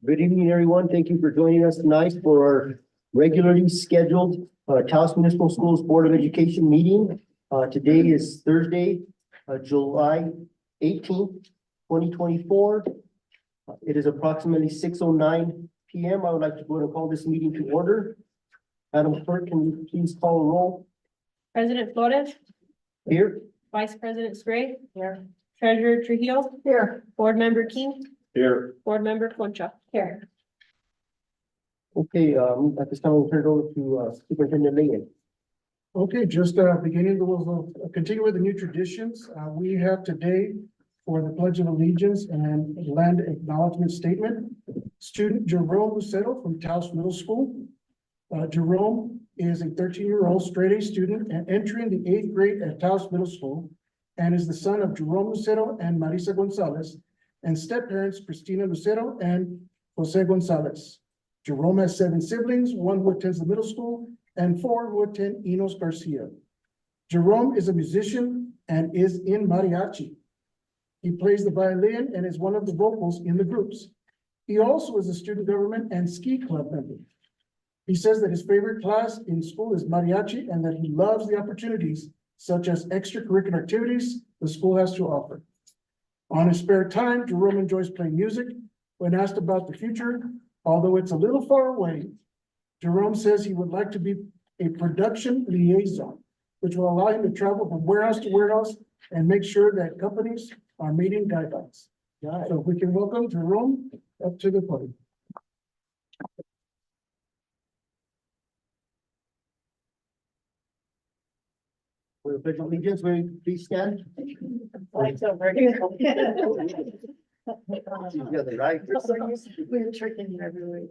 Good evening, everyone. Thank you for joining us tonight for our regularly scheduled Taos Municipal Schools Board of Education meeting. Today is Thursday, July 18th, 2024. It is approximately 6:09 p.m. I would like to go ahead and call this meeting to order. Madam Clerk, can you please call a roll? President Flores, Here. Vice President Gray. Here. Treasurer Trujillo. Here. Board Member King. Here. Board Member Concha. Here. Okay, at this time, we'll turn it over to Superintendent Leggett. Okay, just beginning, we'll continue with the new traditions. We have today for the Pledge of Allegiance and Land Acknowledgement Statement, student Jerome Lucero from Taos Middle School. Jerome is a 13-year-old straight-A student and entering the 8th grade at Taos Middle School and is the son of Jerome Lucero and Marisa Gonzalez and step-parents Cristina Lucero and Jose Gonzalez. Jerome has 7 siblings, 1 who attends the middle school and 4 who attend Enos Garcia. Jerome is a musician and is in mariachi. He plays the violin and is one of the vocals in the groups. He also is a student government and ski club member. He says that his favorite class in school is mariachi and that he loves the opportunities such as extracurricular activities the school has to offer. On his spare time, Jerome enjoys playing music. When asked about the future, although it's a little far away, Jerome says he would like to be a production liaison, which will allow him to travel from warehouse to warehouse and make sure that companies are meeting guidelines. So if we can welcome Jerome up to the podium. For the Pledge of Allegiance, will you please stand? Lights over here. Together, right? We're tricking you everywhere.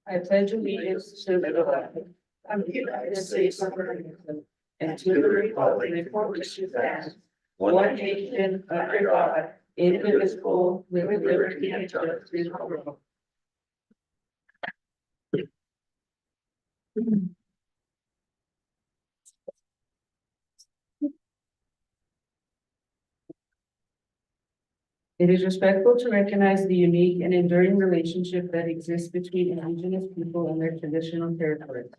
I pledge allegiance to the flag of the United States of America and to the republic for which it stands, one nation under God, indivisible, with liberty and justice for all. It is respectful to recognize the unique and enduring relationship that exists between indigenous people and their traditional territories.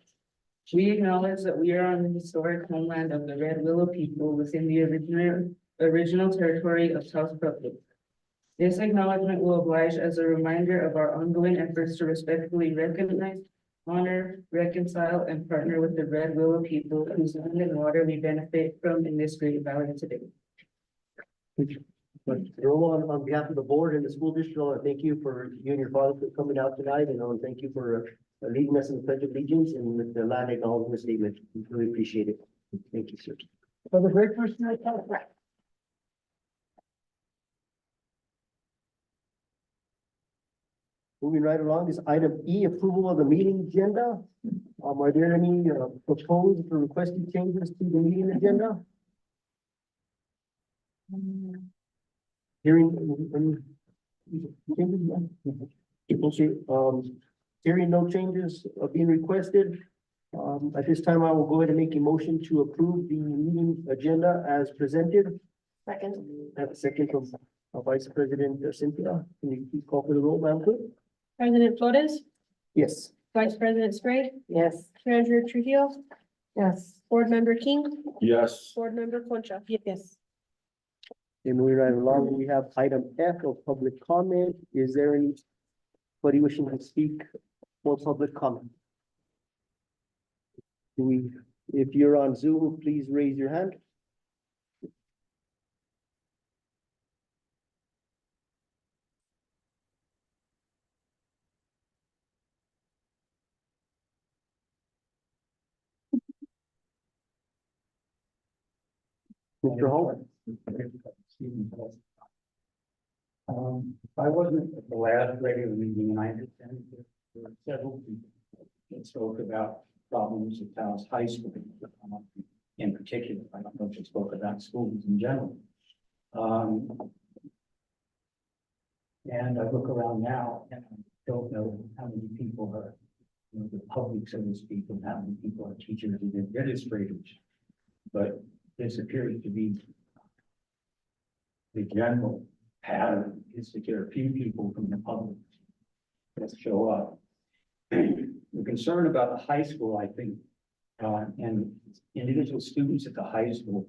We acknowledge that we are on the historic homeland of the Red Willow people within the original territory of South Public. This acknowledgement will oblige as a reminder of our ongoing efforts to respectfully recognize, honor, reconcile, and partner with the Red Willow people whose land and water we benefit from in this great valley today. But on behalf of the board and the school district, I want to thank you for you and your father for coming out tonight, and I want to thank you for leading us in the Pledge of Allegiance and with the land acknowledgement statement. We really appreciate it. Thank you, sir. For the great person I thought. Moving right along is item E, approval of the meeting agenda. Are there any proposed or requested changes to the meeting agenda? Hearing okay, hearing no changes being requested. At this time, I will go ahead and make a motion to approve the meeting agenda as presented. Second. I have a second from Vice President Cynthia. Can you please call for the roll, Madam Clerk? President Flores, Yes. Vice President Gray. Yes. Treasurer Trujillo. Yes. Board Member King. Yes. Board Member Concha. Yes. And moving right along, we have item F of public comment. Is there anybody wishing to speak for public comment? If you're on Zoom, please raise your hand. Mr. Hall? I wasn't at the last regular meeting, and I understand that there were several people that spoke about problems at Taos High School. In particular, I don't know if they spoke about schools in general. And I look around now, and I don't know how many people are, the public, so to speak, and how many people are teachers and administrators. But this appears to be the general pattern, is that there are few people from the public that show up. The concern about the high school, I think, and individual students at the high school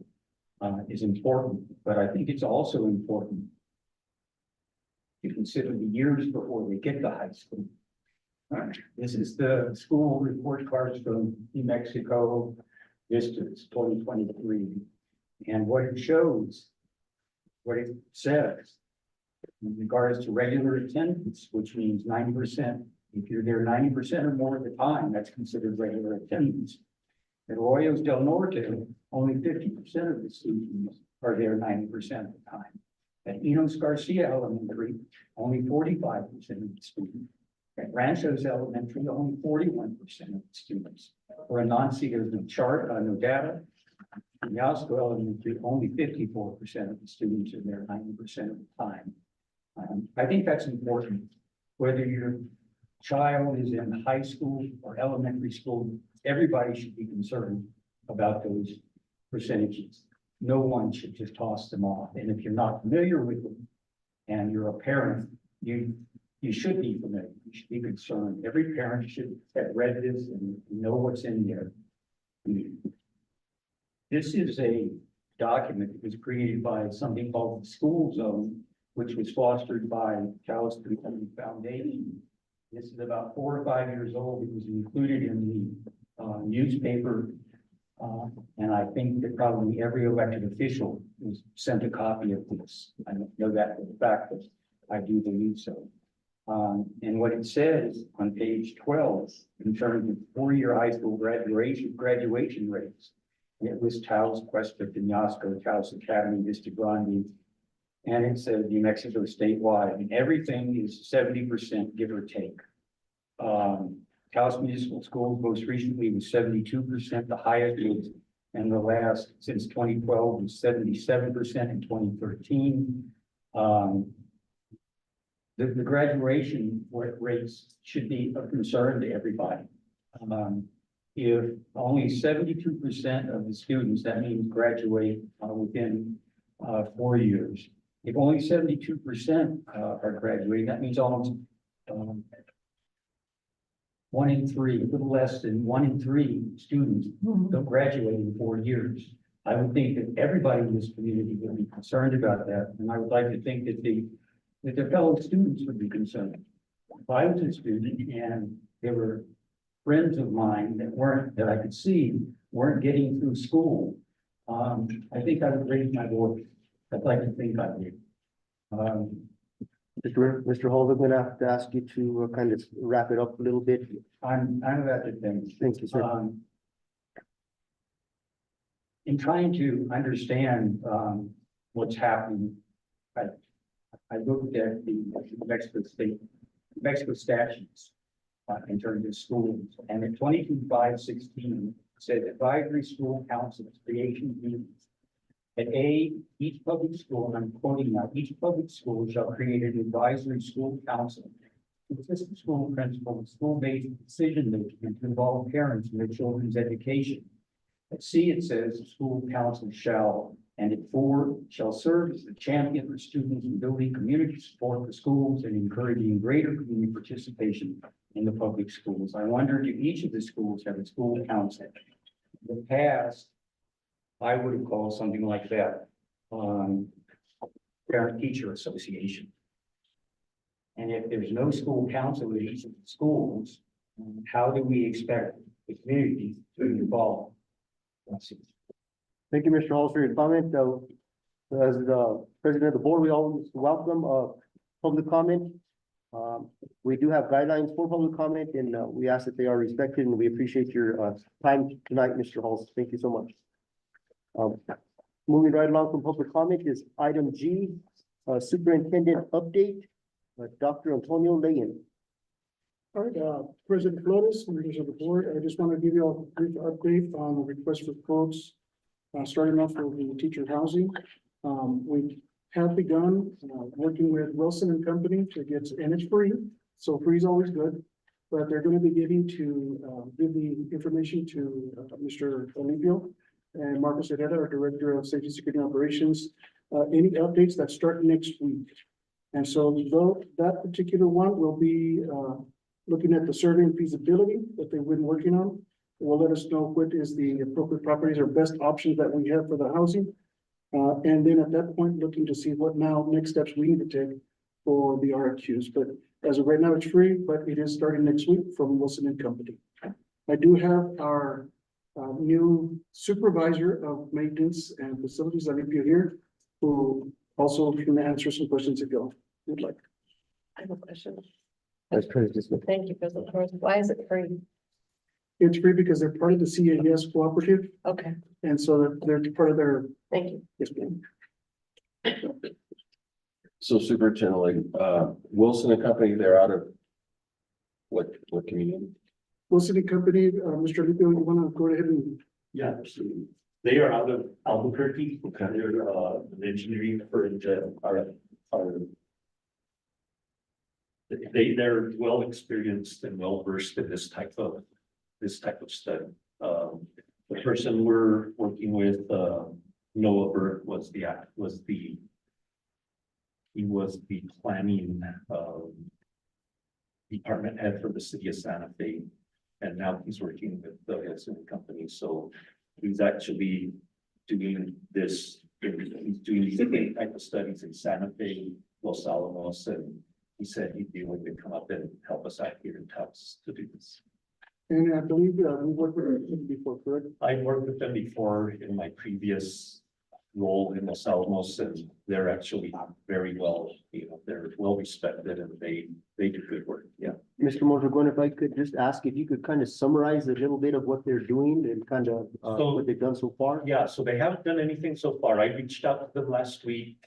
is important, but I think it's also important to consider the years before they get to high school. This is the school report cards from New Mexico Districts 2023. And what it shows, what it says, in regards to regular attendance, which means 90%, if you're there 90% or more of the time, that's considered regular attendance. At Arroyos del Norte, only 50% of the students are there 90% of the time. At Enos Garcia Elementary, only 45% of the students. At Ranchos Elementary, only 41% of the students. For Anansi, there's no chart, no data. In Yasco Elementary, only 54% of the students are there 90% of the time. I think that's important. Whether your child is in high school or elementary school, everybody should be concerned about those percentages. No one should just toss them off. And if you're not familiar with them and you're a parent, you should be familiar. You should be concerned. Every parent should have read this and know what's in there. This is a document that was created by something called the School Zone, which was fostered by Taos Community Foundation. This is about 4 or 5 years old. It was included in the newspaper. And I think that probably every elected official was sent a copy of this. I don't know that for the fact, but I do believe so. And what it says on page 12, in terms of 4-year high school graduation rates, it was Taos, Cuesta, Peñasco, Taos Academy, Vista Grande, and it says New Mexico statewide, and everything is 70%, give or take. Taos Municipal Schools most recently was 72%, the highest was, and the last since 2012 was 77% in 2013. The graduation rates should be of concern to everybody. If only 72% of the students, that means graduate within 4 years. If only 72% are graduating, that means almost 1 in 3, a little less than 1 in 3 students don't graduate in 4 years. I would think that everybody in this community would be concerned about that, and I would like to think that their fellow students would be concerned. If I was a student and there were friends of mine that I could see weren't getting through school, I think I would raise my voice. I'd like to think I did. Mr. Hall, I'm gonna have to ask you to kind of wrap it up a little bit. I'm about to think. Thank you, sir. In trying to understand what's happening, I looked at the Mexico statutes in terms of schools, and in 22.5.16 said advisory school councils creation meetings. At A, each public school, and I'm quoting now, each public school shall create an advisory school council to assist the school principal in school-based decision-making and to involve parents in their children's education. At C, it says the school council shall, and at 4, shall serve as the champion for students in building community support for schools and encouraging greater community participation in the public schools. I wonder if each of the schools have a school council. In the past, I would have called something like that, parent teacher association. And if there's no school council at each of the schools, how do we expect the community to involve? Thank you, Mr. Hall, for your comment. As the president of the board, we always welcome public comment. We do have guidelines for public comment, and we ask that they are respected, and we appreciate your time tonight, Mr. Hall. Thank you so much. Moving right along from public comment is item G, Superintendent update, Dr. Antonio Legan. All right, President Flores, members of the board, I just want to give you a brief update on the request for quotes. Starting off with the teacher housing. We have begun, working with Wilson and Company to get, and it's free, so free is always good. But they're going to be getting to, give the information to, Mr. Olivio and Marcos Herrera, our Director of Safety, Security, and Operations, any updates that start next week. And so though that particular one will be, looking at the survey and feasibility that they've been working on. It will let us know what is the appropriate properties or best options that we have for the housing. And then at that point, looking to see what now next steps we need to take for the RFQs. But as of right now, it's free, but it is starting next week from Wilson and Company. I do have our new supervisor of maintenance and facilities, Olivia here, who also can answer some questions if you would like. I have a question. Vice President. Thank you, President Torres. Why is it free? It's free because they're part of the CAS cooperative, Okay, and so they're part of their, thank you. yes, ma'am. So Superintendent, Wilson and Company, they're out of what community? Wilson and Company, Mr. Lupio, you want to go ahead and, Yeah, absolutely. They are out of Albuquerque. Okay. They're an engineering firm that are. They're well experienced and well versed in this type of study. The person we're working with, Noah Burke he was the planning department head for the city of Santa Fe. And now he's working with the Wilson Company, so he's actually doing this, he's doing these type of studies in Santa Fe, Los Alamos, and he said he'd be willing to come up and help us out here in Tubbs to do this. and I believe, we worked with them before, correct? I worked with them before in my previous role in Los Alamos, and they're actually very well, they're well respected and they do good work, yeah. Mr. Mondragon, if I could just ask if you could kind of summarize a little bit of what they're doing and kind of what they've done so far? Yeah, so they haven't done anything so far. I reached out to them last week.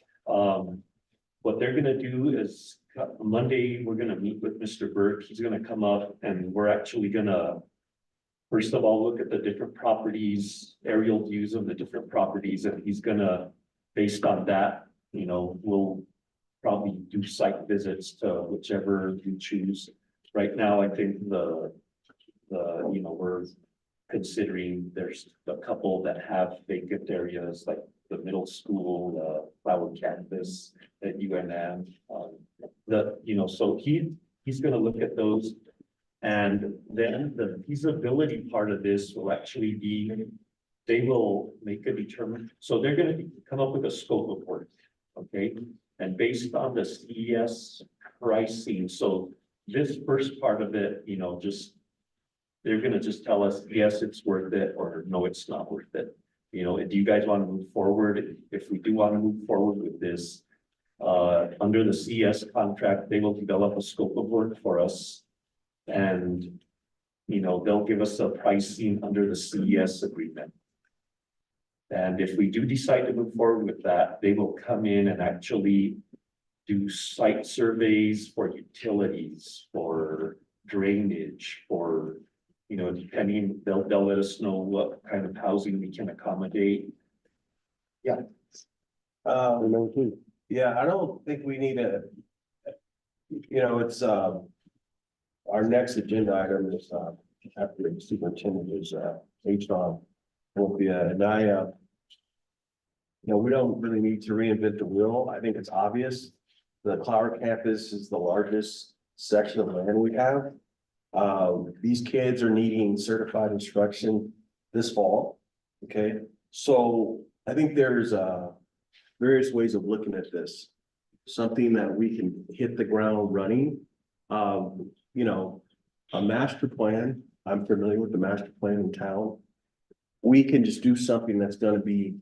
What they're gonna do is Monday, we're gonna meet with Mr. Burke. He's gonna come up and we're actually gonna first of all, look at the different properties, aerial views of the different properties, and he's gonna, based on that, we'll probably do site visits to whichever you choose. Right now, I think we're considering there's a couple that have vacant areas like the middle school, flower campus at UNM. So he's gonna look at those. And then the feasibility part of this will actually be, they will make a determination. So they're gonna come up with a scope of work, okay? And based on the CES pricing, so this first part of it, they're gonna just tell us, yes, it's worth it, or no, it's not worth it. Do you guys want to move forward? If we do want to move forward with this, under the CES contract, they will develop a scope of work for us. And, they'll give us a pricing under the CES agreement. And if we do decide to move forward with that, they will come in and actually do site surveys for utilities, for drainage, for, depending, they'll let us know what kind of housing we can accommodate. Yeah, I don't think we need it's, our next agenda item is, after the superintendent is, HR. And we don't really need to reinvent the wheel. I think it's obvious. The Clower campus is the largest section of land we have. These kids are needing certified instruction this fall. Okay, so I think there's various ways of looking at this. Something that we can hit the ground running. A master plan. I'm familiar with the master plan in town. We can just do something that's gonna be,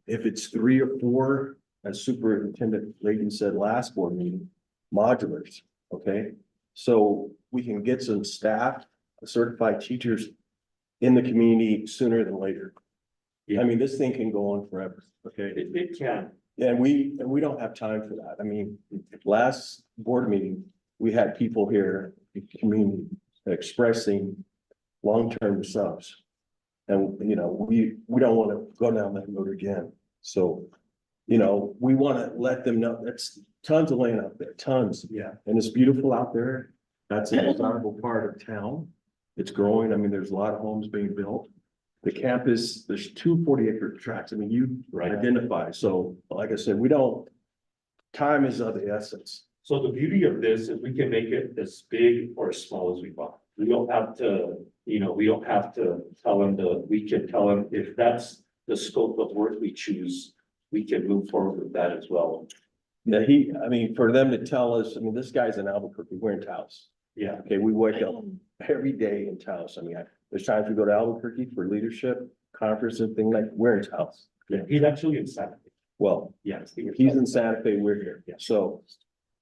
if it's 3 or 4, as Superintendent Layton said last board meeting, modulars, okay? So we can get some staff, certified teachers in the community sooner than later. I mean, this thing can go on forever, okay? It can, And we don't have time for that. I mean, last board meeting, we had people here, the community expressing long-term subs. And, you know, we don't want to go down that road again. So, you know, we want to let them know that's tons of land out there, tons. Yeah. And it's beautiful out there. That's a desirable part of town. It's growing. I mean, there's a lot of homes being built. The campus, there's 2 40-acre tracts. I mean, you Right. identify. So like I said, time is of the essence. So the beauty of this is we can make it as big or as small as we want. We don't have to, we don't have to tell them we can tell them if that's the scope of work we choose, we can move forward with that as well. Yeah, I mean, for them to tell us, I mean, this guy's in Albuquerque, we're in Taos. Yeah. Okay, we wake up every day in Taos. I mean, there's times we go to Albuquerque for leadership conference and things like, we're in Taos. Yeah, he's actually in Santa Fe. Well, Yes. he's in Santa Fe, we're here. Yeah. So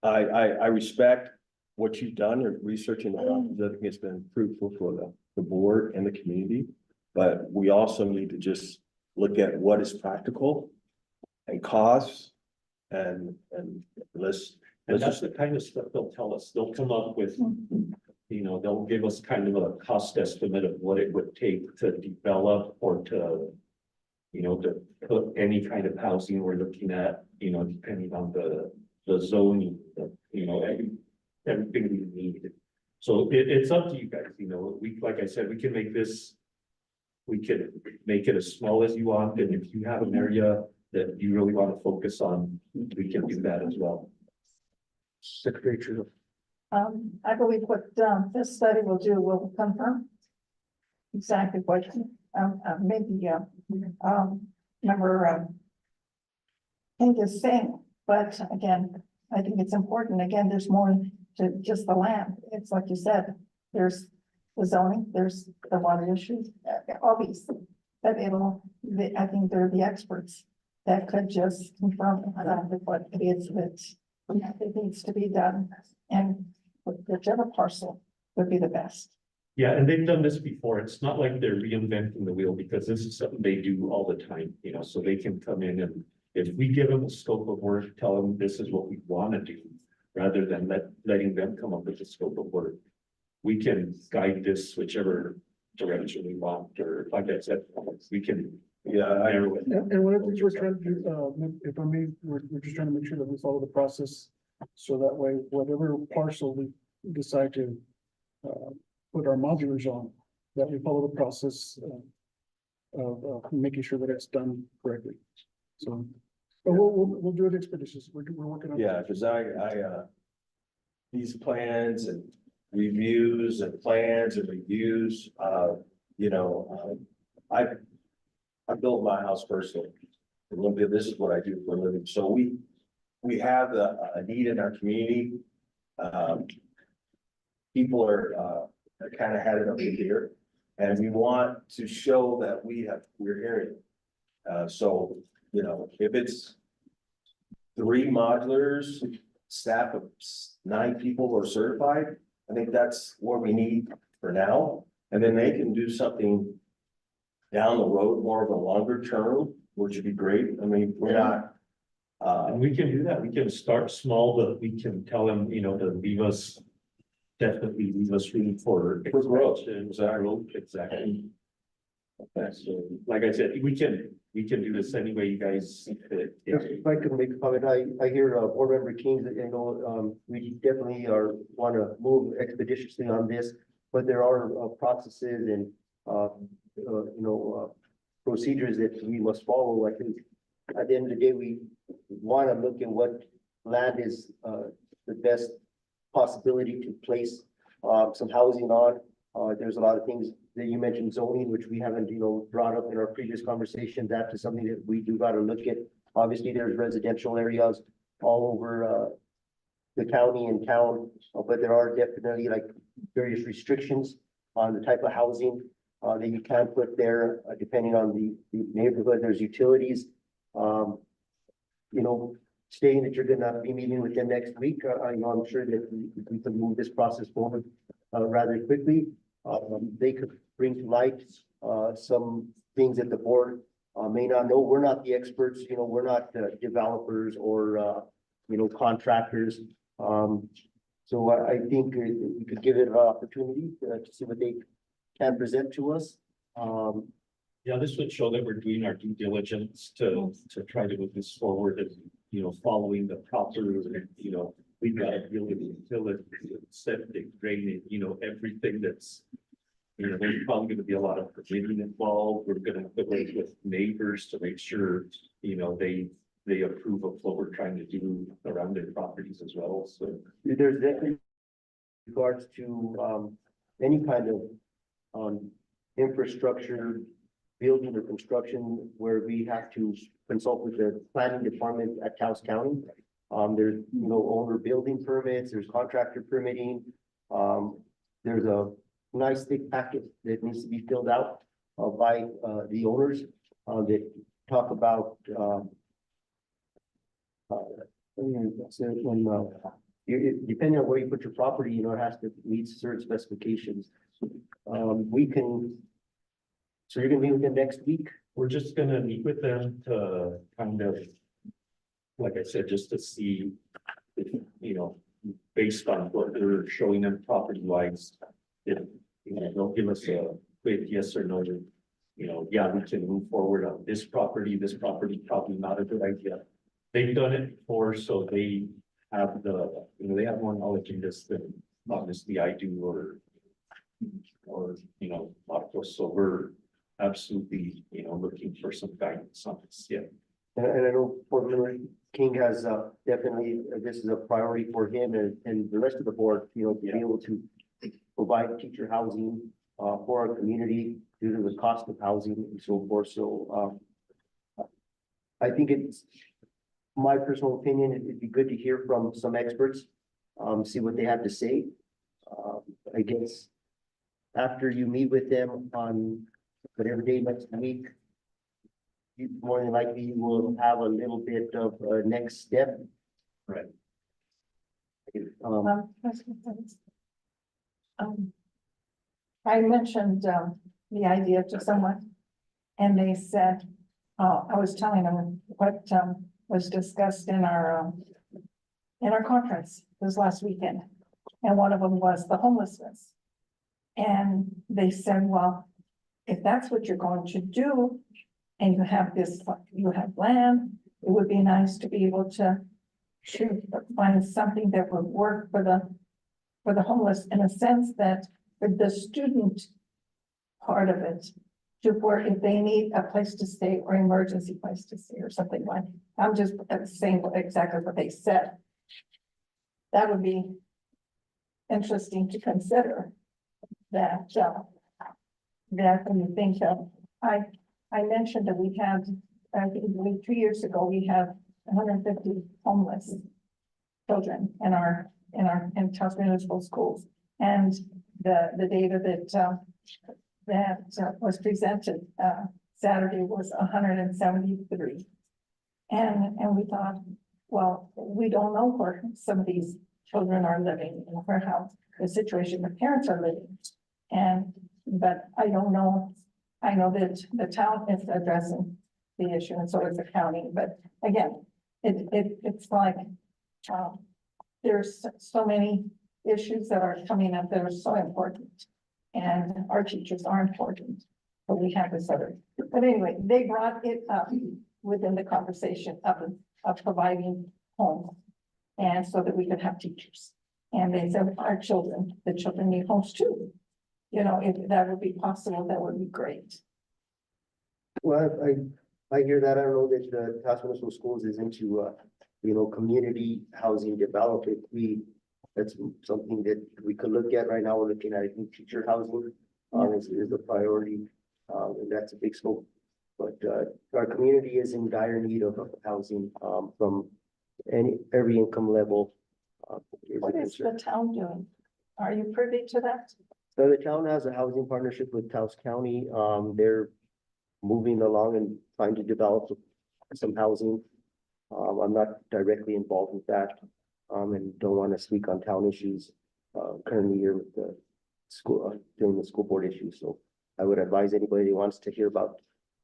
I respect what you've done in researching the problems. I think it's been fruitful for the board and the community. But we also need to just look at what is practical and costs and let's And that's the kind of stuff they'll tell us. They'll come up with, they'll give us kind of a cost estimate of what it would take to develop or to put any kind of housing we're looking at, depending on the zoning, everything we need. So it's up to you guys, like I said, we can make it as small as you want, and if you have an area that you really want to focus on, we can do that as well. Secretary Trudeau. I believe what, this study will do will confirm exactly what, member, Hank is saying, but again, I think it's important. Again, there's more to just the land. It's like you said, there's the zoning, there's the water issues, all these. But I think they're the experts that could just confirm what it is that it needs to be done. And whichever parcel would be the best. Yeah, and they've done this before. It's not like they're reinventing the wheel because this is something they do all the time, so they can come in and if we give them a scope of work, tell them this is what we want to do, rather than letting them come up with the scope of work. We can guide this whichever direction we want, or like I said, we can. Narrow it down. And one of the things we're trying to do, if I may, we're just trying to make sure that we follow the process. So that way, whatever parcel we decide to put our modulars on, that we follow the process of making sure that it's done correctly. So, but we'll do it expeditious. We're working on. Yeah, because these plans and reviews and plans and reviews, I built my house personally. A little bit, this is what I do for a living. So we have a need in our community. People are kind of had it over here, and we want to show that we're hearing. So, if it's 3 modulars, staff of 9 people are certified, I think that's what we need for now. And then they can do something down the road, more of a longer term, which would be great. I mean, we're not. And we can do that. We can start small, but we can tell them, to definitely leave us room for growth. Exactly. Okay, so like I said, we can do this any way you guys see fit. If I could make a comment, I hear Board Member King, we definitely want to move expeditiously on this, but there are processes and procedures that we must follow. I think at the end of the day, we want to look at what land is the best possibility to place some housing on. There's a lot of things that you mentioned, zoning, which we haven't, brought up in our previous conversation. That is something that we do got to look at. Obviously, there's residential areas all over the county and town, but there are definitely like various restrictions on the type of housing that you can put there, depending on the neighborhood. There's utilities. Stating that you're gonna be meeting with them next week, I'm sure that we can move this process forward rather quickly. They could bring to light some things that the board may not know, we're not the experts, we're not developers or, contractors. So I think we could give it an opportunity to see what they can present to us. Yeah, this would show that we're doing our due diligence to try to move this forward and, following the proper, we've got to deal with utility, septic, drainage, everything that's, there's probably gonna be a lot of permitting involved. We're gonna work with neighbors to make sure, they approve of what we're trying to do around their properties as well, so. There's definitely regards to any kind of infrastructure, building or construction where we have to consult with the planning department at Taos County. There's, owner building permits, there's contractor permitting. There's a nice thick packet that needs to be filled out by the owners that talk about depending on where you put your property, it has to meet certain specifications. So you're gonna be with them next week? We're just gonna meet with them to kind of, like I said, just to see if, based on what they're showing them property wise, if, they'll give us a quick yes or no, yeah, we can move forward on this property probably not a good idea. They've done it before, so they have they have more knowledge in this than obviously I do or, Marcos, so we're absolutely, looking for some guidance on this, yeah. And I know Board Member King has definitely, this is a priority for him and the rest of the board, to be able to provide teacher housing for our community due to the cost of housing and so forth. So I think it's my personal opinion, it'd be good to hear from some experts, see what they have to say. I guess after you meet with them on whatever day next week, you more than likely you will have a little bit of a next step. Right. I mentioned, the idea to someone and they said, I was telling them what, was discussed in our conference this last weekend. And one of them was the homelessness. And they said, well, if that's what you're going to do, and you have you have land, it would be nice to be able to find something that would work for the homeless in a sense that for the student part of it, to where if they need a place to stay or emergency place to stay or something like, I'm just saying exactly what they said. That would be interesting to consider that, that when you think of, I mentioned that we had, I think 2 years ago, we had 150 homeless children in Taos Municipal Schools. And the data that was presented Saturday was 173. And we thought, well, we don't know where some of these children are living and where how the situation the parents are living. But I don't know. I know that the town is addressing the issue and so is the county, but again, it's like, there's so many issues that are coming up that are so important. And our teachers are important, but we have this other, but anyway, they brought it up within the conversation of providing homes. And so that we could have teachers. And they said, our children, the children need homes too. If that would be possible, that would be great. Well, I hear that. I don't know that the Taos Municipal Schools is into, community housing development. That's something that we could look at right now. We're looking at, I think, teacher housing is a priority. And that's a big scope. But our community is in dire need of housing from every income level. What is the town doing? Are you privy to that? So the town has a housing partnership with Taos County. They're moving along and trying to develop some housing. I'm not directly involved with that. And don't want to speak on town issues currently here with the school, during the school board issues. So I would advise anybody who wants to hear about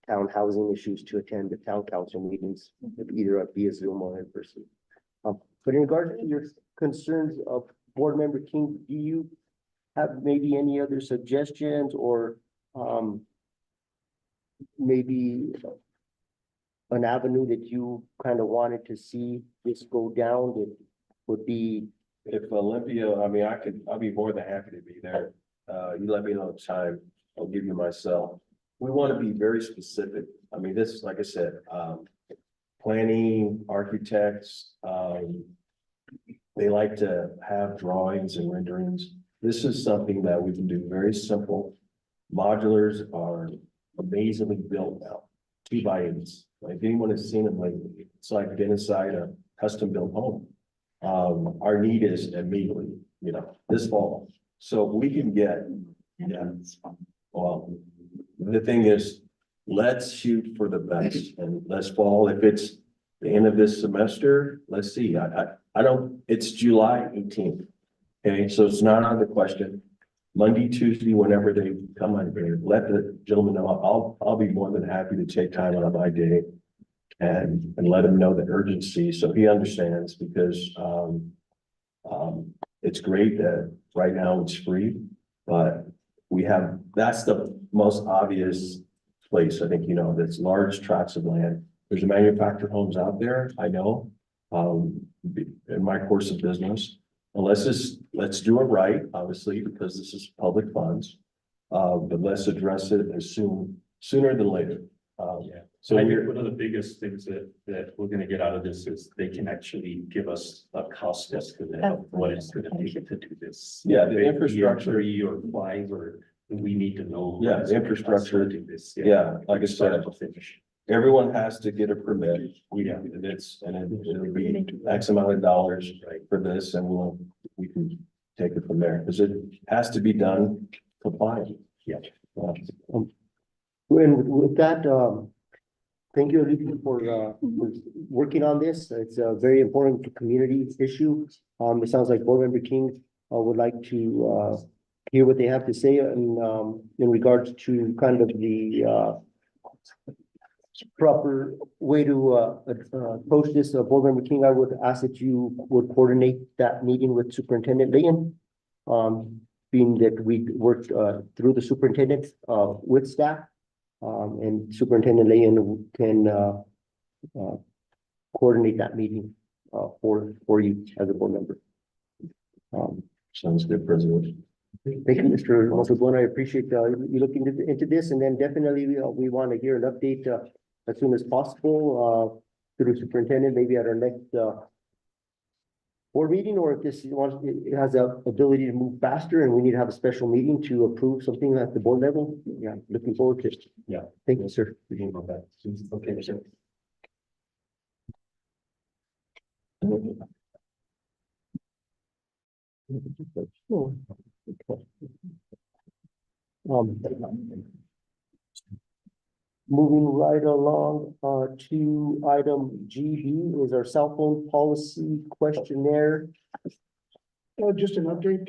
town housing issues to attend the town council meetings, either via Zoom or in person. But in regards to your concerns of Board Member King, do you have maybe any other suggestions or maybe an avenue that you kind of wanted to see this go down that would be? If Olympia, I mean, I'll be more than happy to be there. You let me know the time, I'll give you my cell. We want to be very specific. I mean, this, like I said, planning, architects, they like to have drawings and renderings. This is something that we can do very simple. Modulars are amazingly built now, 2x8s. Like anyone has seen them lately, it's like being inside a custom built home. Our need is immediately, this fall. So we can get, well, the thing is, let's shoot for the best and let's fall. If it's the end of this semester, let's see. I don't, it's July 18th. Okay, so it's not on the question. Monday, Tuesday, whenever they come on here, let the gentleman know. I'll be more than happy to take time out of my day and let him know the urgency so he understands because it's great that right now it's free, but that's the most obvious place. I think, that's large tracts of land. There's manufactured homes out there, I know, in my course of business. And let's do it right, obviously, because this is public funds. But let's address it sooner than later. So I think one of the biggest things that we're gonna get out of this is they can actually give us a cost estimate of what it's gonna take to do this. Yeah, the Maybe infrastructure. 3 or 5, or we need to know. Yeah, what the it's gonna cost infrastructure. to do this. Yeah, like I Start said, to finish. everyone has to get a permit. Yeah. And it'll be X amount of dollars for this and we can take it from there because it has to be done compliant. Yeah. And with that, thank you, Olivia, for working on this. It's a very important community issue. It sounds like Board Member King would like to hear what they have to say in regards to kind of the proper way to approach this. Board Member King, I would ask that you would coordinate that meeting with Superintendent Layton. Being that we worked through the superintendent with staff. And Superintendent Layton can coordinate that meeting for you as a board member. Sounds good, President. Thank you, Mr. Montalbano. I appreciate you looking into this, and then definitely we want to hear an update as soon as possible through superintendent, maybe at our next board meeting, or if it has the ability to move faster and we need to have a special meeting to approve something at the board level. Yeah, looking forward to it. Yeah. Thank you, sir. Okay, sir. Moving right along to item GB is our cell phone policy questionnaire. Just an update,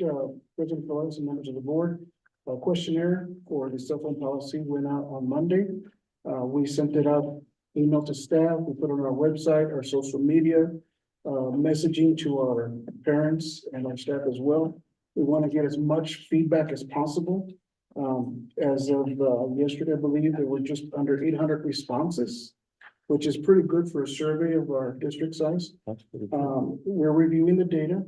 President Flores and members of the board, questionnaire for the cell phone policy went out on Monday. We sent it out, email to staff, we put it on our website, our social media, messaging to our parents and our staff as well. We want to get as much feedback as possible. As of yesterday, I believe there were just under 800 responses, which is pretty good for a survey of our district size. We're reviewing the data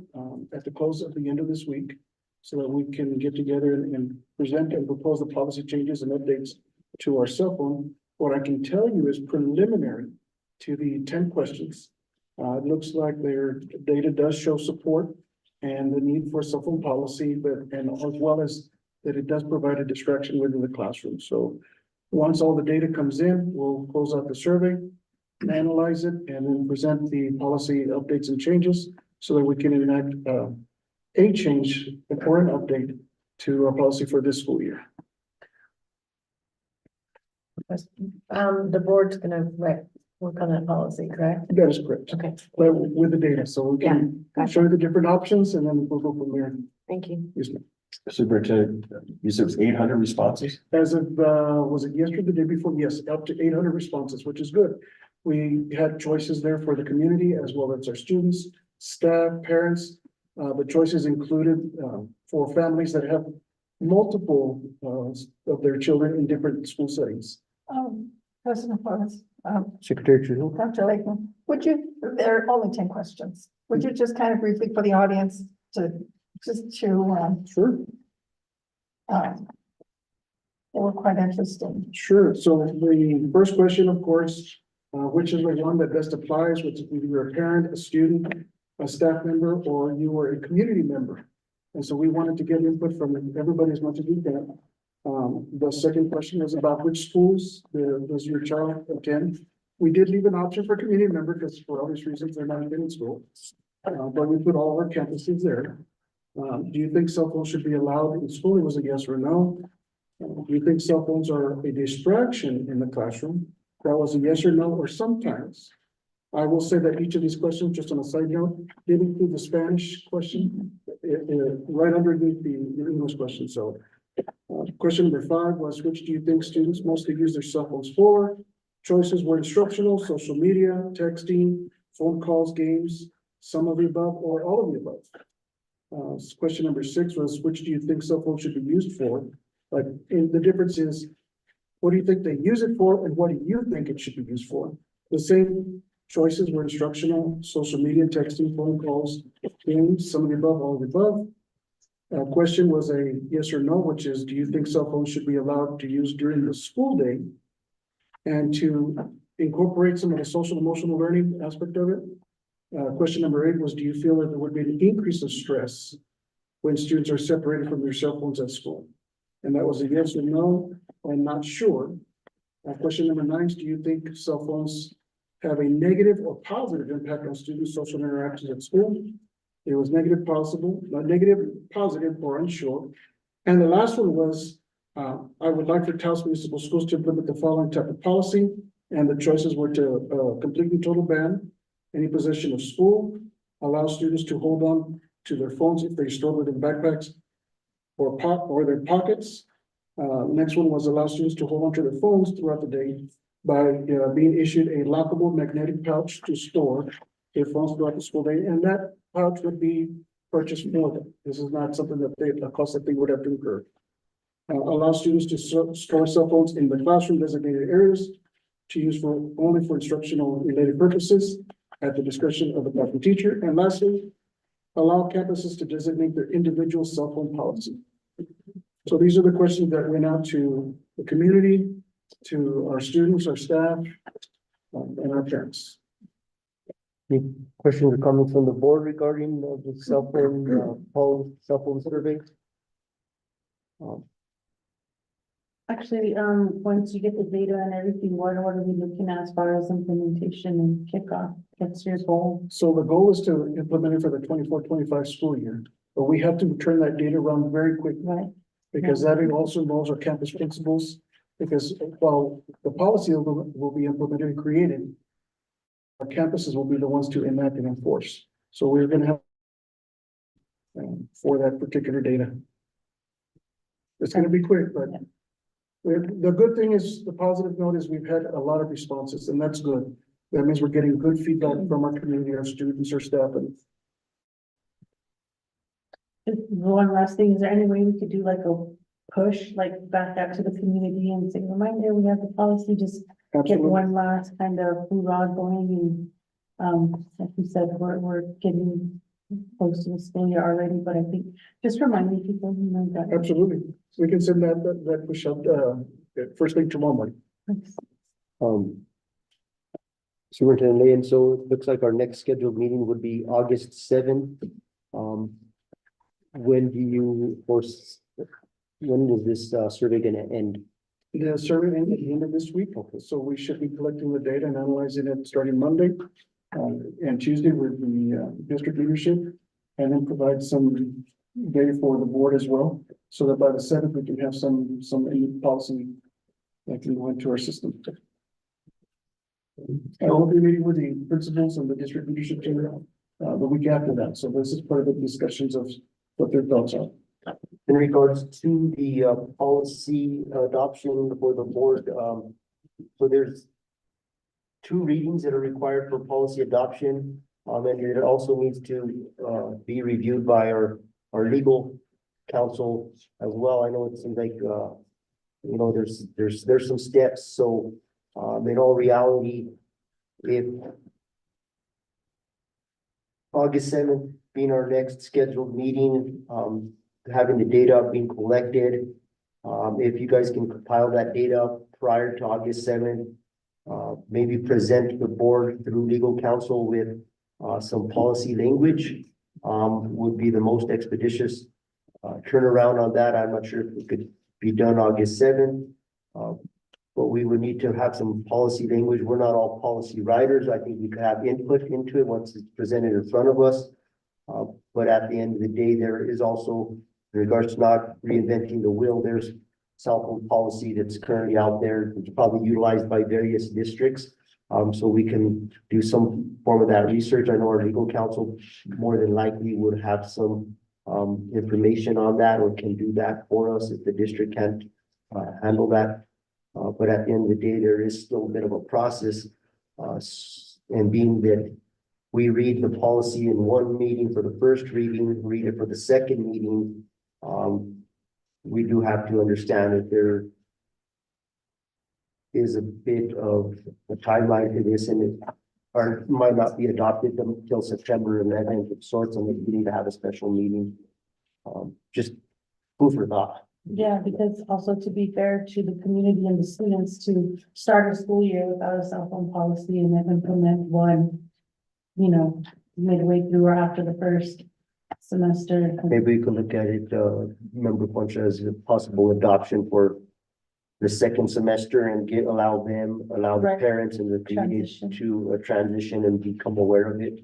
at the close of the end of this week so that we can get together and present and propose the policy changes and updates to our cell phone. What I can tell you is preliminary to the 10 questions. It looks like their data does show support and the need for cell phone policy, and as well as that it does provide a distraction within the classroom. So once all the data comes in, we'll close out the survey, analyze it, and then present the policy updates and changes so that we can enact a change or an update to our policy for this school year. The board's gonna work on that policy, correct? That is correct. Okay, But with the data, so we can gotcha. show you the different options and then we'll go from there. Thank you. Yes, ma'am. Superintendent, you said it was 800 responses? As of, was it yesterday, the day before? Yes, up to 800 responses, which is good. We had choices there for the community as well as our students, staff, parents. The choices included, for families that have multiple, of their children in different school settings. President Flores, Secretary Trudeau. Dr. Lakeman, would you, there are only 10 questions. Would you just kind of briefly for the audience to, Sure. they were quite interesting. Sure. So the first question, of course, which is the one that best applies, which is either you're a parent, a student, a staff member, or you are a community member. And so we wanted to get input from everybody as much as we can. The second question was about which schools does your child attend? We did leave an option for community member because for obvious reasons, they're not in school. But we put all our campuses there. Do you think cell phones should be allowed in school? It was a yes or no. Do you think cell phones are a distraction in the classroom? That was a yes or no, or sometimes. I will say that each of these questions, just on a side note, did include the Spanish question, right underneath the English question. So question number 5 was, which do you think students mostly use their cell phones for? Choices were instructional, social media, texting, phone calls, games, some of the above, or all of the above. Question number 6 was, which do you think cell phones should be used for? Like, the difference is, what do you think they use it for, and what do you think it should be used for? The same choices were instructional, social media, texting, phone calls, games, some of the above, all of the above. Question was a yes or no, which is, do you think cell phones should be allowed to use during the school day? And to incorporate some of the social emotional learning aspect of it. Question number 8 was, do you feel that there would be an increase of stress when students are separated from their cell phones at school? And that was a yes or no, I'm not sure. Question number 9 is, do you think cell phones have a negative or positive impact on students' social interactions at school? It was negative, possible, negative, positive, or unsure. And the last one was, I would like for Taos Municipal Schools to implement the following type of policy. And the choices were to completely total ban any possession of school, allow students to hold on to their phones if they store within backpacks or their pockets. Next one was allow students to hold on to their phones throughout the day by being issued a lockable magnetic pouch to store their phones throughout the school day, and that pouch would be purchased for them. This is not something that a cost that they would have to incur. Allow students to store cell phones in the classroom designated areas to use only for instructional related purposes at the discretion of the classroom teacher. And lastly, allow campuses to designate their individual cell phone policy. So these are the questions that went out to the community, to our students, our staff, and our parents. Any questions or comments from the board regarding the cell phone, cell phone survey? Actually, once you get the data and everything, what are we looking at as far as implementation and kickoff? What's your goal? So the goal is to implement it for the 24-25 school year, but we have to turn that data around very quickly. Right. Because that also involves our campus principals, because while the policy will be implemented and created, our campuses will be the ones to enact and enforce. So we're gonna have for that particular data. It's gonna be quick, but the good thing is, the positive note is we've had a lot of responses, and that's good. That means we're getting good feedback from our community, our students, our staff, and One last thing, is there any way we could do like a push, like back out to the community and say, reminder, we have the policy, just get absolutely. one last kind of hoorah going and, like you said, we're getting close to the school year already, but I think just reminding people, you know, that. Absolutely. We can send that push out, first thing tomorrow morning. Superintendent Lane, so it looks like our next scheduled meeting would be August 7th. When do you when is this survey gonna end? The survey ends at the end of this week, so we should be collecting the data and analyzing it starting Monday. And Tuesday with the district leadership, and then provide some data for the board as well. So that by the 7th, we can have some policy that can go into our system. I will be meeting with the principals and the district leadership team the week after that. So this is part of the discussions of what their thoughts are. In regards to the policy adoption for the board, so there's two readings that are required for policy adoption. And it also needs to be reviewed by our legal counsel as well. I know it seems like there's some steps. So in all reality, if August 7th being our next scheduled meeting, having the data being collected, if you guys can compile that data prior to August 7th, maybe present the board through legal counsel with some policy language, would be the most expeditious turnaround on that. I'm not sure if it could be done August 7th. But we would need to have some policy language. We're not all policy writers. I think we could have input into it once it's presented in front of us. But at the end of the day, there is also, in regards to not reinventing the wheel, there's cell phone policy that's currently out there. It's probably utilized by various districts. So we can do some form of that research. I know our legal counsel more than likely would have some information on that or can do that for us if the district can't handle that. But at the end of the day, there is still a bit of a process. And being that we read the policy in one meeting for the first reading, read it for the second meeting, we do have to understand that there is a bit of a timeline to this, and it might not be adopted until September 11th of sorts, and we need to have a special meeting. Just food for thought. Yeah, because also to be fair to the community and the students, to start a school year without a cell phone policy and then implement one, midway through or after the first semester. Maybe we can look at it, Member Concha, as a possible adoption for the second semester and allow the Right. parents and the community Transition. to transition and become aware of it.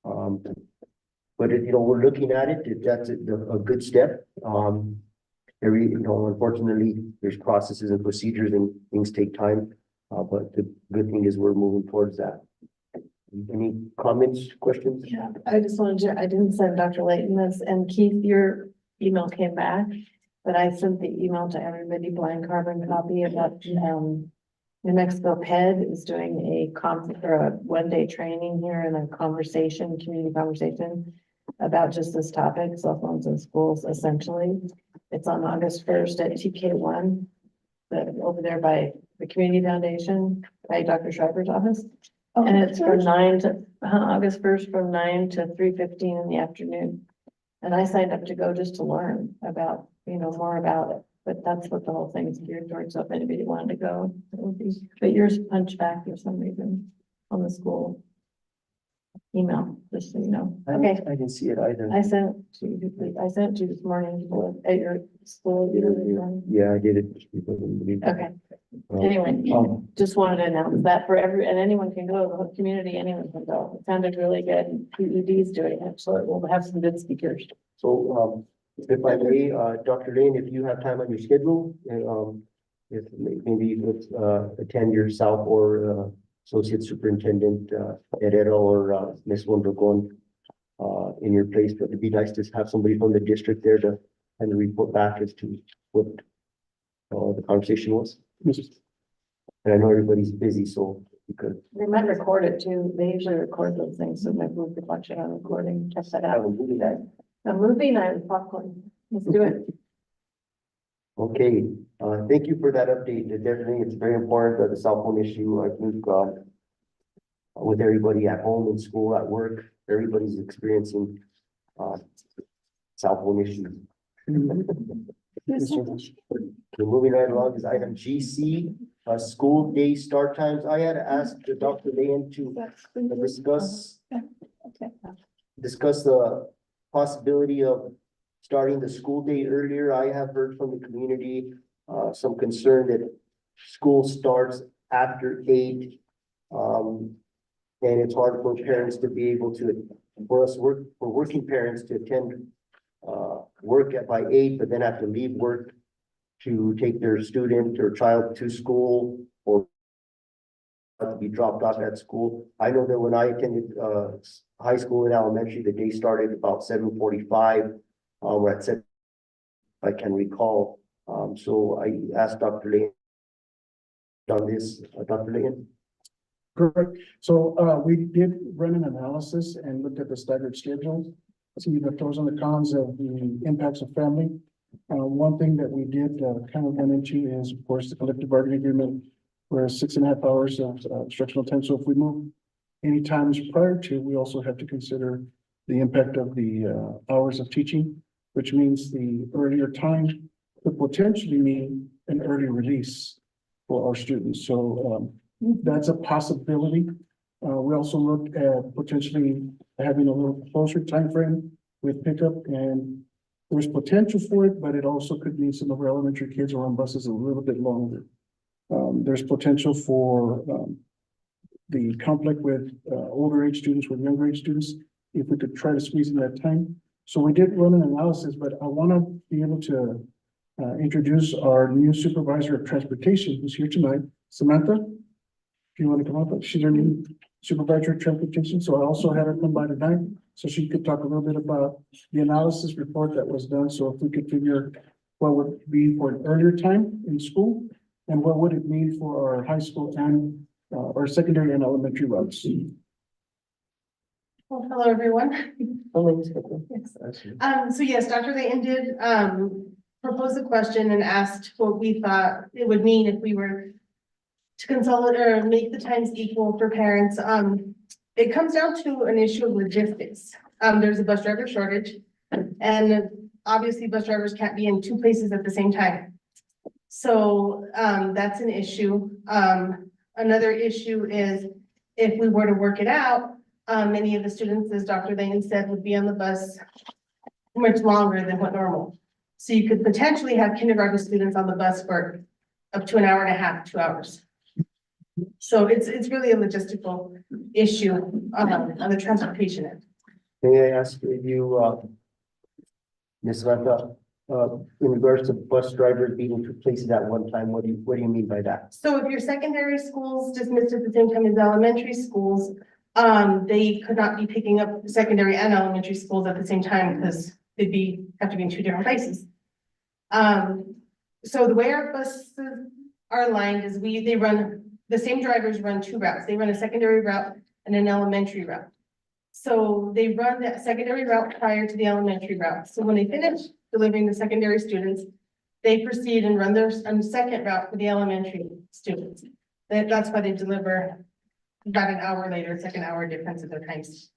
But we're looking at it, that's a good step. Unfortunately, there's processes and procedures and things take time. But the good thing is we're moving towards that. Any comments, questions? Yeah, I just wanted to, I didn't send Dr. Layton this, and Keith, your email came back, but I sent the email to everybody, blind carbon copy about, New Mexico PED is doing a one-day training here and a community conversation about just this topic, cell phones in schools, essentially. It's on August 1st at TK1, over there by the Community Foundation, by Dr. Schreiber's office. And it's from August 1st from 9 to 3:15 in the afternoon. And I signed up to go just to learn about, more about it. But that's what the whole thing is geared towards. So if anybody wanted to go, it would be, but yours punched back for some reason on the school email, just so you know. Okay, I didn't see it either. I sent to you this morning at your school. Yeah, I did it. Okay, anyway, just wanted to announce that and anyone can go, the whole community, anyone can go. It sounded really good. And PED's doing it, so we'll have some good speakers. So, if I may, Dr. Lane, if you have time on your schedule, if maybe you could attend yourself or Associate Superintendent Herrera or Ms. Wondergon in your place, but it'd be nice to have somebody from the district there to kind of report back as to what the conversation was. And I know everybody's busy, so you could. They might record it too. They usually record those things, so maybe we could watch it on recording, test that out. A movie night with popcorn. Let's do it. Okay, thank you for that update. Definitely, it's very important that the cell phone issue, I think, with everybody at home, in school, at work, everybody's experiencing cell phone issues. Okay, moving right along is item GC, school day start times. I had asked Dr. Leyen to discuss the possibility of starting the school day earlier. I have heard from the community, some concern that school starts after 8. And it's hard for parents to be able to, for working parents to attend, work by 8, but then have to leave work to take their student or child to school or to be dropped off at school. I know that when I attended, high school and elementary, the day started about 7:45. We're at 7. I can recall. So I asked Dr. Lane on this, Dr. Lane. Correct. So, we did run an analysis and looked at the staggered schedule. See the pros and the cons of the impacts of family. One thing that we did, kind of run into is, of course, the collective bargaining agreement, where 6.5 hours of instructional time. So if we move any times prior to, we also have to consider the impact of the, hours of teaching, which means the earlier time could potentially mean an early release for our students. So, that's a possibility. We also looked at potentially having a little closer time frame with pickup, and there's potential for it, but it also could mean some of our elementary kids are on buses a little bit longer. There's potential for, the conflict with, older age students with younger age students, if we could try to squeeze in that time. So we did run an analysis, but I want to be able to, introduce our new supervisor of transportation who's here tonight, Samantha. If you want to come up, she's our new supervisor of transportation, so I also had her come by tonight, so she could talk a little bit about the analysis report that was done, so if we could figure what would be for an earlier time in school, and what would it mean for our high school and, our secondary and elementary routes. Well, hello, everyone. Yes. So yes, Dr. Layton did, propose a question and asked what we thought it would mean if we were to consolidate or make the times equal for parents. It comes down to an issue of logistics. There's a bus driver shortage, and obviously bus drivers can't be in two places at the same time. So, that's an issue. Another issue is if we were to work it out, many of the students, as Dr. Lane said, would be on the bus much longer than what normal. So you could potentially have kindergarten students on the bus for up to an hour and a half, 2 hours. So it's really a logistical issue on the transportation end. May I ask you, Ms. Samantha, in regards to bus drivers being in two places at one time, what do you mean by that? So if your secondary schools dismissed at the same time as elementary schools, they could not be picking up secondary and elementary schools at the same time because they'd have to be in two different places. So the way our buses are aligned is the same drivers run two routes. They run a secondary route and an elementary route. So they run that secondary route prior to the elementary route. So when they finish delivering the secondary students, they proceed and run their second route for the elementary students. That's why they deliver about an hour later, second hour difference in their times.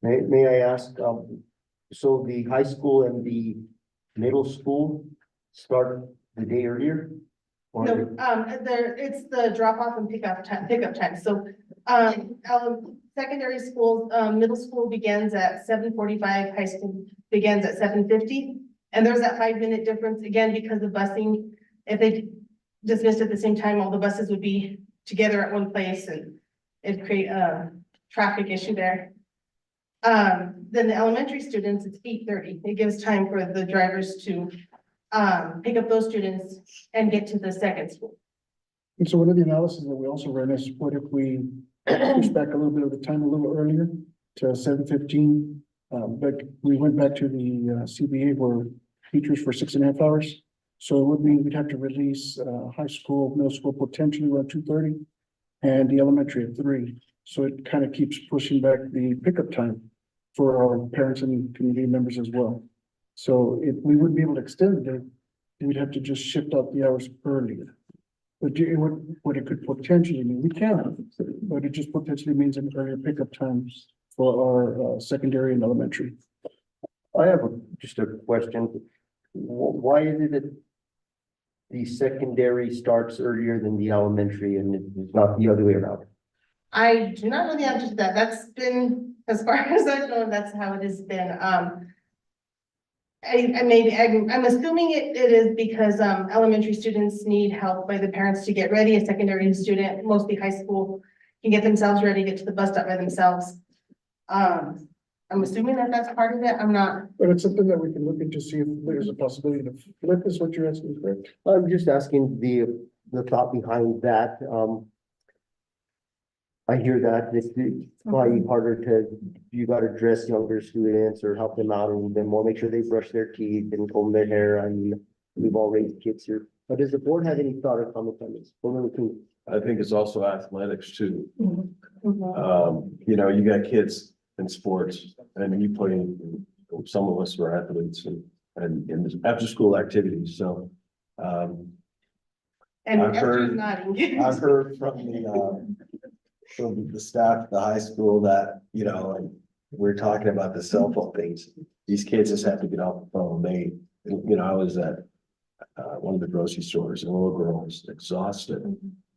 May I ask, so the high school and the middle school start the day earlier? Or No, it's the drop off and pickup time. So, secondary school, middle school begins at 7:45, high school begins at 7:50. And there's that 5-minute difference again, because of busing. If they dismissed at the same time, all the buses would be together at one place and it'd create a traffic issue there. Then the elementary students, it's 8:30. It gives time for the drivers to pick up those students and get to the second school. And so one of the analysis that we also ran is, what if we push back a little bit of the time a little earlier to 7:15? But we went back to the CBA where teachers for 6.5 hours. So it would mean we'd have to release high school, middle school potentially around 2:30 and the elementary at 3. So it kind of keeps pushing back the pickup time for our parents and community members as well. So if we wouldn't be able to extend it, we'd have to just shift out the hours earlier. But what it could potentially mean, we can, but it just potentially means an earlier pickup times for our secondary and elementary. I have just a question. Why is it that the secondary starts earlier than the elementary and it's not the other way around? I do not know the answer to that. That's been, as far as I know, that's how it has been. I'm assuming it is because elementary students need help by the parents to get ready. A secondary student, mostly high school, can get themselves ready, get to the bus stop by themselves. I'm assuming that that's part of it. I'm not. But it's something that we can look into, see if there's a possibility to flip this, what you're asking, correct? I'm just asking the thought behind that. I hear that, it's probably harder to, you gotta dress younger students or help them out a little bit more, make sure they brush their teeth and comb their hair, I mean, we've all raised kids here. But does the board have any thought or comment on this? I think it's also athletics too. Mhm. You know, you got kids in sports and you play, some of us were athletes and in after school activities, so. And I've Esther's heard- nodding. I've heard from the staff at the high school that, you know, and we're talking about the cell phone things. These kids just have to get off the phone. They, you know, I was at one of the grocery stores and a little girl was exhausted.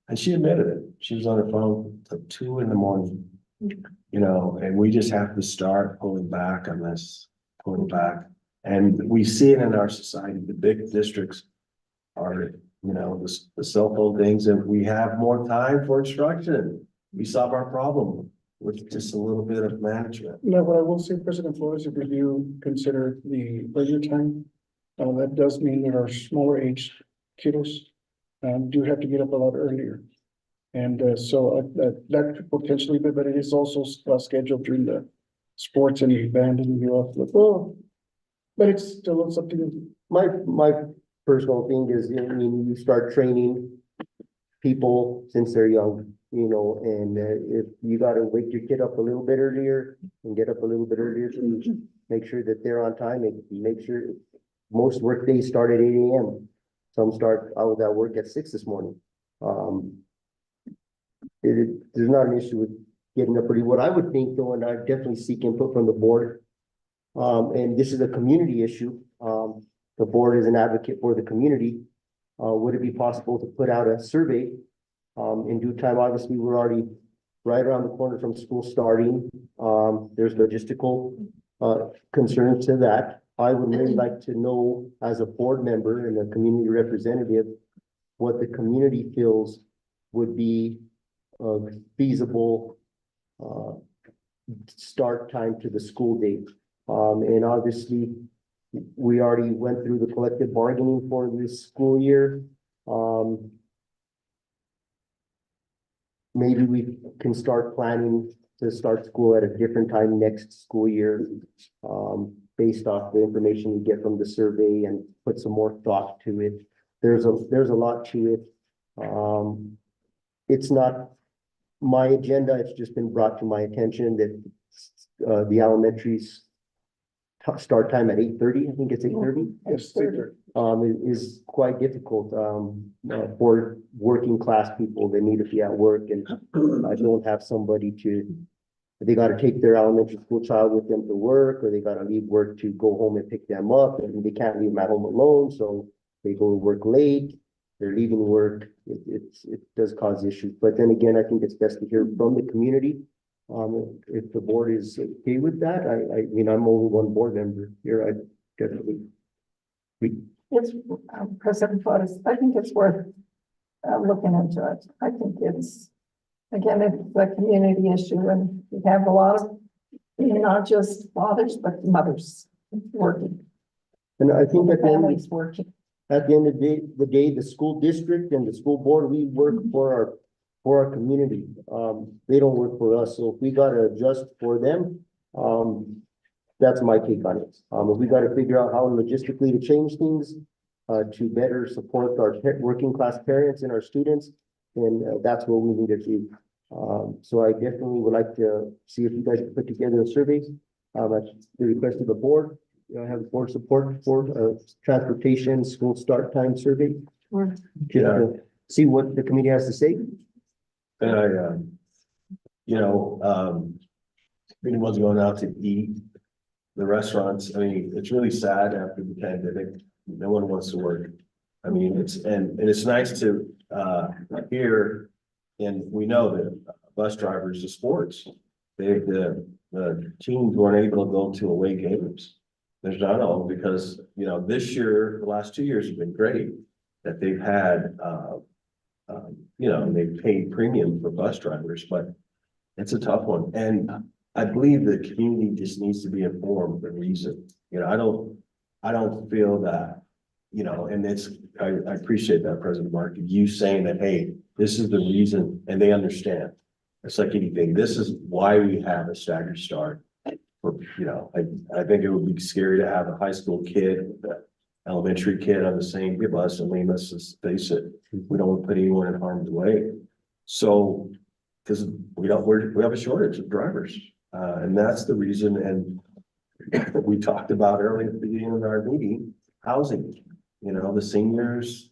And she admitted it. She was on her phone till 2 a.m. You know, and we just have to start pulling back on this, pulling back. And we see it in our society. The big districts are, you know, the cell phone things, and we have more time for instruction. We solve our problem with just a little bit of management. No, what I will say, President Flores, if we do consider the leisure time, that does mean that our smaller age kiddos do have to get up a lot earlier. And so that could potentially be, but it is also scheduled during the sports and the band and the off. Well, but it's still something. My personal thing is, I mean, you start training people since they're young, you know, and if you gotta wake your kid up a little bit earlier and get up a little bit earlier to make sure that they're on time and make sure most work days start at 8 a.m. Some start, I was at work at 6 this morning. There's not an issue with getting up early. What I would think though, and I definitely seek input from the board, and this is a community issue, the board is an advocate for the community. Would it be possible to put out a survey in due time? Obviously, we're already right around the corner from school starting. There's logistical concerns to that. I would really like to know, as a board member and a community representative, what the community feels would be a feasible start time to the school day. And obviously, we already went through the collective bargaining for this school year. Maybe we can start planning to start school at a different time next school year, based off the information we get from the survey and put some more thought to it. There's a lot to it. It's not my agenda. It's just been brought to my attention that the elementary's start time at 8:30. I think it's 8:30. Yes, Is quite difficult, for working class people that need to be at work and I don't have somebody they gotta take their elementary school child with them to work, or they gotta leave work to go home and pick them up, and they can't leave them at home alone, so they go to work late, they're leaving work, it does cause issues, but then again, I think it's best to hear from the community. If the board is okay with that, I mean, I'm only one board member here, I definitely. It's, President Flores, I think it's worth looking into it. I think it's, again, it's a community issue and we have a lot of, not just fathers, but mothers working, And I think at the end, families working. at the end of the day, the school district and the school board, we work for our community. They don't work for us, so if we gotta adjust for them, that's my take on it. If we gotta figure out how logistically to change things, to better support our working class parents and our students, then that's what we need to do. So I definitely would like to see if you guys can put together a survey. That's the request of the board. Have board support for transportation, school start time survey. Sure. Just to see what the committee has to say. And I, you know, if anyone's going out to eat, the restaurants, I mean, it's really sad after the pandemic, no one wants to work. I mean, and it's nice to, hear, and we know that bus drivers are sports. The teams weren't able to go to away games. There's not all, because, you know, this year, the last 2 years have been great, that they've had, you know, they paid premium for bus drivers, but it's a tough one. And I believe the community just needs to be informed of the reason. You know, I don't feel that, you know, and I appreciate that, President Mark, you saying that, hey, this is the reason, and they understand. It's like anything. This is why we have a staggered start. For, I think it would be scary to have a high school kid, with an elementary kid on the same bus. I mean, let's just face it, we don't want to put anyone in harm's way. So, because we have a shortage of drivers, and that's the reason, and we talked about earlier at the beginning of our meeting, housing, the seniors,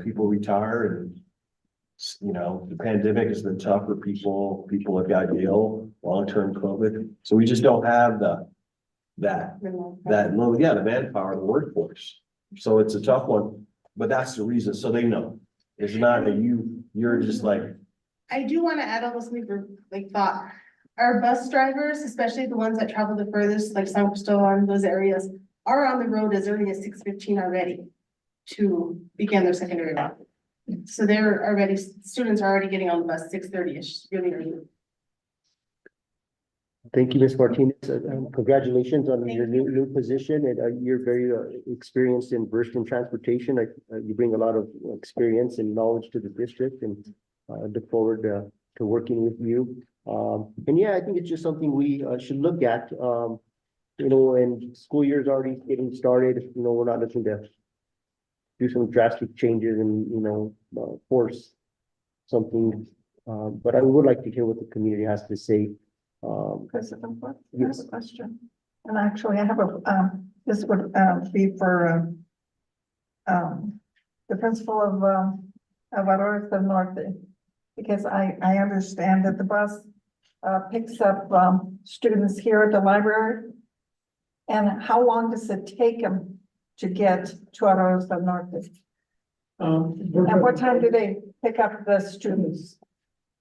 people retire and the pandemic has been tough for people have got ill, long-term COVID. So we just don't have the manpower, the workforce. So it's a tough one, but that's the reason. So they know. It's not that you're just like, I do want to add a little something for like thought. Our bus drivers, especially the ones that travel the furthest, like San Cristobal and those areas, are on the road as early as 6:15 already to begin their secondary route. So students are already getting on the bus 6:30-ish, really early. Thank you, Ms. Martinez. Congratulations on your new position, and you're very experienced and versed in transportation. You bring a lot of experience and knowledge to the district, and look forward to working with you. And yeah, I think it's just something we should look at. And school year is already getting started. We're not looking to do some drastic changes and force something. But I would like to hear what the community has to say. President, I have Yes. a question. And actually, I have this would be for the principal of Valores del Norte. Because I understand that the bus picks up students here at the library. And how long does it take them to get to Valores del Norte? And what time do they pick up the students?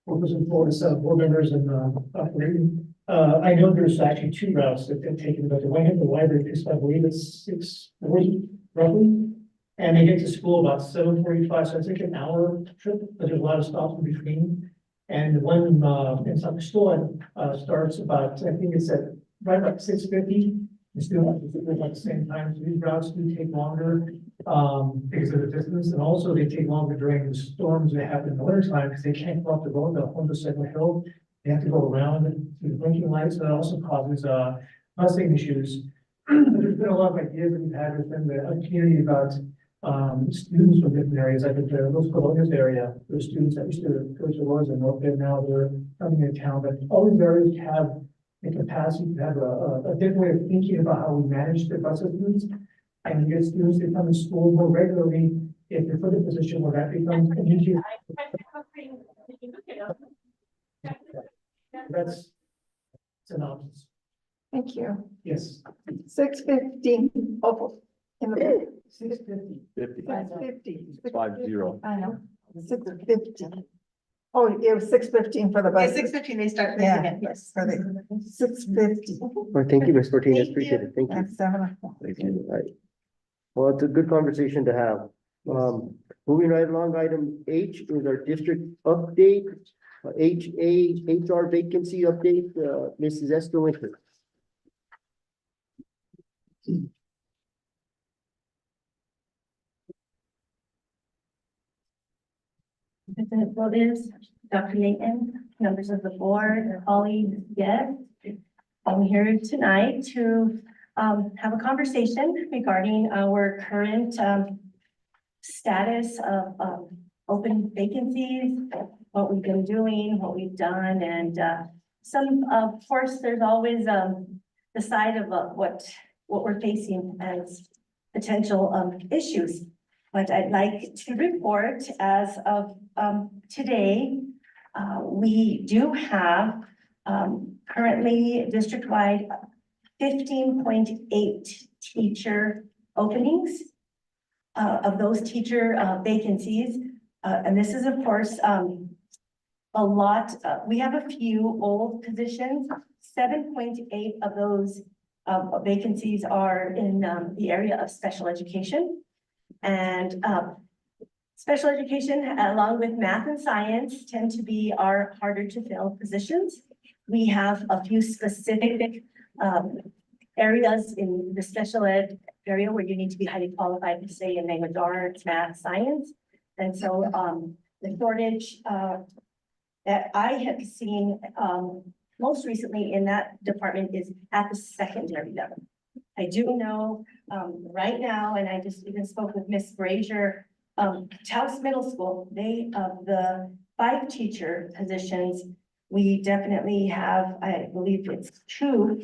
Workers in Florida, board members and operating. I know there's actually two routes that they've taken, but the one at the library picks up, I believe it's 6:40 roughly. And they get to school about 7:45, so it's like an hour trip, but there's a lot of stops in between. And the one in San Cristobal starts about, I think it's at right about 6:50. The students at the same time, so these routes do take longer because of the distance, and also they take longer during the storms they happen in the winter time because they can't go up the road, the Honda Segment Hill. They have to go around through the blinking lights, so that also causes busing issues. There's been a lot of ideas that we've had within the community about students from different areas, like in the Los Colonias area, there's students that used to go to Lourdes and North Bend, now they're coming into town, but all these areas have the capacity to have a different way of thinking about how we manage their bus systems. And we get students to come to school more regularly if they're put in a position where that becomes an issue. That's an option. Thank you. Yes. 6:15. Oh, in the 6:50. 50, 6:50. 50. I know, 6:50. Oh, it was 6:15 for the By bus. 6:15, they start. Yeah, yes, for the 6:50. Well, thank you, Ms. Martinez. Thank Appreciate it. Thank you. At 7:00. Thank you. Right. Well, it's a good conversation to have. Moving right along, item H is our district update. HR vacancy update, Mrs. Esther Winter. President Flores, Dr. Layton, members of the board, colleagues, guests. I'm here tonight to have a conversation regarding our current status of open vacancies, what we've been doing, what we've done, and of course, there's always the side of what we're facing as potential issues. But I'd like to report as of today, we do have currently district-wide 15.8 teacher openings. Of those teacher vacancies, and this is of course a lot, we have a few old positions. 7.8 of those vacancies are in the area of special education. And special education, along with math and science, tend to be our harder to fill positions. We have a few specific areas in the special ed area where you need to be highly qualified to say in language arts, math, science. And so the shortage that I have seen, most recently in that department is at the secondary level. I do know, right now, and I just even spoke with Miss Brazier, Taos Middle School, they, of the 5 teacher positions, we definitely have, I believe it's 2.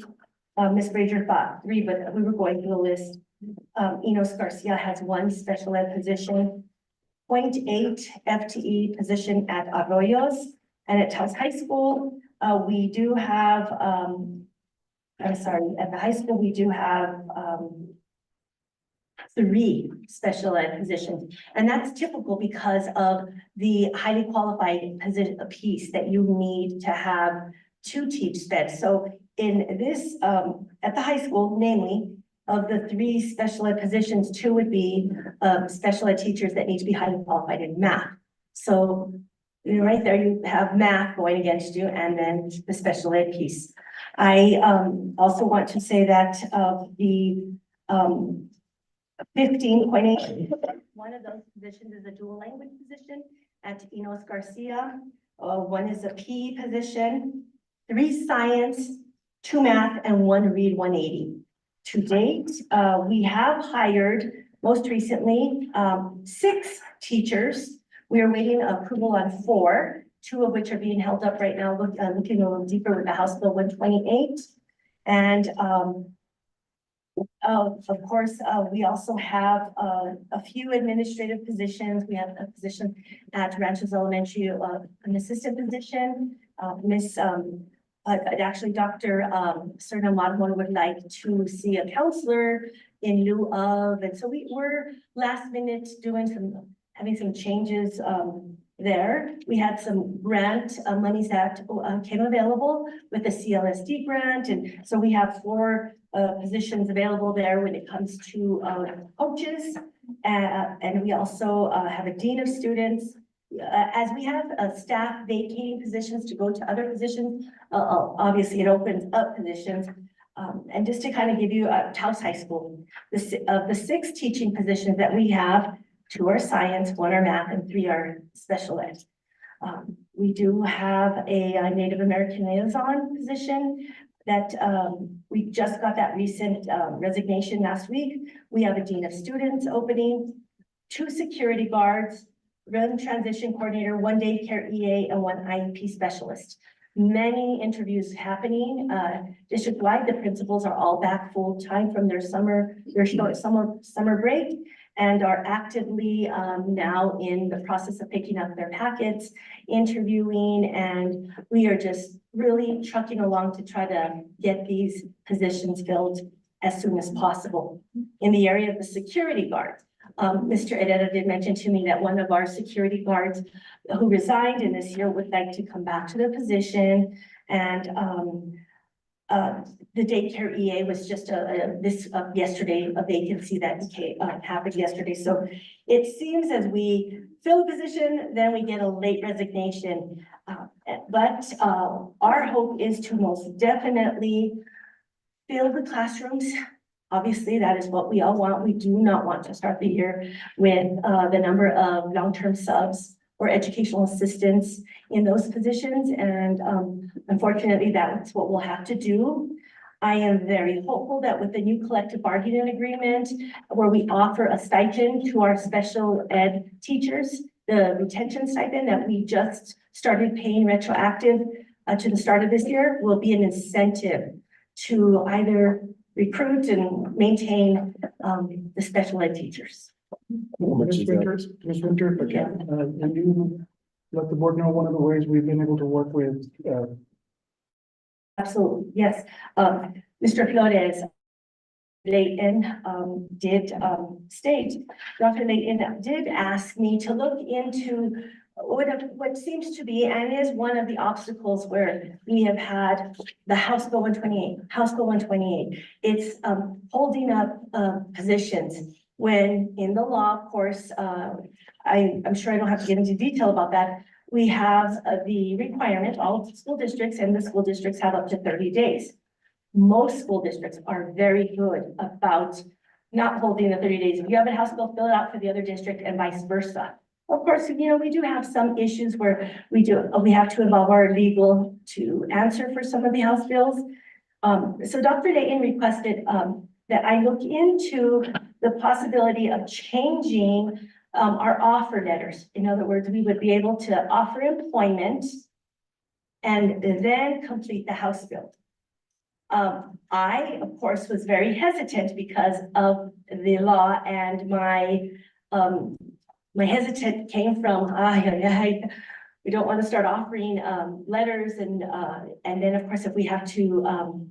Miss Brazier thought 3, but we were going through the list. Enos Garcia has 1 special ed position, 0.8 FTE position at Arroyos, and at Taos High School, we do have, I'm sorry, at the high school, we do have, 3 special ed positions. And that's typical because of the highly qualified position, a piece that you need to have to teach SPED. So in this, at the high school, namely, of the 3 special ed positions, 2 would be, special ed teachers that need to be highly qualified in math. So, you know, right there, you have math going against you and then the special ed piece. I, also want to say that, the, 15.8, one of those positions is a dual language position at Enos Garcia. 1 is a PE position, 3 science, 2 math, and 1 read 180. To date, we have hired most recently 6 teachers. We are waiting approval on 4, 2 of which are being held up right now, looking a little deeper with the House Bill 128. And of course, we also have a few administrative positions. We have a position at Ranches Elementary, an assistant position. Actually, Dr. Serna Madmon would like to see a counselor in lieu of, and so we were last minute having some changes there. We had some grant monies that came available with the CLSD grant, and so we have 4 positions available there when it comes to coaches. And we also have a dean of students. As we have staff vacating positions to go to other positions, obviously it opens up positions. And just to kind of give you Taos High School, of the 6 teaching positions that we have, 2 are science, 1 are math, and 3 are special ed. We do have a Native American liaison position that we just got that recent resignation last week. We have a dean of students opening, 2 security guards, 1 transition coordinator, 1 daycare EA, and 1 IEP specialist. Many interviews happening district-wide. The principals are all back full-time from their short summer break, and are actively now in the process of picking up their packets, interviewing, and we are just really trucking along to try to get these positions filled as soon as possible. In the area of the security guards, Mr. Herrera did mention to me that one of our security guards who resigned in this year would like to come back to the position, and the daycare EA was just yesterday, a vacancy that happened yesterday. So it seems as we fill a position, then we get a late resignation. But our hope is to most definitely fill the classrooms. Obviously, that is what we all want. We do not want to start the year with the number of long-term subs or educational assistants in those positions. And unfortunately, that's what we'll have to do. I am very hopeful that with the new collective bargaining agreement, where we offer a stipend to our special ed teachers, the retention stipend that we just started paying retroactive to the start of this year, will be an incentive to either recruit and maintain the special ed teachers. Ms. Winter, if I can, and you let the board know one of the ways we've been able to work with, Absolutely, yes. Mr. Flores Layton did state, Dr. Layton did ask me to look into what seems to be and is one of the obstacles where we have had the House Bill 128. It's holding up positions when in the law, of course, I'm sure I don't have to get into detail about that. We have the requirement, all of the school districts and the school districts have up to 30 days. Most school districts are very good about not holding the 30 days. If you have a House Bill, fill it out for the other district and vice versa. Of course, we do have some issues where we have to involve our legal to answer for some of the House bills. So Dr. Dayton requested, that I look into the possibility of changing, our offer letters. In other words, we would be able to offer employment and then complete the House bill. I, of course, was very hesitant because of the law, and my hesitant came from, we don't want to start offering, letters and then, of course, if we have to,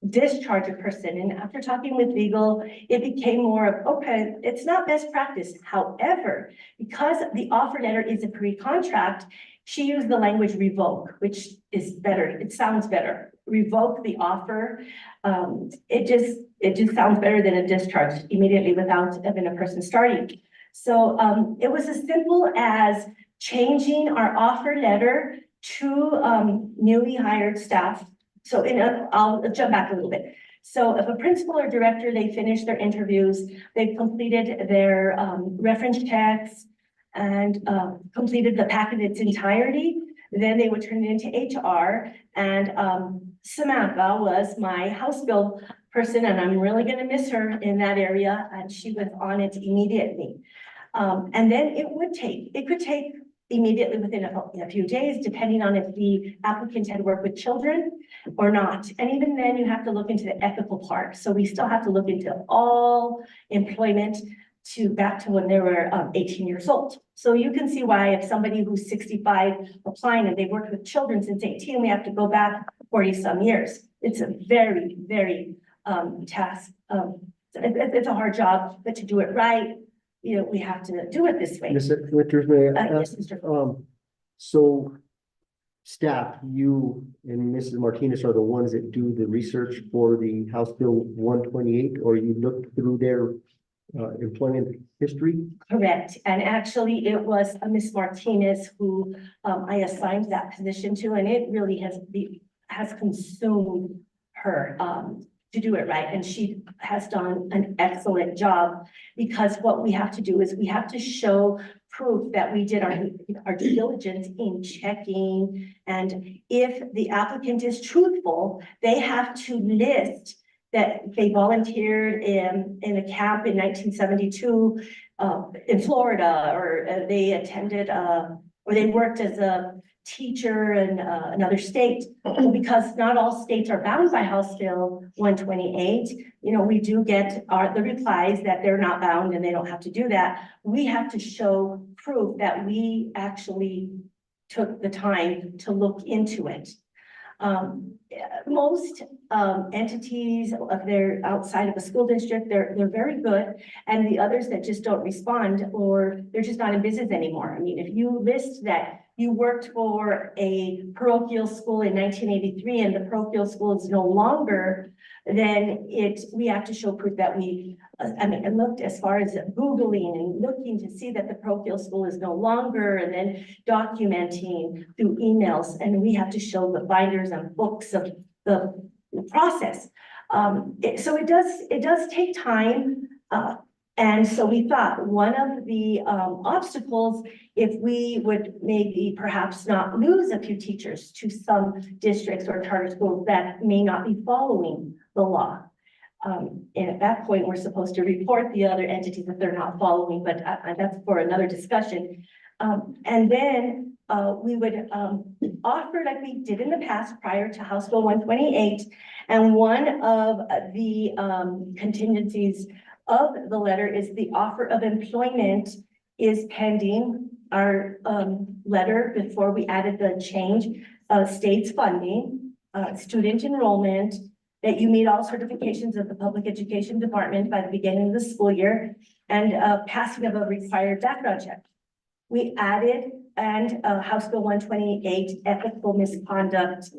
discharge a person. And after talking with legal, it became more of, okay, it's not best practice. However, because the offer letter is a pre-contract, she used the language revoke, which is better. It sounds better. Revoke the offer. It just sounds better than a discharge immediately without even a person starting. So it was as simple as changing our offer letter to newly hired staff. So I'll jump back a little bit. So if a principal or director, they finish their interviews, they've completed their reference checks and completed the packet in its entirety, then they would turn it into HR. And Samantha was my House bill person, and I'm really gonna miss her in that area. And she was on it immediately. And then it could take immediately within a few days, depending on if the applicant had worked with children or not. And even then you have to look into the ethical part. So we still have to look into all employment back to when they were 18 years old. So you can see why if somebody who's 65 applying and they've worked with children since 18, we have to go back 40 some years. It's a very, very task. It's a hard job, but to do it right, we have to do it this way. Ms. Winters, may I Yes, ask? Mr. So staff, you and Mrs. Martinez are the ones that do the research for the House Bill 128, or you looked through their employment history? Correct. And actually, it was Miss Martinez who I assigned that position to, and it really has consumed her to do it right. And she has done an excellent job, because what we have to do is we have to show proof that we did our due diligence in checking. And if the applicant is truthful, they have to list that they volunteered in a camp in 1972 in Florida, or they attended or they worked as a teacher in another state. Because not all states are bound by House Bill 128, we do get the replies that they're not bound and they don't have to do that. We have to show proof that we actually took the time to look into it. Most entities, if they're outside of a school district, they're very good. And the others that just don't respond, or they're just not in business anymore. I mean, if you list that you worked for a parochial school in 1983 and the parochial school is no longer, then we have to show proof that I looked as far as Googling and looking to see that the parochial school is no longer, and then documenting through emails. And we have to show the binders and books of the process. So it does take time. And so we thought one of the obstacles, if we would maybe perhaps not lose a few teachers to some districts or charter schools that may not be following the law. And at that point, we're supposed to report the other entities that they're not following, but that's for another discussion. And then we would offer, like we did in the past prior to House Bill 128. And one of the contingencies of the letter is the offer of employment is pending our letter before we added the change of state's funding, student enrollment, that you meet all certifications of the Public Education Department by the beginning of the school year, and passing of a required background check. We added House Bill 128 ethical misconduct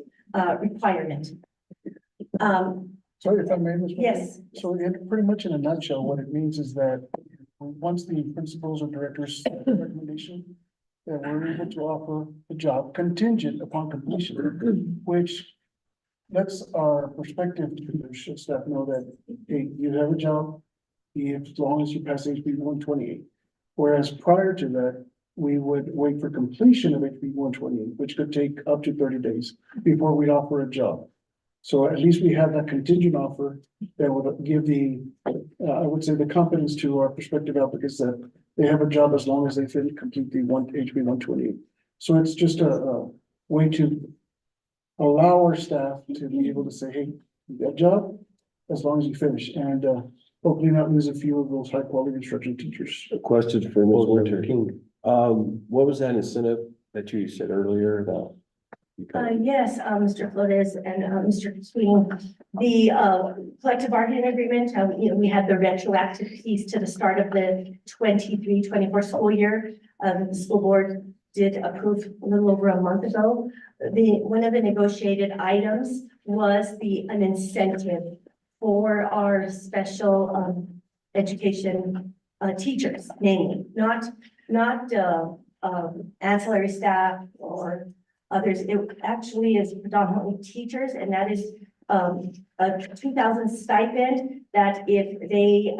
requirement. Sorry if I may, Ms. Martinez. Yes. So pretty much in a nutshell, what it means is that once the principals or directors make a recommendation, that we're able to offer the job contingent upon completion, which lets our prospective leadership staff know that, hey, you have a job, as long as you pass HB 128. Whereas prior to that, we would wait for completion of HB 128, which could take up to 30 days before we'd offer a job. So at least we have that contingent offer that would give I would say the confidence to our prospective applicants that they have a job as long as they complete the HB 128. So it's just a way to allow our staff to be able to say, hey, you got a job as long as you finish, and hopefully not lose a few of those high quality instruction teachers. A question for Ms. Winter. What was that incentive that you said earlier about? Yes, Mr. Flores and, Mr. Sweeney, the, collective bargaining agreement, we had the retroactive piece to the start of the 23-24 school year. The school board did approve a little over a month ago. One of the negotiated items was an incentive for our special, education, teachers, mainly, not ancillary staff or others. It actually is predominantly teachers, and that is a 2,000 stipend that if they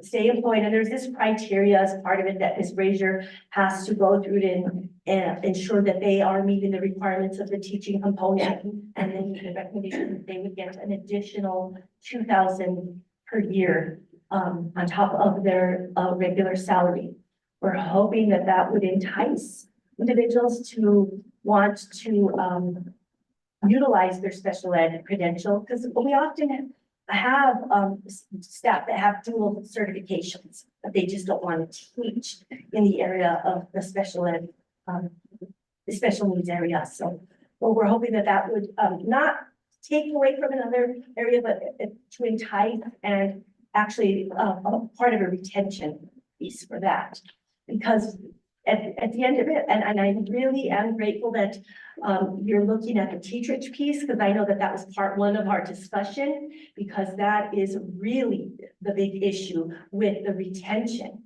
stay employed, and there's this criteria as part of it that Ms. Brazier has to go through to ensure that they are meeting the requirements of the teaching component, and then the recommendation they would get an additional 2,000 per year on top of their regular salary. We're hoping that that would entice individuals to want to utilize their special ed credential, because we often have staff that have dual certifications, but they just don't want to teach in the area of the special ed, the special needs area. So, well, we're hoping that that would not take away from another area, but to entice and actually part of a retention piece for that. Because at the end of it, and I really am grateful that you're looking at the teacherage piece, because I know that that was part one of our discussion, because that is really the big issue with the retention.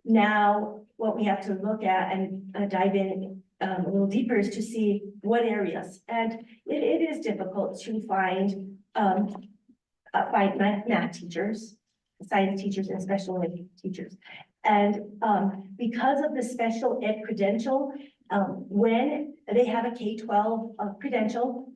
Now, what we have to look at and dive in a little deeper is to see what areas, and it is difficult to find math teachers, science teachers, and special ed teachers. And because of the special ed credential, when they have a K-12 credential,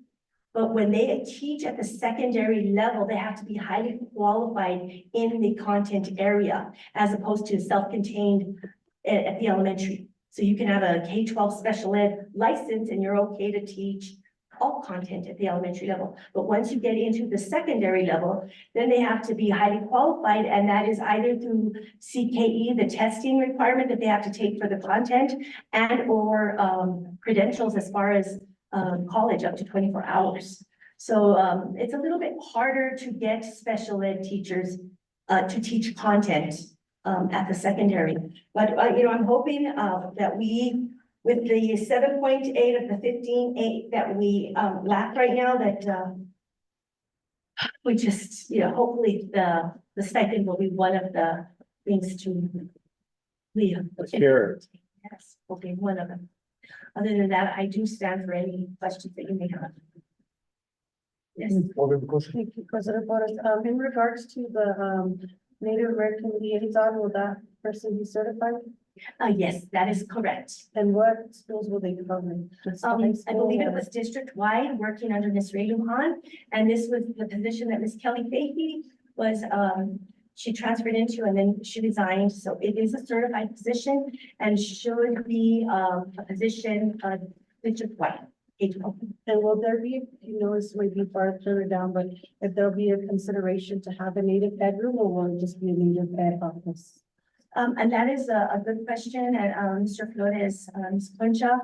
but when they teach at the secondary level, they have to be highly qualified in the content area, as opposed to self-contained at the elementary. So you can have a K-12 special ed license and you're okay to teach all content at the elementary level. But once you get into the secondary level, then they have to be highly qualified, and that is either through CKE, the testing requirement that they have to take for the content, and or credentials as far as college up to 24 hours. So it's a little bit harder to get special ed teachers to teach content at the secondary. But I'm hoping that we, with the 7.8 of the 15.8 that we lack right now, that we just, hopefully the stipend will be one of the things to leave. Yes, will be one of them. Other than that, I do stand for any questions that you may have. Yes. Thank you, President Flores. In regards to the Native American liaison, will that person be certified? Yes, that is correct. And what schools will they be covering? Just high I school believe it or- was district-wide, working under Ms. Ray Lujan, and this was the position that Ms. Kelly Fahey was, she transferred into, and then she resigned. So it is a certified position and should be a position district-wide. And will there be, this may be further down, but if there'll be a consideration to have a native bedroom, or will it just be a native ed office? And that is a good question, and Mr. Flores, Ms. Concha,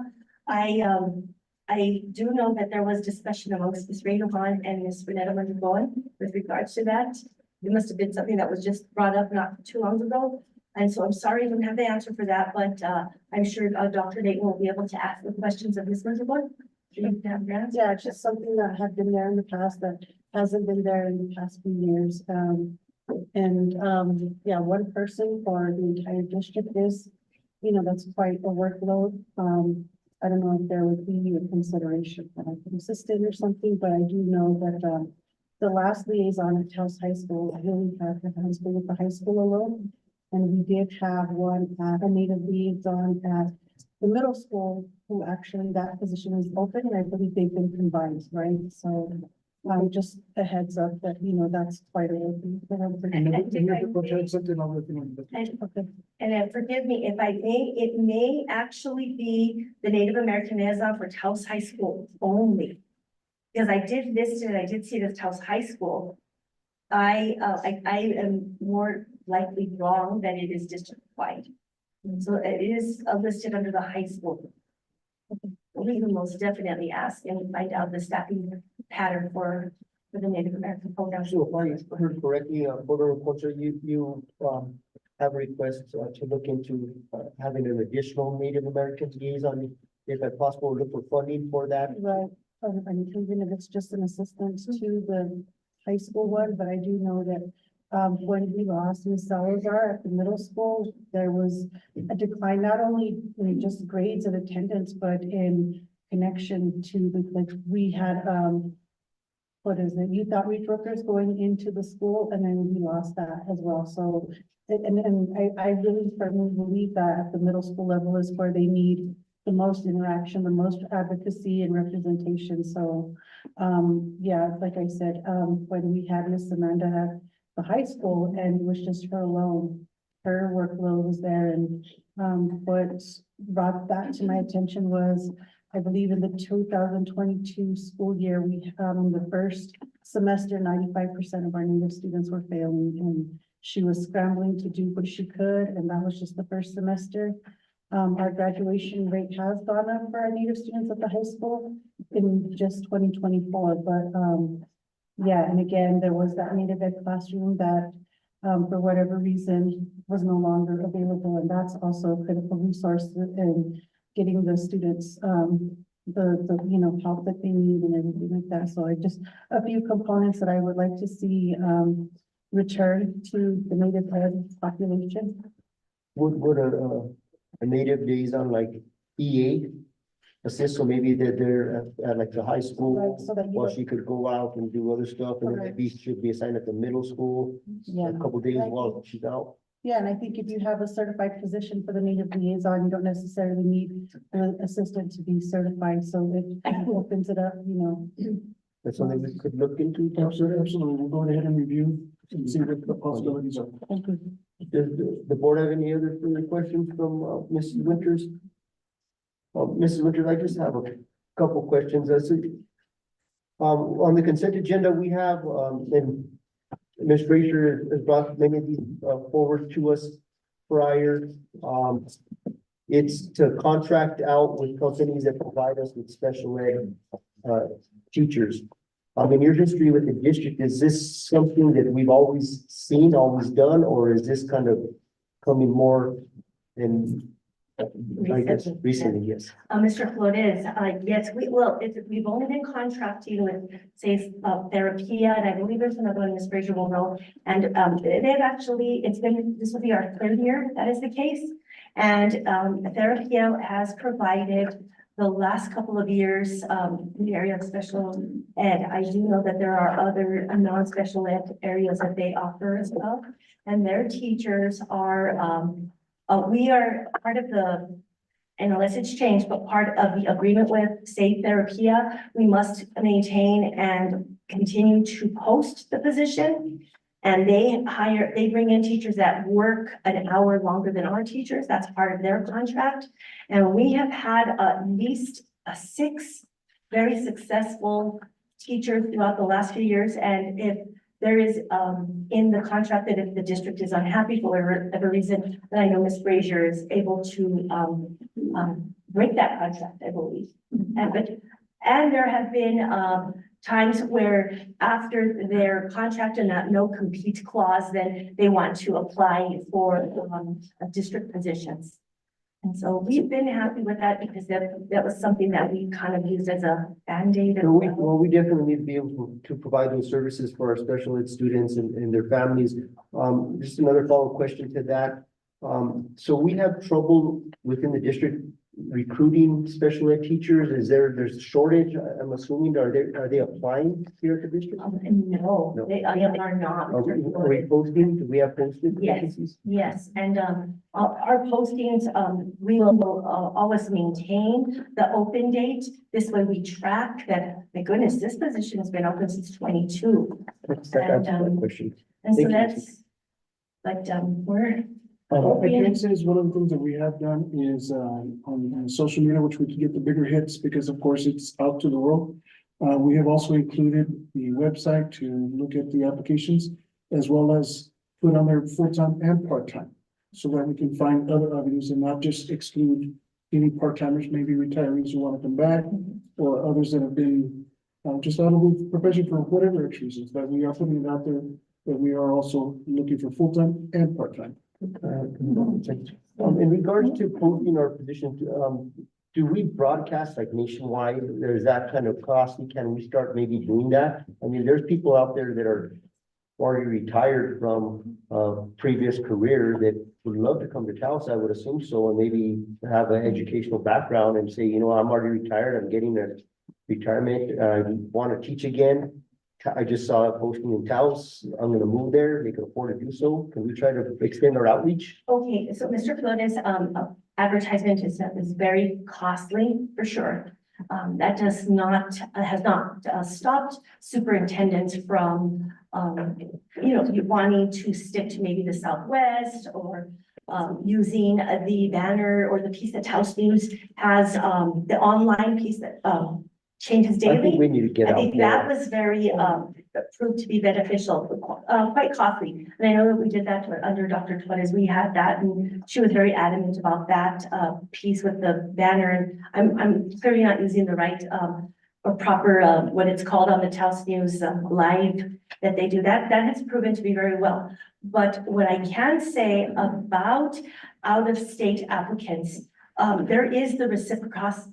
I do know that there was discussion amongst Ms. Ray Lujan and Ms. Renetta Mondragon with regards to that. It must have been something that was just brought up not too long ago. And so I'm sorry I don't have the answer for that, but I'm sure Dr. Dayton will be able to ask the questions of Ms. Mondragon. Do you have your answer? Yeah, it's just something that had been there in the past that hasn't been there in the past few years. Yeah, one person for the entire district is, that's quite a workload. I don't know if there would be a consideration for like an assistant or something, but I do know that the last liaison at Taos High School really had the husband with the high school alone. And we did have a native liaison at the middle school, who actually that position is open, and I believe they've been combined, right? So, just a heads up that, that's quite a. And if we had something on the thing, but Okay. And then forgive me if I may, it may actually be the Native American liaison for Taos High School only. Because I did list it, I did see this Taos High School. I am more likely wrong than it is district-wide. So it is listed under the high school. We can most definitely ask and find out the staffing pattern for the Native American program. So if I heard correctly, Board Member Porter, you have requests to look into having an additional Native American liaison, if that's possible, look for funding for that. Right, and even if it's just an assistant to the high school one, but I do know that when we lost Ms. Salazar at the middle school, there was a decline, not only in just grades and attendance, but in connection to the, like, we had, what is it, youth outreach workers going into the school, and then we lost that as well. So, and I really firmly believe that at the middle school level is where they need the most interaction, the most advocacy and representation. So, yeah, like I said, when we had Miss Amanda at the high school and it was just her alone, her workload was there. And, what brought that to my attention was, I believe in the 2022 school year, we, the first semester, 95% of our Native students were failing, and she was scrambling to do what she could. And that was just the first semester. Our graduation rate has gone up for our Native students at the high school in just 2024, but, yeah, and again, there was that Native Ed classroom that, for whatever reason, was no longer available, and that's also a critical resource in getting the students, the help that they need and everything like that. So I just, a few components that I would like to see, return to the Native Ed population. Would a Native liaison like EA assist, so maybe that they're at like the high school, Right, so that you while don't- she could go out and do other stuff, and then Correct. maybe she'd be assigned at the middle school Yeah. a couple days Right. while she's out. Yeah, and I think if you have a certified position for the Native liaison, you don't necessarily need an assistant to be certified, so it opens it up, That's something we could look into. absolutely, we'll go ahead and review and see what the possibilities are. Thank you. Does the board have any other further questions from Mrs. Winters? Mrs. Winters, I just have a couple questions. On the consent agenda, we have, and Ms. Frazier has brought many of these forward to us prior. It's to contract out with companies that provide us with special ed teachers. In your history with the district, is this something that we've always seen, always done, or is this kind of coming more in, I guess, recently, yes? Mr. Flores, yes, we've only been contracting with, say, Therapia, and I believe there's another one, Ms. Frazier will know. And, this will be our third year that is the case. And, Therapia has provided the last couple of years, in the area of special ed. I do know that there are other non-special ed areas that they offer as well. And their teachers are, we are part of the, and unless it's changed, but part of the agreement with, say, Therapia, we must maintain and continue to post the position. And they bring in teachers that work an hour longer than our teachers. That's part of their contract. And we have had at least 6 very successful teachers throughout the last few years. And if there is in the contract that if the district is unhappy for whatever reason, then I know Ms. Frazier is able to break that contract, I believe. And there have been times where after their contract and that no compete clause, then they want to apply for district positions. And so we've been happy with that because that was something that we kind of used as a Band-Aid. Well, we definitely need to be able to provide those services for our special ed students and their families. Just another follow-up question to that. So we have trouble within the district recruiting special ed teachers? There's a shortage, I'm assuming, are they applying here at the district? No, No. they are not. Are we posting? Do we have posted Yes. vacancies? Yes, and our postings, we will always maintain the open date. This way we track that, my goodness, this position has been open since 22. That's And, my question. And so Thank you. that's, but we're. I can say is one of the things that we have done is, on social media, which we can get the bigger hits, because of course it's out to the world. We have also included the website to look at the applications, as well as put on there full-time and part-time. So that we can find other avenues and not just exclude any part-timers, maybe retirees who want to come back, or others that have been just out of the profession for whatever reasons, but we are putting it out there that we are also looking for full-time and part-time. In regards to posting our position, do we broadcast like nationwide? There's that kind of costly. Can we start maybe doing that? I mean, there's people out there that are already retired from previous career that would love to come to Taos, I would assume so, and maybe have an educational background and say, you know, I'm already retired, I'm getting a retirement, I want to teach again. I just saw a posting in Taos, I'm gonna move there, they can afford to do so. Can we try to extend our outreach? Okay, so Mr. Flores, advertisement is very costly for sure. That does not, has not stopped superintendents from, wanting to stick to maybe the Southwest or using the banner or the piece that Taos News has, the online piece that changes I think daily. we need to get I out think more. that was very, proved to be beneficial, quite costly. And I know that we did that under Dr. Torres. We had that, and she was very adamant about that, piece with the banner. And I'm clearly not using the right, or proper, what it's called on the Taos News, live that they do. That has proven to be very well. But what I can say about out-of-state applicants, there is the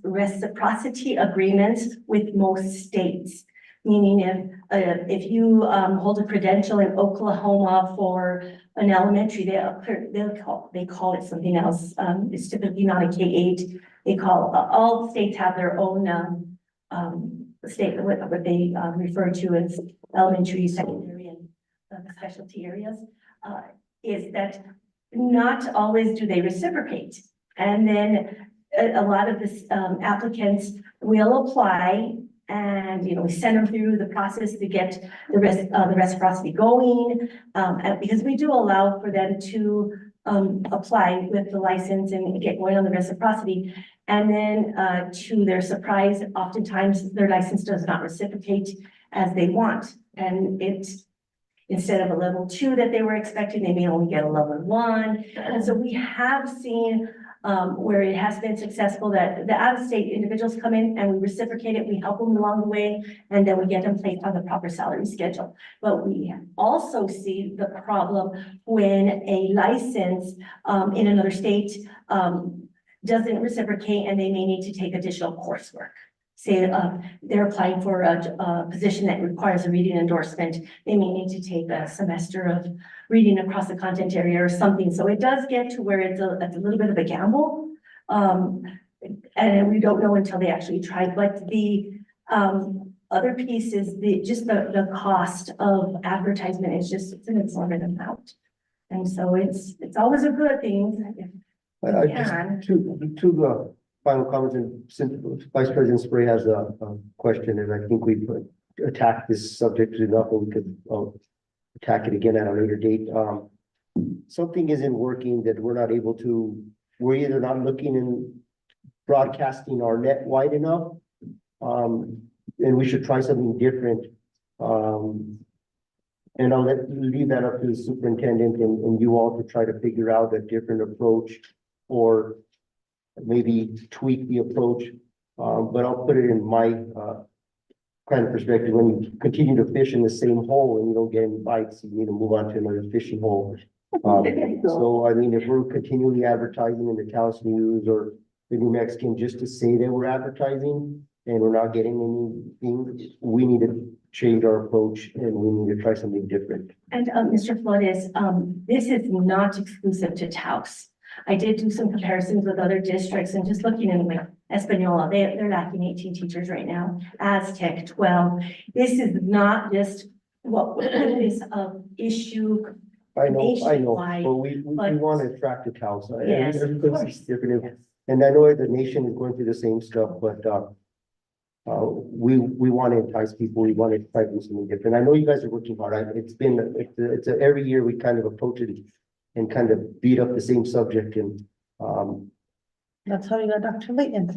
reciprocity agreements with most states. Meaning if you hold a credential in Oklahoma for an elementary, they call it something else. It's typically not a K-8. They call, all states have their own state, what they refer to as elementary, secondary, and specialty areas. Is that not always do they reciprocate. And then a lot of this applicants will apply and, we send them through the process to get the reciprocity going. And because we do allow for them to apply with the license and get going on the reciprocity. And then to their surprise, oftentimes their license does not reciprocate as they want. And instead of a level 2 that they were expecting, they may only get a level 1. And so we have seen where it has been successful that the out-of-state individuals come in and we reciprocate it, we help them along the way, and then we get them placed on the proper salary schedule. But we also see the problem when a license in another state doesn't reciprocate and they may need to take additional coursework. Say they're applying for a position that requires a reading endorsement. They may need to take a semester of reading across the content area or something. So it does get to where it's a little bit of a gamble. And we don't know until they actually try. But the other piece is the cost of advertisement is it's an exorbitant amount. And so it's always a good thing if you can. To final comments, and since Vice President Spray has a question, and I think we've attacked this subject enough, but we could attack it again at a later date. Something isn't working that we're either not looking and broadcasting our net wide enough, and we should try something different. And I'll leave that up to the superintendent and you all to try to figure out a different approach or maybe tweak the approach. But I'll put it in my kind of perspective. When you continue to fish in the same hole and you don't get any bites, you need to move on to another fishing hole. So I mean, if we're continually advertising in the Taos News or the New Mexican just to say that we're advertising and we're not getting anything, we need to change our approach and we need to try something different. And Mr. Flores, this is not exclusive to Taos. I did do some comparisons with other districts and just looking in like Espanola, they're lacking 18 teachers right now, Aztec 12. This is not just what is an issue. I know, Nationwide, but we but- want to attract the cows. Yes, of Everybody's course. different. Yes. And I know the nation is going through the same stuff, but, we want to entice people. We want to try to do something different. I know you guys are working hard. Every year we kind of approach it and kind of beat up the same subject and, That's how you got Dr. Layton.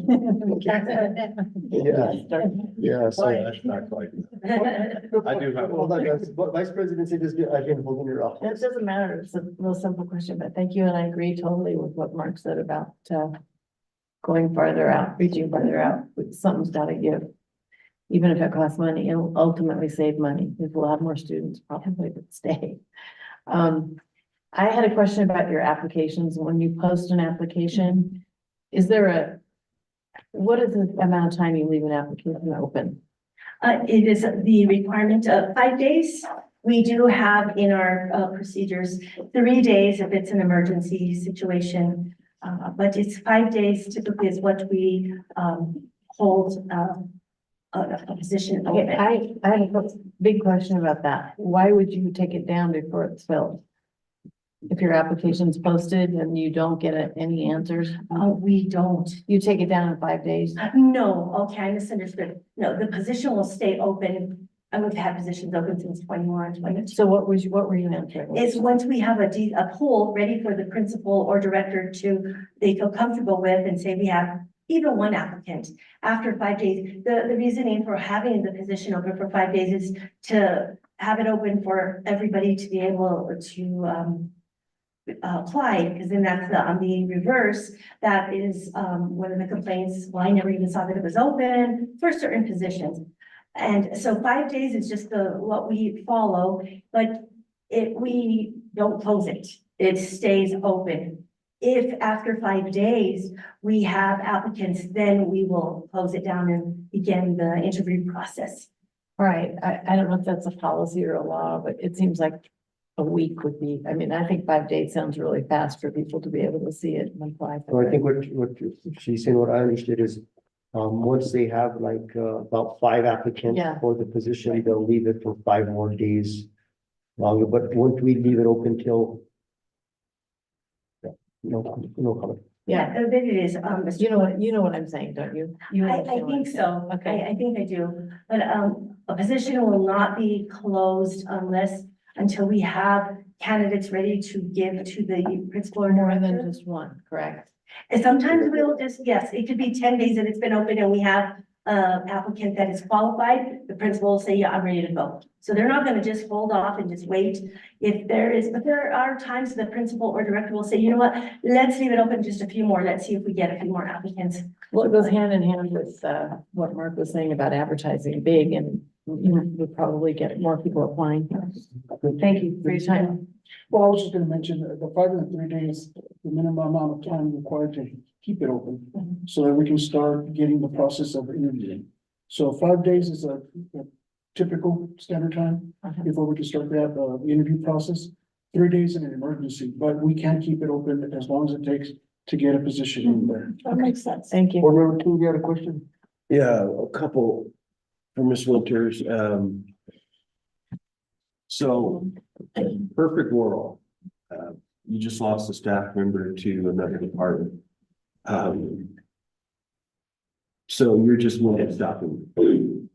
yeah, so. That's not quite. I do have. Hold on, guys. What Vice President said is, I've been holding her up. It doesn't matter. It's a real simple question, but thank you. And I agree totally with what Mark said about, going farther out, reaching farther out. Something's gotta give. Even if it costs money, it'll ultimately save money, because we'll have more students probably that stay. I had a question about your applications. When you post an application, what is the amount of time you leave an application open? It is the requirement of 5 days. We do have in our procedures 3 days if it's an emergency situation. But it's 5 days typically is what we hold a position open. Okay, I have a big question about that. Why would you take it down before it's filled? If your application's posted and you don't get any answers, We don't. you take it down in 5 days? No, okay, I misunderstood. No, the position will stay open. And we've had positions open since 21, 22. So what were you answering? Is once we have a pool ready for the principal or director they feel comfortable with and say we have even one applicant after 5 days. The reasoning for having the position open for 5 days is to have it open for everybody to be able to apply, because then that's on the reverse. That is one of the complaints. Well, I never even saw that it was open for certain positions. And so 5 days is just what we follow, but we don't close it. It stays open. If after 5 days we have applicants, then we will close it down and begin the interview process. All right, I don't know if that's a policy or a law, but it seems like a week would be, I mean, I think 5 days sounds really fast for people to be able to see it and apply. So I think what she's saying, what I understood is, once they have like, about 5 applicants Yeah. for the position, they'll leave it for 5 more days longer, but won't we leave it open till? Yeah, no comment. Yeah, That it is, Mr. you know what I'm saying, don't you? You I understand what think I'm so. saying. Okay. I think I do. But a position will not be closed until we have candidates ready to give to the principal or More than director. just one, correct? And sometimes we'll just, yes, it could be 10 days that it's been open and we have an applicant that is qualified. The principal will say, yeah, I'm ready to go. So they're not going to just hold off and just wait. But there are times the principal or director will say, you know what, let's leave it open just a few more. Let's see if we get a few more applicants. Well, it goes hand in hand with, what Mark was saying about advertising big and, we'll probably get more people applying. Thank you for your time. Well, I was just gonna mention that the 5 and 3 days, the minimum amount of time required to keep it open, so that we can start getting the process of interviewing. So 5 days is a typical standard time before we can start the interview process. 3 days in an emergency, but we can keep it open as long as it takes to get a position in there. That makes sense. Thank you. Board Member King, you had a question? Yeah, a couple for Ms. Winters. So, perfect world. You just lost a staff member to another department. So you're just one stopping.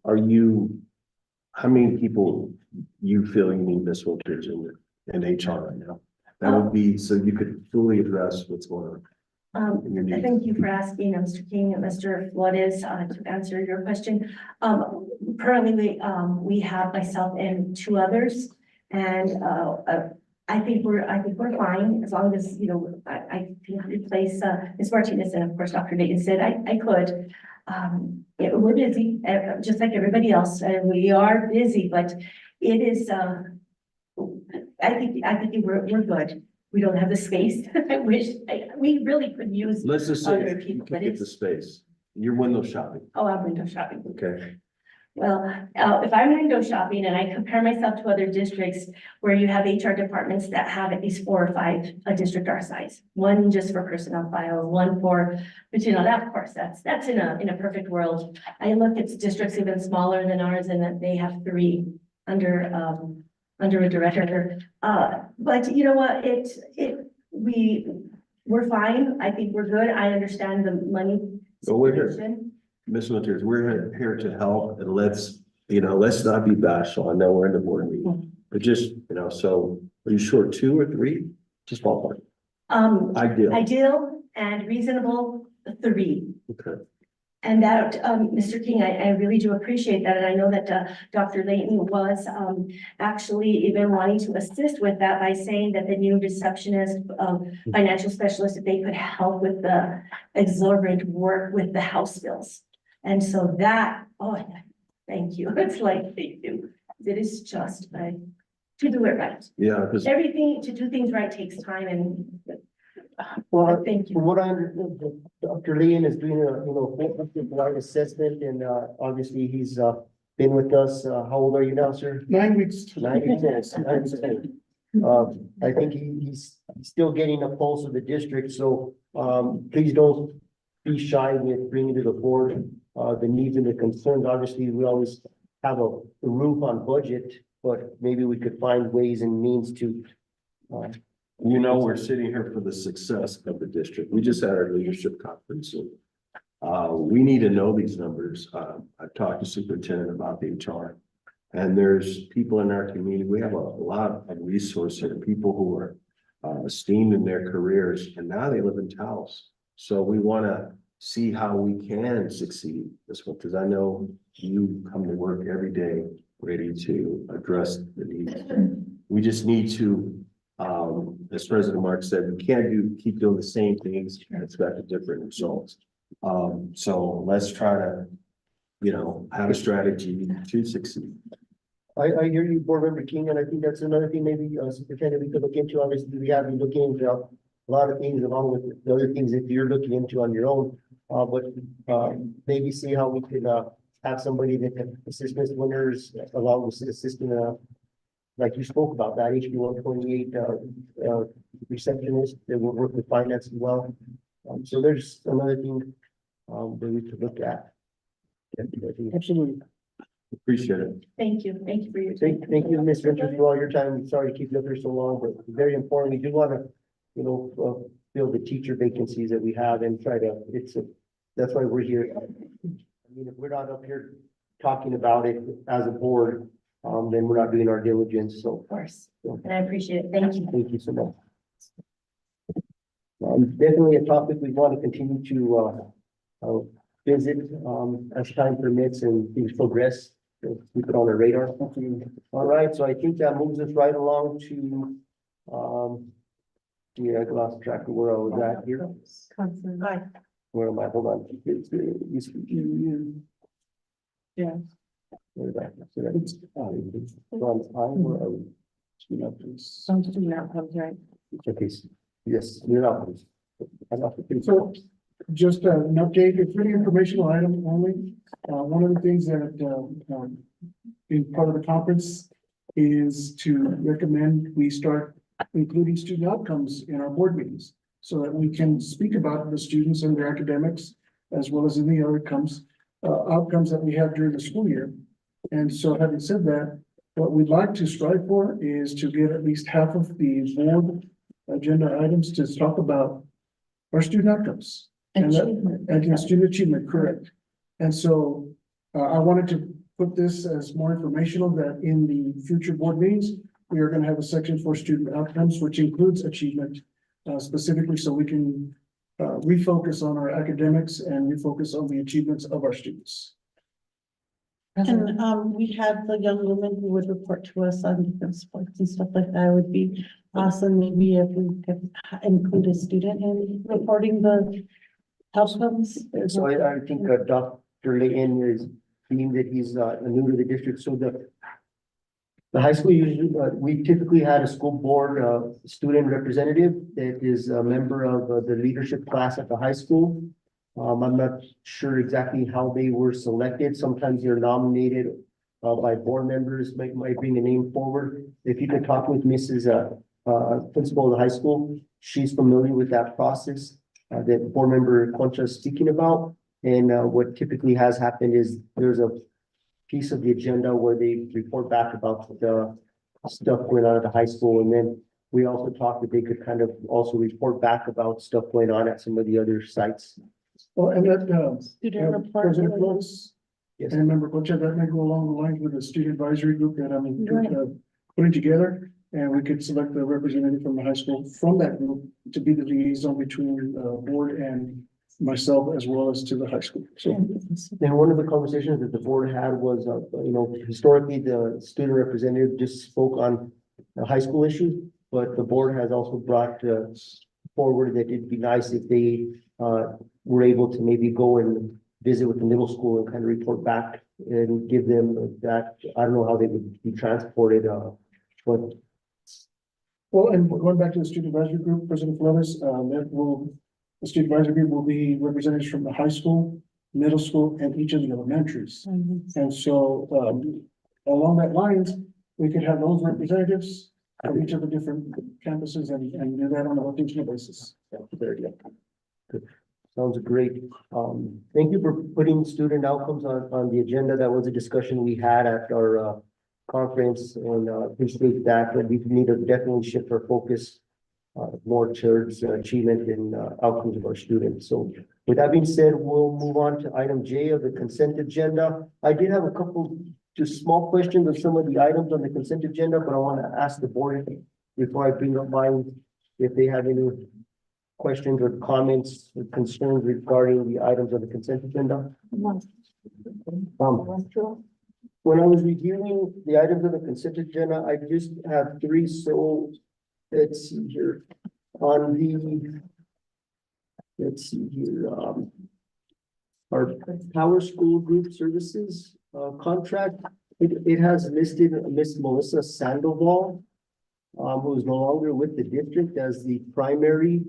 How many people you feel you need Ms. Winters in HR right now? That would be, so you could fully address what's going on. Your needs. Thank you for asking, Mr. King and Mr. Flores, to answer your question. Currently, we have myself and 2 others, and I think we're fine as long as, I can replace Ms. Martinez, and of course, Dr. Dayton said I could. We're busy, just like everybody else, and we are busy, but it is, I think we're good. We don't have the space. I wish, we really could use Let's just say other you people, could but get the it's, space. You're window shopping, I'm window shopping. okay? Well, if I'm window shopping and I compare myself to other districts where you have HR departments that have at least 4 or 5, a district our size, one just for personnel files, one for, but you know, that of course, that's in a perfect world. I look at districts even smaller than ours and that they have 3 under a director. But you know what, we're fine. I think we're good. I understand the money So we're here. situation. Ms. Winters, we're here to help and let's not be bashful. I know we're in the board meeting, but just, so are you short 2 or 3? Just ballpark. Ideal. Ideal and reasonable, 3. Okay. And that, Mr. King, I really do appreciate that. And I know that, Dr. Layton was, actually even wanting to assist with that by saying that the new receptionist, financial specialist, that they could help with the exorbitant work with the House bills. And so that, thank you. It's like, thank you. It is just, to do it right. Yeah, because Everything, to do things right takes time and Well, thank you. from what I understand, Dr. Leon is doing a, wide assessment and, obviously he's, been with us. How old are you now, sir? 9 weeks. 9 years. I think he's still getting a pulse of the district, so, please don't be shy with bringing to the board, the needs and the concerns. Obviously, we always have a roof on budget, but maybe we could find ways and means to, we're sitting here for the success of the district. We just had our leadership conference. And, we need to know these numbers. I've talked to superintendent about the HR. And there's people in our community. We have a lot of resources and people who are esteemed in their careers and now they live in Taos. So we want to see how we can succeed this one, because I know you come to work every day ready to address the needs. We just need to, as President Mark said, we can't keep doing the same things and expect a different results. So let's try to, have a strategy to succeed. I hear you, Board Member King, and I think that's another thing maybe, superintendent, we could look into. Obviously, we have been looking into a lot of things along with the other things that you're looking into on your own. But maybe see how we could, have somebody that can assist Ms. Winters along with assisting, like you spoke about that HB 128, receptionist that will work with finance as well. So there's another thing, that we could look at. Absolutely. Appreciate it. Thank you. Thank you for your time. Thank you, Ms. Winters, for all your time. Sorry to keep you up here so long, but very important. We do want to, fill the teacher vacancies that we have and try to, that's why we're here. I mean, if we're not up here talking about it as a board, then we're not doing our diligence. So Of course, and I appreciate it. Thank you. thank you so much. Definitely a topic we want to continue to, visit, as time permits and things progress. So keep it on our radar. All right, so I think that moves us right along to, I lost track of where I was at here. Where am I? Hold on. Yeah. Where is that? So that's, on time, where are we? Some student outcomes, right? Okay, yes, you're out. I'm off the page. So just an update, it's really informational item only. One of the things that, being part of the conference is to recommend we start including student outcomes in our board meetings so that we can speak about the students and their academics as well as any other outcomes that we have during the school year. And so having said that, what we'd like to strive for is to get at least half of the board agenda items to talk about our student outcomes. And student achievement, correct. And so I wanted to put this as more informational that in the future board meetings, we are going to have a section for student outcomes, which includes achievement specifically so we can refocus on our academics and refocus on the achievements of our students. And we have the young women who would report to us on different sports and stuff like that. It would be awesome maybe if we could include a student in reporting the outcomes. So I think Dr. Layton is being that he's new to the district. So the high school usually, we typically had a school board student representative that is a member of the leadership class at the high school. I'm not sure exactly how they were selected. Sometimes they're nominated by board members, might bring a name forward. If you could talk with Mrs. Principal of the high school, she's familiar with that process that board member Concha is speaking about. And what typically has happened is there's a piece of the agenda where they report back about the stuff going on at the high school. And then we also talked that they could kind of also report back about stuff going on at some of the other sites. Well, and that, Student report. President Flores, Yes. and Member Concha, that may go along the lines with the student advisory group that I'm Right. putting together. And we could select a representative from the high school from that group to be the liaison between board and myself as well as to the high school. So And one of the conversations that the board had was, historically, the student representative just spoke on the high school issues, but the board has also brought forward that it'd be nice if they were able to maybe go and visit with the middle school and kind of report back and give them that, I don't know how they would be transported, but well, and going back to the student advisory group, President Flores, the student advisory group will be representatives from the high school, middle school, and each of the elementaries. And so, along that lines, we could have those representatives from each of the different campuses and do that on a rotational basis. Good. Sounds great. Thank you for putting student outcomes on the agenda. That was a discussion we had at our conference, and appreciate that. But we need to definitely shift our focus more towards achievement and outcomes of our students. So with that being said, we'll move on to item J of the consent agenda. I did have a couple just small questions of some of the items on the consent agenda, but I want to ask the board before I bring up mine, if they have any questions or comments or concerns regarding the items on the consent agenda. When I was reviewing the items on the consent agenda, I just have three, so let's see here. On the, let's see here, our Power School Group Services contract, it has listed Miss Melissa Sandoval, who is no longer with the district as the primary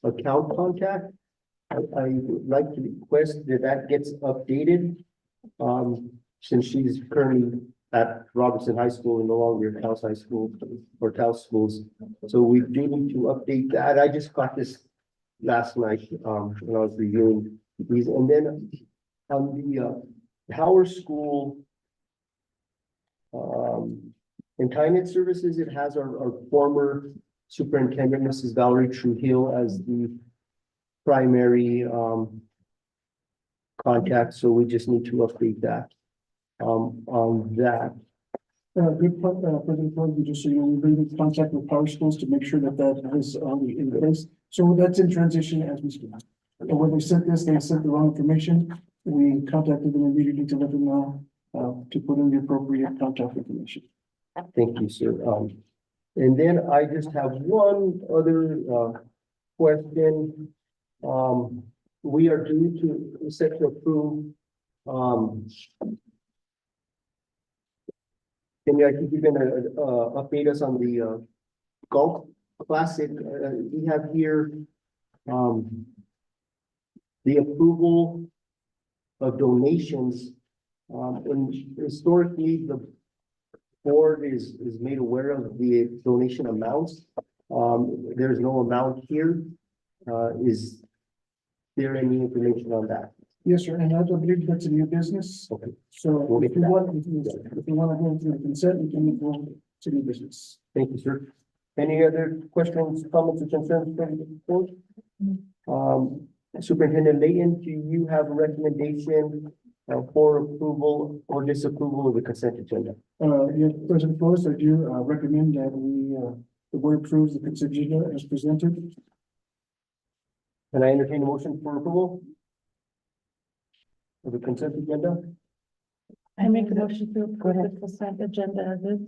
account contact. I would like to request that that gets updated, since she's currently at Robertson High School and no longer at Taos High School or Taos Schools. So we do need to update that. I just got this last night, when I was reviewing these. And then on the Power School Intimate Services, it has our former superintendent, Mrs. Valerie Trujillo, as the primary contact, so we just need to update that on that. Good point, President Flores, just so you know, we've been in contact with Power Schools to make sure that that is in place. So that's in transition as we speak. And when they sent this, they sent the wrong information. We contacted them immediately to let them know to put in the appropriate contact information. Thank you, sir. And then I just have one other question. We are due to set to approve. Can I think you're gonna update us on the golf classic? We have here the approval of donations. And historically, the board is made aware of the donation amounts. There's no amount here. Is there any information on that? Yes, sir, and I believe that's a new business. Okay. So if you want to go through the consent, we can go to new business. Thank you, sir. Any other questions, comments, or concerns from the board? Superintendent Layton, do you have a recommendation for approval or disapproval of the consent agenda? Yes, President Flores, I do recommend that the board approves the consent agenda as presented. Can I entertain a motion for approval of the consent agenda? I make a motion to approve the consent agenda as is.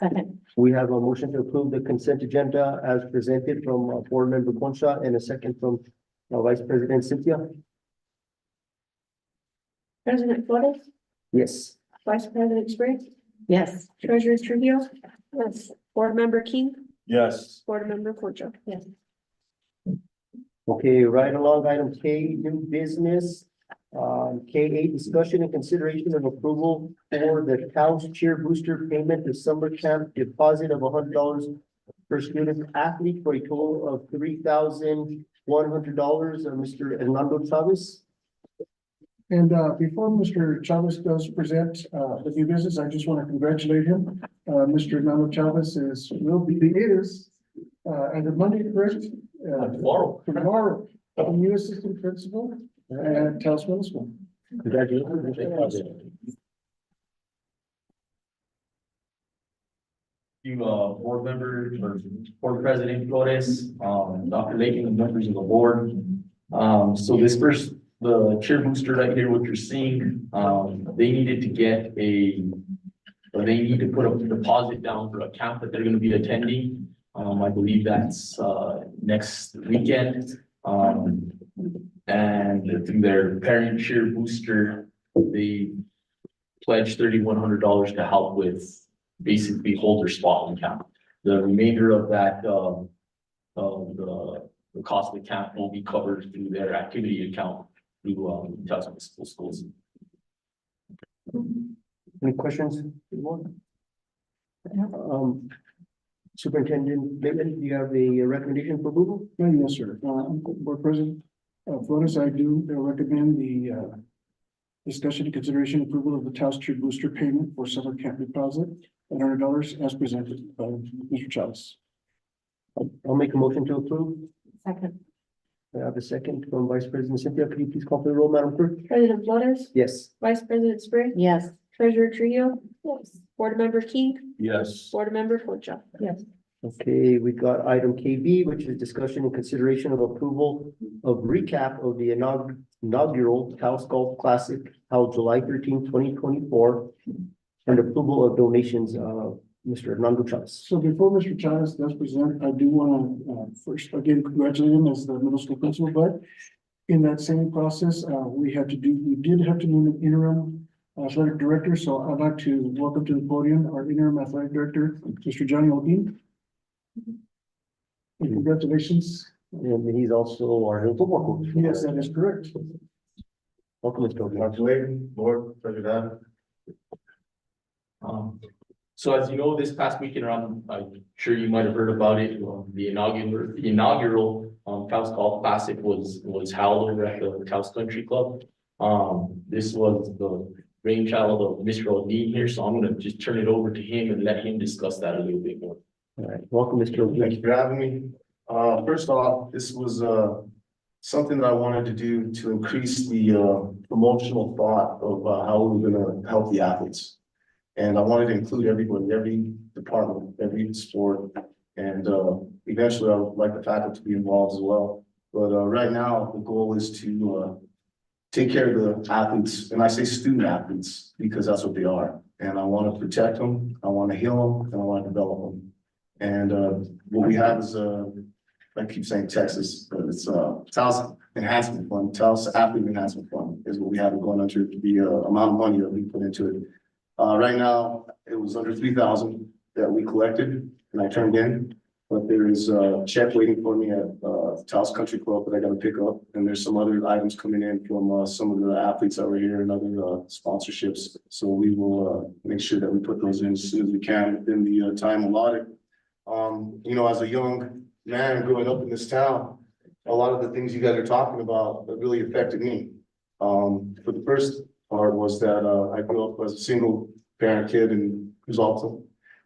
Second. We have a motion to approve the consent agenda as presented from board member Concha and a second from Vice President Cynthia. President Flores, Yes. Vice President Spriggs, Yes. Treasurer Trujillo. Yes. Board Member King, Yes. Board Member Concha. Yes. Okay, right along item K, new business. K8, discussion and consideration of approval for the Cows Cheer Booster Payment to summer camp deposit of $100 per student athlete for a total of $3,100. Mr. Hernando Chavez. And before Mr. Chavez does present the new business, I just want to congratulate him. Mr. Hernando Chavez is as of Monday, correct? Tomorrow. Tomorrow, the new assistant principal at Taos Middle School. Congratulations. You, board member, or board president Flores, Dr. Layton, and members of the board. So the cheer booster right here, what you're seeing, they needed to they need to put a deposit down for a camp that they're gonna be attending. I believe that's, next weekend. And through their parent cheer booster, they pledged $3,100 to help with basically hold their spot in camp. The remainder of that, the cost of the camp will be covered through their activity account through, Taos Municipal Schools. Any questions? Superintendent Bateman, do you have a recommendation for approval? Yes, sir. Board President Flores, I do recommend the discussion and consideration approval of the Taos Cheer Booster Payment for summer camp deposit at $100 as presented by Mr. Chavez. I'll make a motion to approve. Second. I have a second from Vice President Cynthia. Could you please call for the roll, Madam Clerk? President Flores, Yes. Vice President Spring, Yes. Treasurer Trio. Yes. Board Member King, Yes. Board Member Concha. Yes. Okay, we got item KB, which is discussion and consideration of approval of recap of the inaugural Taos Golf Classic held July 13, 2024, and approval of donations of Mr. Hernando Chavez. So before Mr. Chavez does present, I do want to first again congratulate him as the middle school principal, but in that same process, we did have to name an interim athletic director. So I'd like to welcome to the podium our interim athletic director, Mr. Johnny Olguin. And congratulations. And he's also our new football coach. Yes, that is correct. Welcome, Mr. Olguin. Congratulations, board, pleasure to have you. So as you know, this past weekend around, I'm sure you might have heard about it, the inaugural Taos Golf Classic was held over at the Taos Country Club. This was the brainchild of Mr. Odin here, so I'm gonna just turn it over to him and let him discuss that a little bit more. All right, welcome, Mr. Thank Olguin. you for having me. First off, this was, something that I wanted to do to increase the, promotional thought of, how we were gonna help the athletes. And I wanted to include everybody, every department, every sport, and, eventually I would like the faculty to be involved as well. But, right now, the goal is to, take care of the athletes, and I say student athletes, because that's what they are. And I want to protect them, I want to heal them, and I want to develop them. And what we have is, I keep saying Texas, but it's Taos Enhancement Fund, Taos Athlete Enhancement Fund is what we have going under the amount of money that we put into it. Right now, it was under 3,000 that we collected and I turned in. But there is a check waiting for me at Taos Country Club that I gotta pick up. And there's some other items coming in from some of the athletes that were here and other sponsorships. So we will make sure that we put those in as soon as we can within the time allotted. You know, as a young man growing up in this town, a lot of the things you guys are talking about that really affected me. For the first part was that I grew up as a single parent kid in Cruz Alta.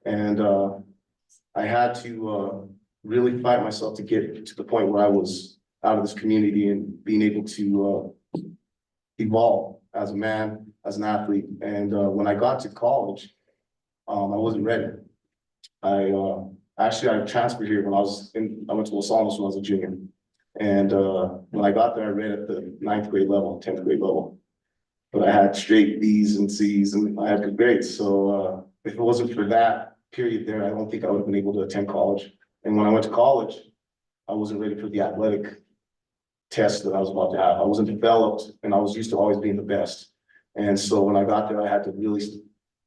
And I had to really fight myself to get to the point where I was out of this community and being able to evolve as a man, as an athlete. And when I got to college, I wasn't ready. I transferred here when I went to Los Alamos when I was a junior. And when I got there, I read at the 9th grade level, 10th grade level. But I had straight B's and C's and I had good grades. So if it wasn't for that period there, I don't think I would have been able to attend college. And when I went to college, I wasn't ready for the athletic test that I was about to have. I wasn't developed and I was used to always being the best. And so when I got there, I had to really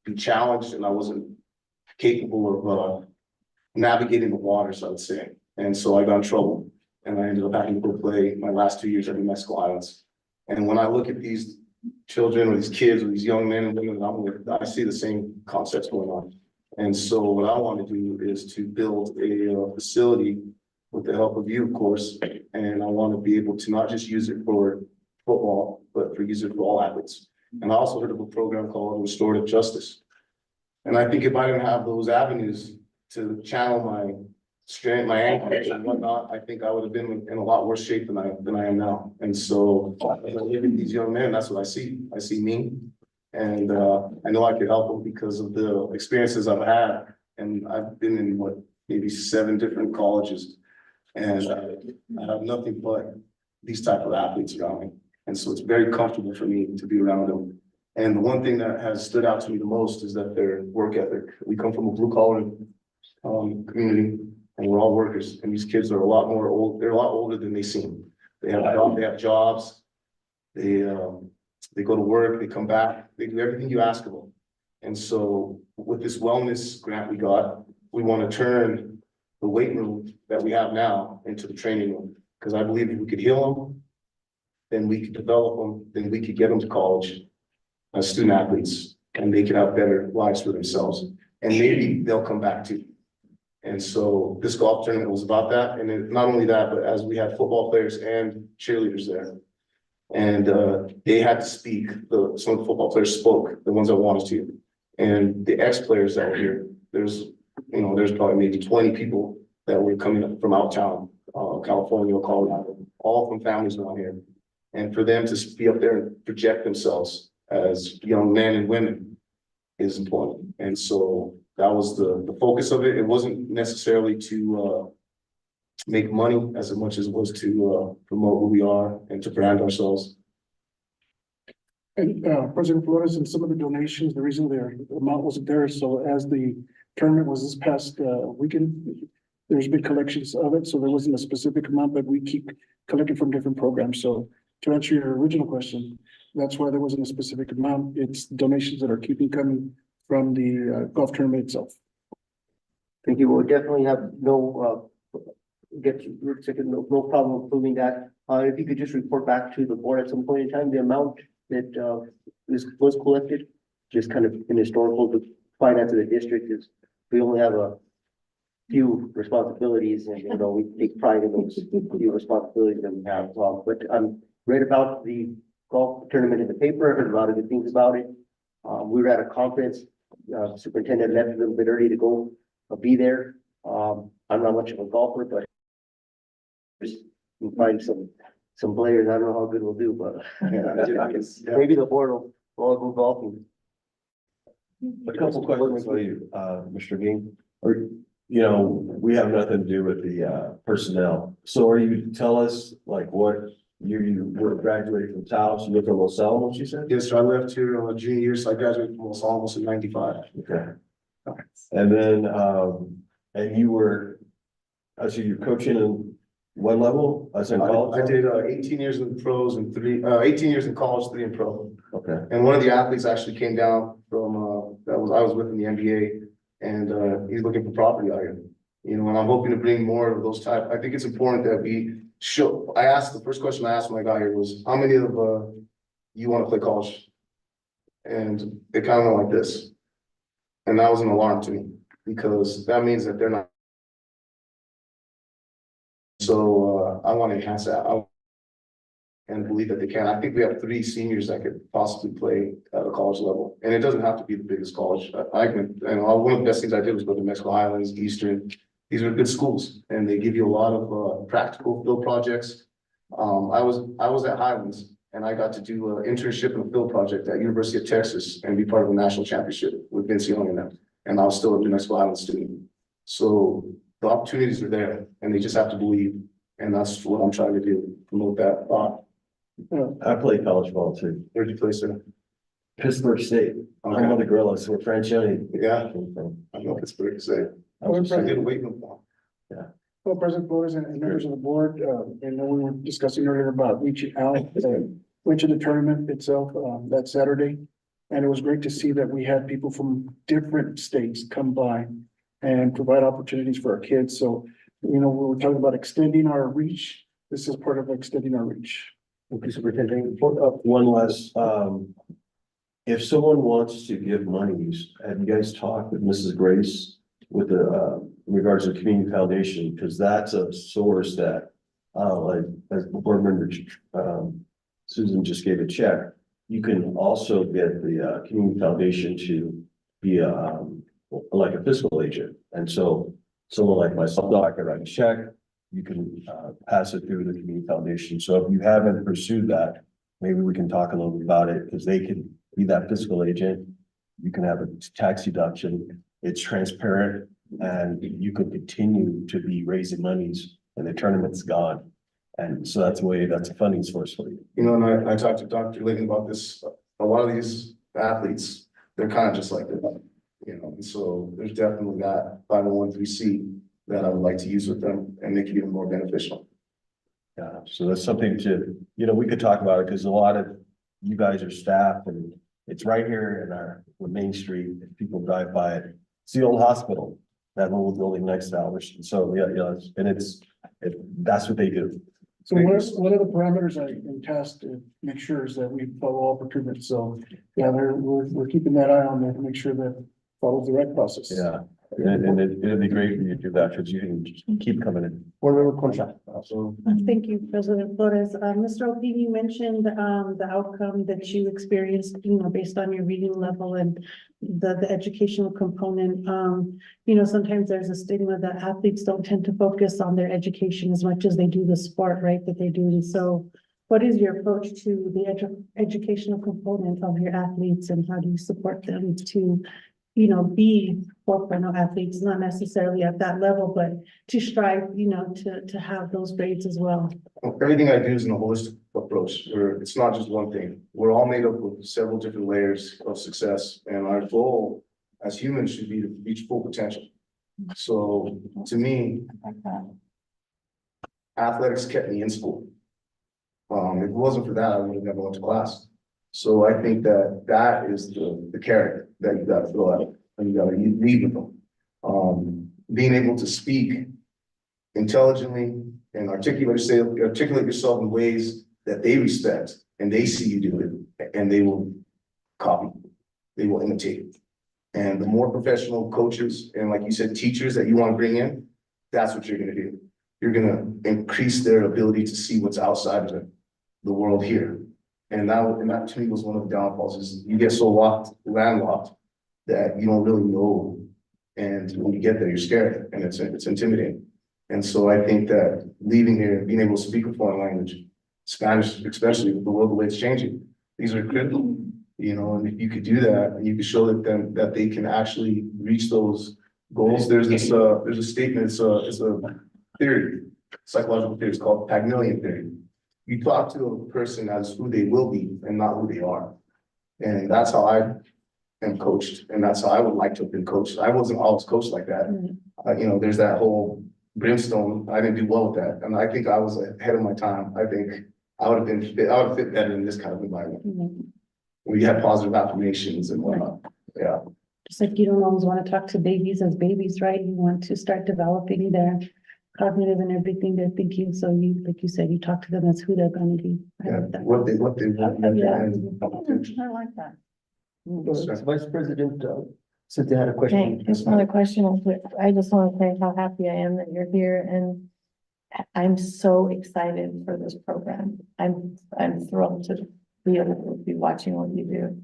be challenged and I wasn't capable of navigating the waters, I would say. And so I got in trouble. and I ended up having to go play my last 2 years at New Mexico Islands. And when I look at these children or these kids or these young men and women that I'm with, I see the same concepts going on. And so what I want to do is to build a facility with the help of you, of course, and I want to be able to not just use it for football, but for use it for all athletes. And I also heard of a program called Restorative Justice. And I think if I didn't have those avenues to channel my strength, my ankles and whatnot, I think I would have been in a lot worse shape than I am now. And so as I look at these young men, that's what I see. I see me. And I know I could help them because of the experiences I've had. And I've been in maybe 7 different colleges. And I have nothing but these type of athletes around me. And so it's very comfortable for me to be around them. And the one thing that has stood out to me the most is that their work ethic. We come from a blue collar community, and we're all workers. And these kids are a lot older than they seem. They have jobs. They go to work, they come back, they do everything you ask of them. And so with this wellness grant we got, we want to turn the weight room that we have now into the training room. Because I believe if we could heal them, then we could develop them, then we could get them to college as student athletes, and they could have better lives for themselves. And maybe they'll come back too. And so this golf tournament was about that. And then not only that, but as we had football players and cheerleaders there. And they had to speak. Some of the football players spoke, the ones that wanted to. And the ex-players that were here, there's probably maybe 20 people that were coming up from out of town, California, Colorado, all from families around here. And for them to be up there and project themselves as young men and women is important. And so that was the focus of it. It wasn't necessarily to make money as much as it was to promote who we are and to brand ourselves. And President Flores, and some of the donations, the reason the amount wasn't there, so as the tournament was this past weekend, there's been collections of it, so there wasn't a specific amount, but we keep collecting from different programs. So to answer your original question, that's why there wasn't a specific amount. It's donations that are keeping coming from the golf tournament itself. Thank you. We'll definitely have no problem approving that. If you could just report back to the board at some point in time, the amount that was collected, just kind of in historical, the finance of the district is, we only have a few responsibilities, and we take pride in those few responsibilities that we have. But read about the golf tournament in the paper, heard a lot of good things about it. We were at a conference. Superintendent left a little bit early to go be there. I'm not much of a golfer, but just find some players. I don't know how good we'll do, but maybe the board will all go golfing. A couple questions for you, Mr. Ging, or, we have nothing to do with the personnel. So are you tell us like what you were graduated from Taos, you went from Los Alamos, you said? Yes, so I left here on junior year, so I graduated from Los Alamos in '95. Okay. And then, and you were, so you're coaching in what level? I said college? I did 18 years in the pros and 18 years in college, 3 in pro. Okay. And one of the athletes actually came down from, I was with in the NBA, and he's looking for property out here. And I'm hoping to bring more of those type. I think it's important that we show. The first question I asked when I got here was, how many of you want to play college? And they kind of went like this. And that was an alarm to me, because that means that they're not. So I want to enhance that and believe that they can. I think we have 3 seniors that could possibly play at a college level, and it doesn't have to be the biggest college. One of the best things I did was go to New Mexico Highlands, Eastern. These are good schools, and they give you a lot of practical field projects. I was at Highlands, and I got to do an internship in a field project at University of Texas and be part of a national championship with Vince Young and them. And I was still a New Mexico Highlands student. So the opportunities are there, and they just have to believe. And that's what I'm trying to do, promote that thought. I played college ball too. Where'd you play, sir? Pittsburgh State. I'm on the Gorillas, where Franchione. Yeah. came from. I know Pittsburgh State. I was I did wait no. Well, President Flores and members of the board, and we were discussing earlier about reaching out, went to the tournament itself, that Saturday. And it was great to see that we had people from different states come by and provide opportunities for our kids. So you know, we were talking about extending our reach. This is part of extending our reach. Okay, Superintendent, one less, if someone wants to give monies, have you guys talked with Mrs. Grace with the, in regards to the community foundation? Because that's a source that, like, as board member, Susan just gave a check. You can also get the, community foundation to be a, like a fiscal agent. And so someone like myself, I can write a check, you can, pass it through the community foundation. So if you haven't pursued that, maybe we can talk a little bit about it, because they could be that fiscal agent. You can have a tax deduction, it's transparent, and you could continue to be raising monies and the tournament's gone. And so that's a way, that's a funding source for you. You know, and I talked to Dr. Layton about this, a lot of these athletes, they're kind of just like that. You know, and so there's definitely that 501(c) that I would like to use with them and make it even more beneficial. Yeah, so that's something to, you know, we could talk about it, because a lot of you guys are staff, and it's right here in our Main Street, if people drive by it. It's the old hospital, that little building next to ours, and so, yeah, and that's what they do. So what are the parameters I am tasked to make sure is that we follow all procurement? So, yeah, we're keeping that eye on that to make sure that follows the right process. Yeah, and it'd be great for you to do that, because you can just keep coming in. Board Member Concha. So Thank you, President Flores. Mr. Opie, you mentioned, the outcome that you experienced, you know, based on your reading level and the educational component. You know, sometimes there's a stigma that athletes don't tend to focus on their education as much as they do the sport, right, that they do. And so what is your approach to the educational component of your athletes, and how do you support them to, you know, be 4.0 athletes, not necessarily at that level, but to strive, you know, to have those grades as well? everything I do is in a holistic approach, where it's not just one thing. We're all made up of several different layers of success, and our goal as humans should be to reach full potential. So to me, athletics kept me in school. If it wasn't for that, I would have never went to class. So I think that is the carrot that you gotta throw out, and you gotta lead with them. Being able to speak intelligently and articulate yourself in ways that they respect, and they see you do it, and they will copy, they will imitate. And the more professional coaches and, like you said, teachers that you want to bring in, that's what you're gonna do. You're gonna increase their ability to see what's outside of the world here. And that to me was one of the downfalls, is you get so landlocked that you don't really know. And when you get there, you're scared, and it's intimidating. And so I think that leaving here and being able to speak a foreign language, Spanish, especially with the world, the way it's changing, these are critical, you know, and if you could do that, and you could show them that they can actually reach those goals. There's a statement, it's a theory, psychological theory, it's called Pagnillian theory. You talk to a person as who they will be and not who they are. And that's how I am coached, and that's how I would like to have been coached. I wasn't always coached like that. You know, there's that whole brimstone. I didn't do well with that, and I think I was ahead of my time. I think I would have fit better in this kind of environment. Where you have positive affirmations and whatnot. Yeah. Just like you don't always want to talk to babies as babies, right? You want to start developing their cognitive and everything they're thinking. So you, like you said, you talk to them as who they're going to be. I like that. What they want. Yeah. I like that. Vice President, Cynthia had a question. Okay, just another question. I just want to say how happy I am that you're here, and I'm so excited for this program. I'm thrilled to be able to be watching what you do.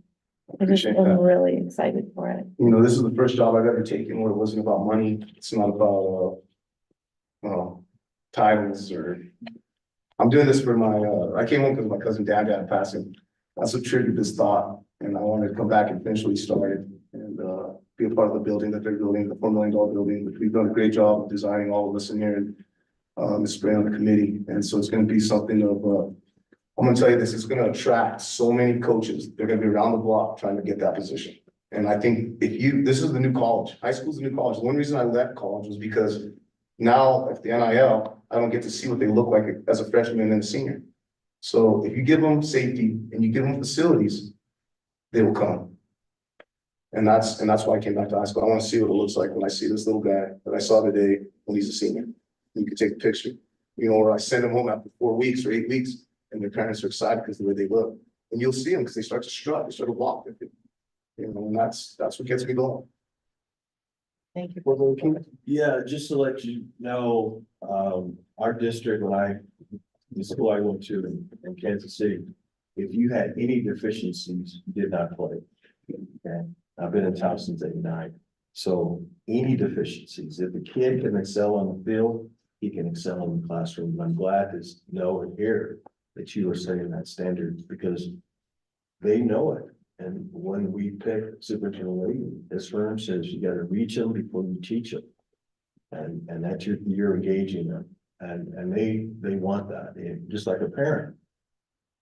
I just Appreciate am that. really excited for it. You know, this is the first job I've ever taken where it wasn't about money. It's not about, titles or. I'm doing this for I came home because my cousin Dan had passing. That's what triggered this thought. And I wanted to come back and finish what he started and, be a part of the building that they're building, the $4 million building, which we've done a great job of designing, all of us in here, and Ms. Spray on the committee. And so it's going to be something of, I'm going to tell you this, it's going to attract so many coaches. They're going to be around the block trying to get that position. And I think this is the new college. High school's the new college. The one reason I left college was because now at the NIL, I don't get to see what they look like as a freshman and a senior. So if you give them safety and you give them facilities, they will come. And that's why I came back to high school. I want to see what it looks like when I see this little guy that I saw today when he's a senior. You can take a picture, you know, or I send them home after 4 weeks or 8 weeks, and their parents are excited because of the way they look. And you'll see them because they start to strut, they start to walk. You know, and that's what gets me going. Thank you. Alderman King? Yeah, just to let you know, our district, the school I went to in Kansas City, if you had any deficiencies, you did not play. Okay, I've been in town since '89, so any deficiencies, if the kid can excel on the field, he can excel in the classroom. And I'm glad to know and hear that you are setting that standard because they know it. And when we pick Superintendent Lee, this firm says you gotta reach them before you teach them. And that's you're engaging them, and they want that, and just like a parent.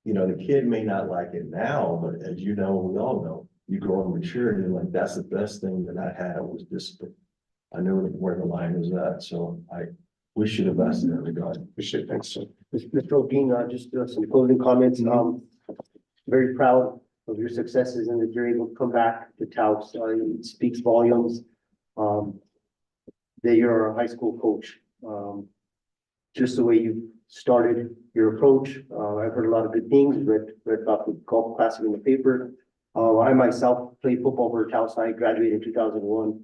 You know, the kid may not like it now, but as you know, we all know, you grow and mature, and you're like, that's the best thing that I had was discipline. I knew where the line was at, so I wish you the best in that regard. Appreciate it. Thanks, sir. Mr. O'Dean, just some closing comments. Very proud of your successes and that you're able to come back to Taos. It speaks volumes. That you're a high school coach. Just the way you started your approach. I've heard a lot of good things, read about the golf classic in the paper. I myself played football for Taos. I graduated in 2001.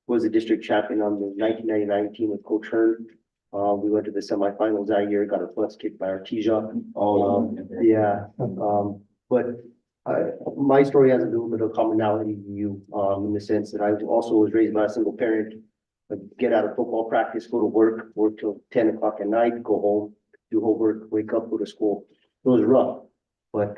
Was a district champion on the 1999 team with Coach Hearn. We went to the semifinals that year, got our butts kicked by Artesia. But my story has a little bit of commonality to you, in the sense that I also was raised by a single parent. Get out of football practice, go to work till 10 o'clock at night, go home, do homework, wake up, go to school. It was rough, but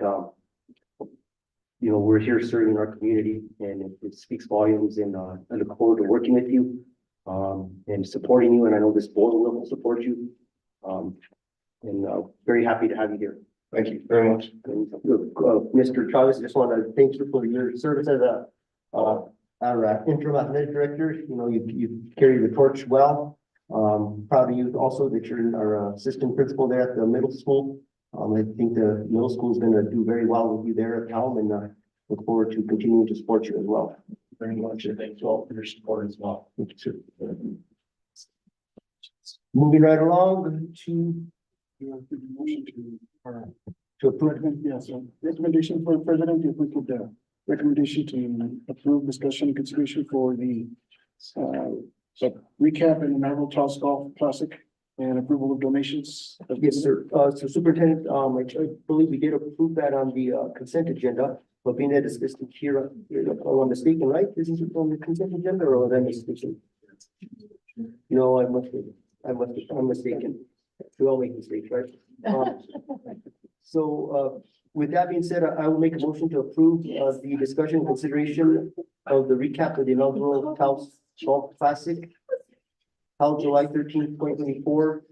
you know, we're here serving our community, and it speaks volumes. And I look forward to working with you and supporting you. And I know this board will support you. Very happy to have you here. Thank you very much. And, Mr. Chavez, I just want to thank you for your service as our interim athletic director. You know, you carry the torch well. Proud of you also that you're our assistant principal there at the middle school. I think the middle school is going to do very well with you there at Calm, and look forward to continuing to support you as well. Very much, and thank you all for your support as well. Thank you, sir. Moving right along to approve. Yes, recommendation for president, if we could, recommendation to approve discussion and consideration for the recap and inaugural Taos Golf Classic and approval of donations. Yes, sir. So Superintendent, I believe we did approve that on the consent agenda, but being that it's listed here, I'm mistaken, right? This is on the consent agenda, or was I mistaken? No, I'm mistaken. We all make mistakes, right? With that being said, I will make a motion to approve the discussion and consideration of the recap of the inaugural Taos Golf Classic held July 13th, 2024,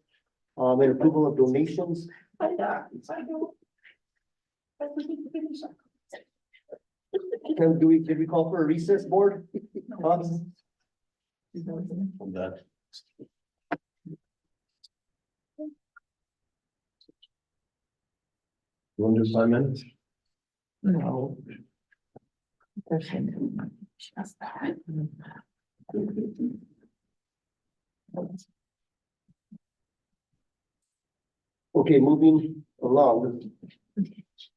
and approval of donations. Did we call for a recess, board? I'm done. You want to do 5 minutes? No. Okay, moving along.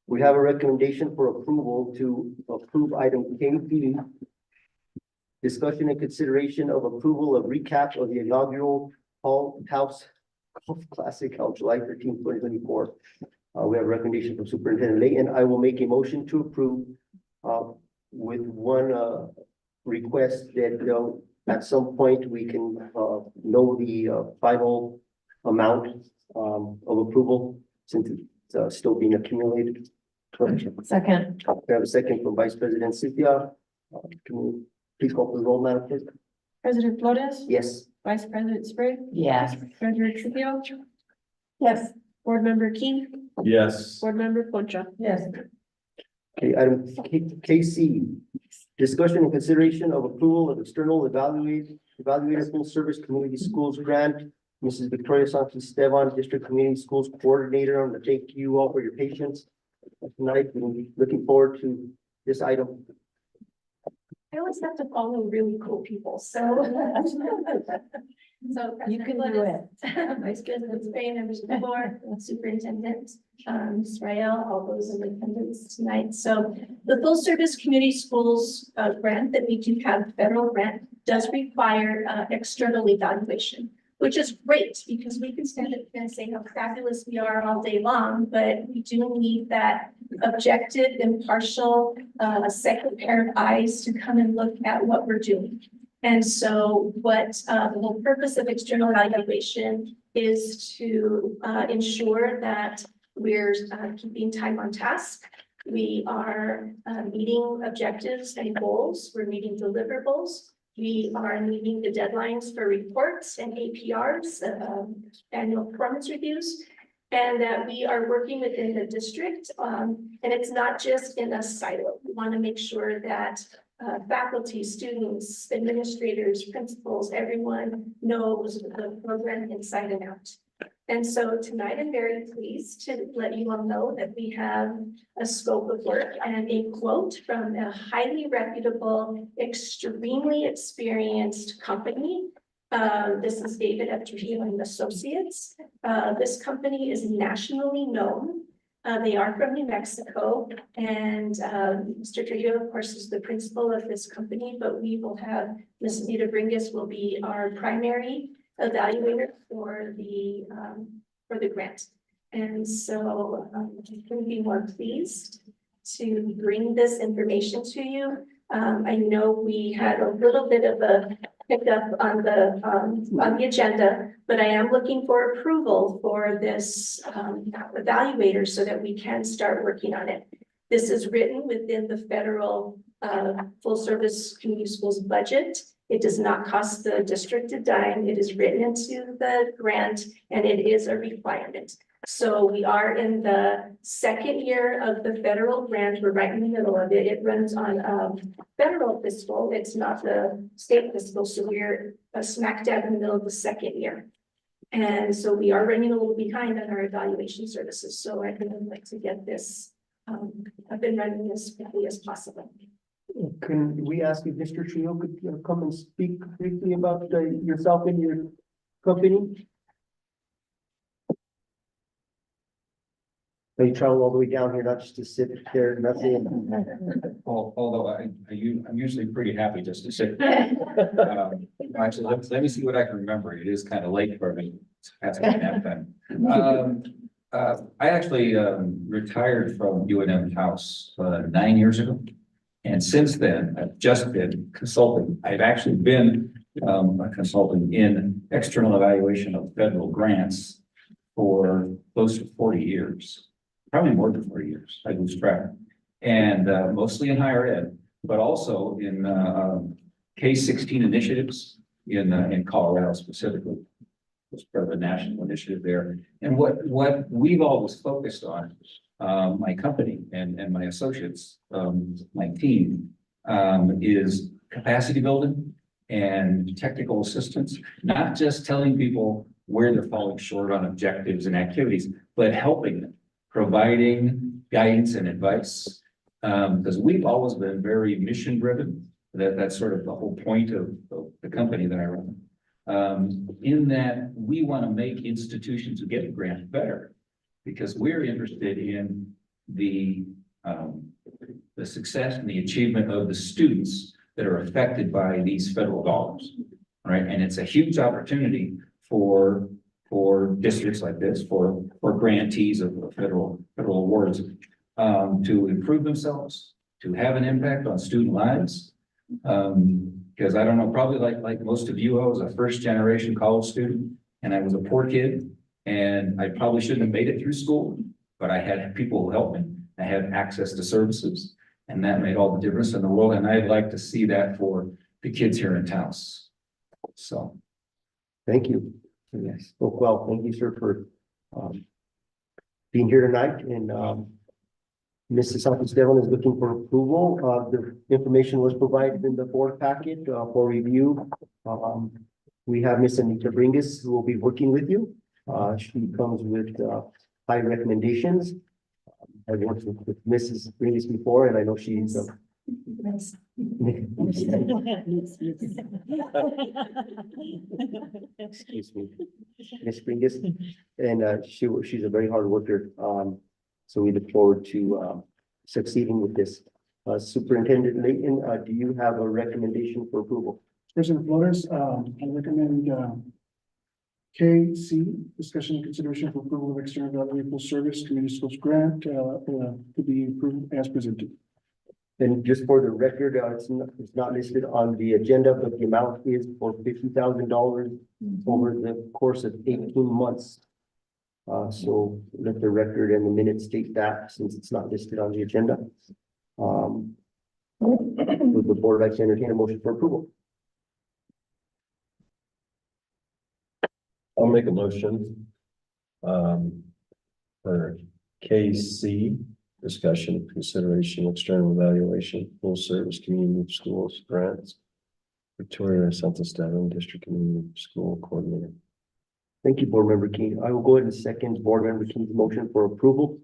We have a recommendation for approval to approve item KP. Discussion and consideration of approval of recap of the inaugural Taos Golf Classic held July 13th, 2024. We have a recommendation from Superintendent Layton. I will make a motion to approve with one request that at some point we can know the final amount of approval since it's still being accumulated. Second. We have a second from Vice President Cynthia. Can you please call for the roll, Madam Clerk? President Flores, Yes. Vice President Sprague, Yes. Treasurer Trujillo, Yes, Board Member King, Yes. Board Member Concha. Yes. Okay, item KC, discussion and consideration of approval of external evaluator full service community schools grant. Mrs. Victoria Sanchez Esteban, District Community Schools Coordinator. I want to thank you all for your patience tonight. We'll be looking forward to this item. I always have to follow really cool people, so. So You can do it. Vice President Spain, members of the board, Superintendent, Israel, all those in attendance tonight. So the full service community schools grant that we do have, federal grant, does require external evaluation, which is great because we can stand up here and say how fabulous we are all day long, but we do need that objective, impartial, second pair of eyes to come and look at what we're doing. And so what the whole purpose of external evaluation is to ensure that we're keeping time on task. We are meeting objectives and goals. We're meeting deliverables. We are meeting the deadlines for reports and APRs, annual performance reviews, and that we are working within the district. And it's not just in a silo. We want to make sure that faculty, students, administrators, principals, everyone knows the program inside and out. And so tonight I'm very pleased to let you all know that we have a scope of work and a quote from a highly reputable, extremely experienced company. This is David F. Trujillo and Associates. This company is nationally known. They are from New Mexico, and Mr. Trujillo, of course, is the principal of this company, but we will have Ms. Anita Bringus will be our primary evaluator for the grant. And so I couldn't be more pleased to bring this information to you. I know we had a little bit of a hiccup on the agenda, but I am looking for approval for this evaluator so that we can start working on it. This is written within the federal full service community schools budget. It does not cost the district a dime. It is written into the grant and it is a requirement. So we are in the second year of the federal grant. We're right in the middle of it. It runs on federal fiscal. It's not the state fiscal. So we're smack dab in the middle of the second year. And so we are running a little behind on our evaluation services. So I'd really like to get this, I've been running this as quickly as possible. Can we ask if Mr. Trio could come and speak briefly about yourself and your company? Are you traveling all the way down here, not just to sit there, nothing? Although I'm usually pretty happy just to sit. Actually, let me see what I can remember. It is kind of late for me. That's my nap time. I actually retired from UNM House 9 years ago. And since then, I've just been consulting. I've actually been a consultant in external evaluation of federal grants for close to 40 years. Probably more than 40 years, I lose track. And mostly in higher ed, but also in K-16 initiatives in Colorado specifically. It's part of a national initiative there. And what we've always focused on, my company and my associates, my team, is capacity building and technical assistance, not just telling people where they're falling short on objectives and activities, but helping them, providing guidance and advice. Because we've always been very mission driven. That's sort of the whole point of the company that I run. In that we want to make institutions who get a grant better, because we're interested in the success and the achievement of the students that are affected by these federal dollars, right? And it's a huge opportunity for districts like this, for grantees of federal awards, to improve themselves, to have an impact on student lives. Because I don't know, probably like most of you, I was a first generation college student and I was a poor kid and I probably shouldn't have made it through school, but I had people who helped me. I had access to services and that made all the difference in the world. And I'd like to see that for the kids here in Taos. So. Thank you. Yes. Spoke well. Thank you, sir, for being here tonight. And Mrs. Santos Devon is looking for approval. The information was provided in the board packet for review. We have Ms. Anita Bringus who will be working with you. She comes with high recommendations. I've worked with Mrs. Bringus before, and I know she's Excuse me, Ms. Bringus, and she's a very hard worker. So we look forward to succeeding with this. Superintendent Layton, do you have a recommendation for approval? President Flores, I recommend, KC, discussion and consideration for approval of external evaluation full service community schools grant, to be approved as presented. And just for the record, it's not listed on the agenda, but the amount is for $50,000 over the course of 18 months. So let the record and the minutes state that, since it's not listed on the agenda. Would the board like to entertain a motion for approval? I'll make a motion. For KC, discussion, consideration, external evaluation, full service community schools grants. Victoria Santa Stella District Community School Coordinator. Thank you, Board Member King. I will go ahead and second Board Member King's motion for approval.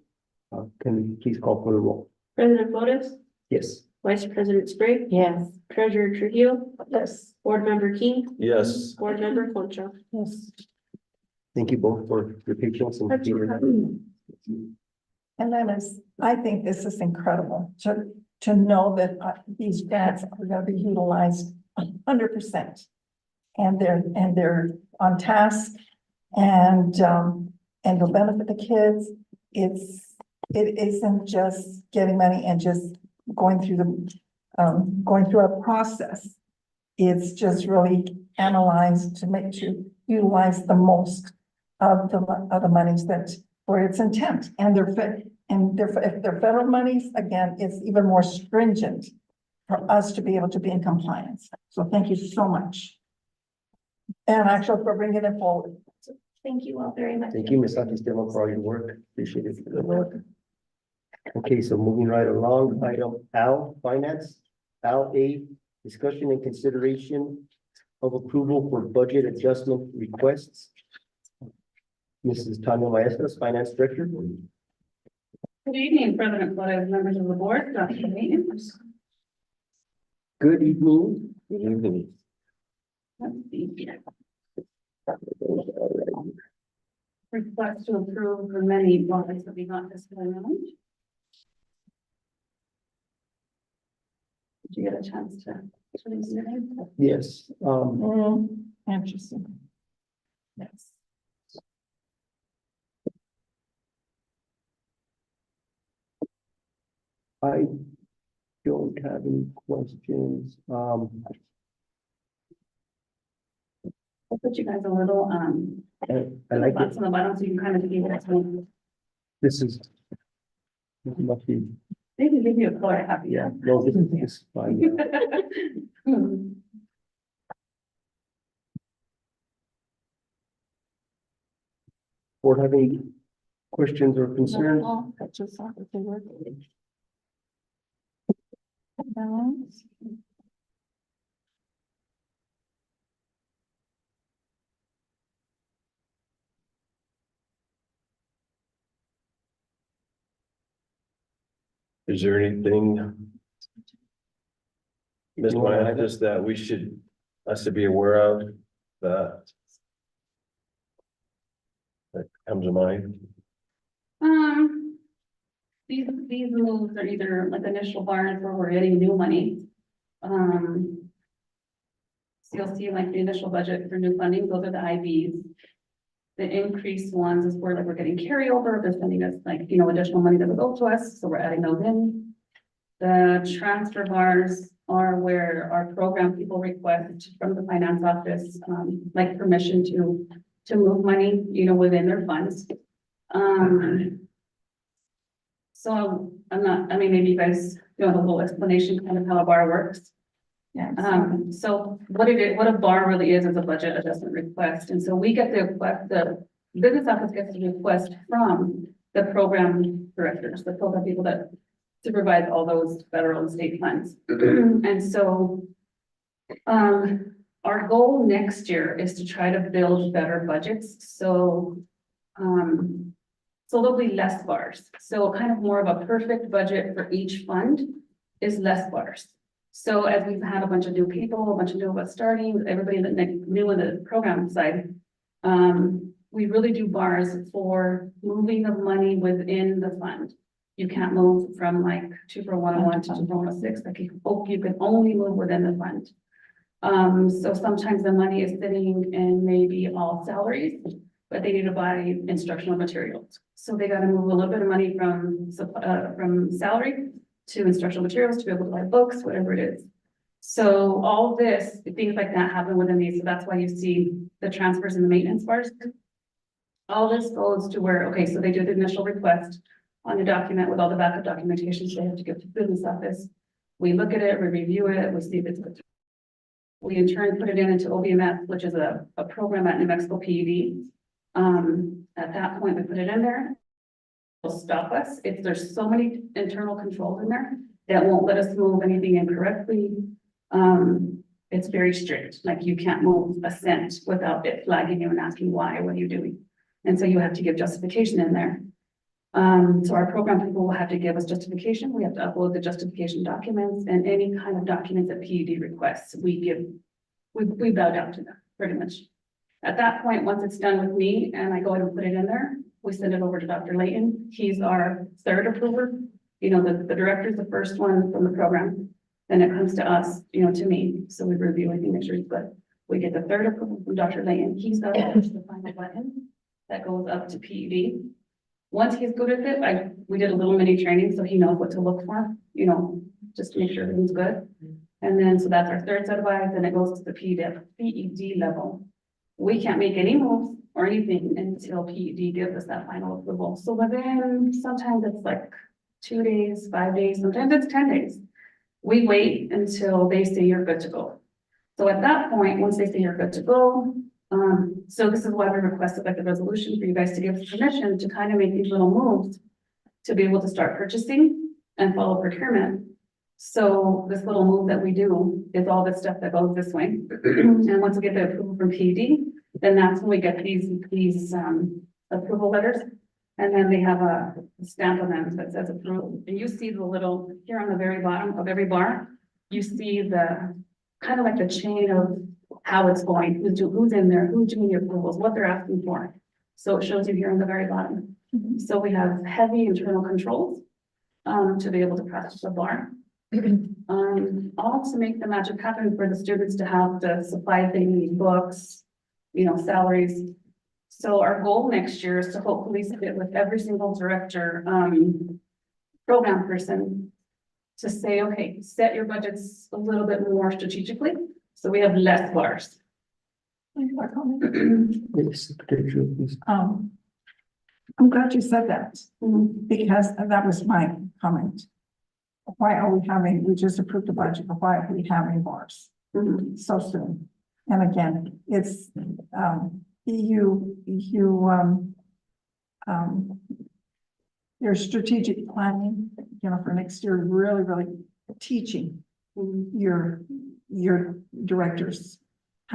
Can you please call for the roll? President Flores, Yes. Vice President Sprague, Yes. Treasurer Trujillo, Yes. Board Member King, Yes. Board Member Concha. Yes. Thank you both for your patience and. And I think this is incredible to know that these grants are gonna be utilized 100%. And they're on task and they'll benefit the kids. It isn't just getting money and just going through a process. It's just really analyzed to utilize the most of the monies that for its intent. And if they're federal monies, again, it's even more stringent for us to be able to be in compliance. So thank you so much. And actually for bringing it forward. Thank you all very much. Thank you, Ms. Santisteban, for all your work. Appreciate it. Okay, so moving right along, item L, finance. L A, discussion and consideration of approval for budget adjustment requests. Mrs. Tanya Maestas, Finance Director. Good evening, President Flores, members of the board, Dr. Layton. Good evening. Good evening. Let's see here. Request to approve the many bonds that we got this time around. Did you get a chance to? Yes, Interesting. Yes. I don't have any questions. I'll put you guys a little, I like it. box on the bottom so you can kind of see what's going. This must be, They can give you a color copy. yeah, no, this is fine. Yeah. Board have any questions or concerns? I just thought that they were. Is there anything, Ms. Maestas, that we should be aware of that comes to mind? These moves are either like initial bars where we're getting new money. So you'll see like the initial budget for new funding, those are the IBs. The increased ones is where like we're getting carryover, they're sending us like, additional money that was owed to us, so we're adding those in. The transfer bars are where our program people request from the finance office, like permission to move money, within their funds. So maybe you guys know the whole explanation kind of how a bar works. Yeah. So what a bar really is a budget adjustment request. And so we get the business office gets the request from the program directors, the program people that supervise all those federal and state funds. And so, our goal next year is to try to build better budgets. So there'll be less bars. So kind of more of a perfect budget for each fund is less bars. So as we've had a bunch of new people, a bunch of new of us starting, everybody that new in the program side, we really do bars for moving of money within the fund. You can't move from like 2-for-101 to 2-for-106, like you can only move within the fund. So sometimes the money is sitting in maybe all salaries, but they need to buy instructional materials. So they gotta move a little bit of money from salary to instructional materials to be able to buy books, whatever it is. So all this, things like that happen within these, so that's why you see the transfers and the maintenance bars. All this goes to where, okay, so they do the initial request on the document with all the backup documentation, so they have to give to the business office. We look at it, we review it, we see if it's good. We in turn put it into OBMS, which is a program at New Mexico PED. At that point, we put it in there. Will stop us if there's so many internal controls in there that won't let us move anything incorrectly. It's very strict, like you can't move a cent without it flagging you and asking why, what are you doing? And so you have to give justification in there. So our program people will have to give us justification. We have to upload the justification documents and any kind of documents that PED requests, we bow down to them pretty much. At that point, once it's done with me and I go ahead and put it in there, we send it over to Dr. Layton. He's our third approver. You know, the director is the first one from the program. Then it comes to us, you know, to me. So we review everything, make sure he's good. We get the third approval from Dr. Layton. He's got to push the final button that goes up to PED. Once he's good with it, we did a little mini training so he knows what to look for, you know, just to make sure everything's good. And then, so that's our third set of eyes, and it goes to the PED level. We can't make any moves or anything until PED gives us that final approval. So within, sometimes it's like 2 days, 5 days, sometimes it's 10 days. We wait until they say you're good to go. So at that point, once they say you're good to go, so this is why we requested like the resolution for you guys to give us permission to kind of make these little moves to be able to start purchasing and follow procurement. So this little move that we do is all this stuff that goes this way. And once we get the approval from PED, then that's when we get these approval letters. And then they have a stamp on them that says approved. And you see the little, here on the very bottom of every bar, you see the kind of like the chain of how it's going, who's in there, who's doing the approvals, what they're asking for. So it shows you here on the very bottom. So we have heavy internal controls to be able to process the bar. All to make the magic happen for the students to have the supply they need, books, you know, salaries. So our goal next year is to hopefully sit with every single director, program person to say, okay, set your budgets a little bit more strategically. So we have less bars. I'm glad you said that, because that was my comment. Why are we just approved the budget, but why are we having bars so soon? And again, it's, your strategic planning, you know, for next year, really teaching your directors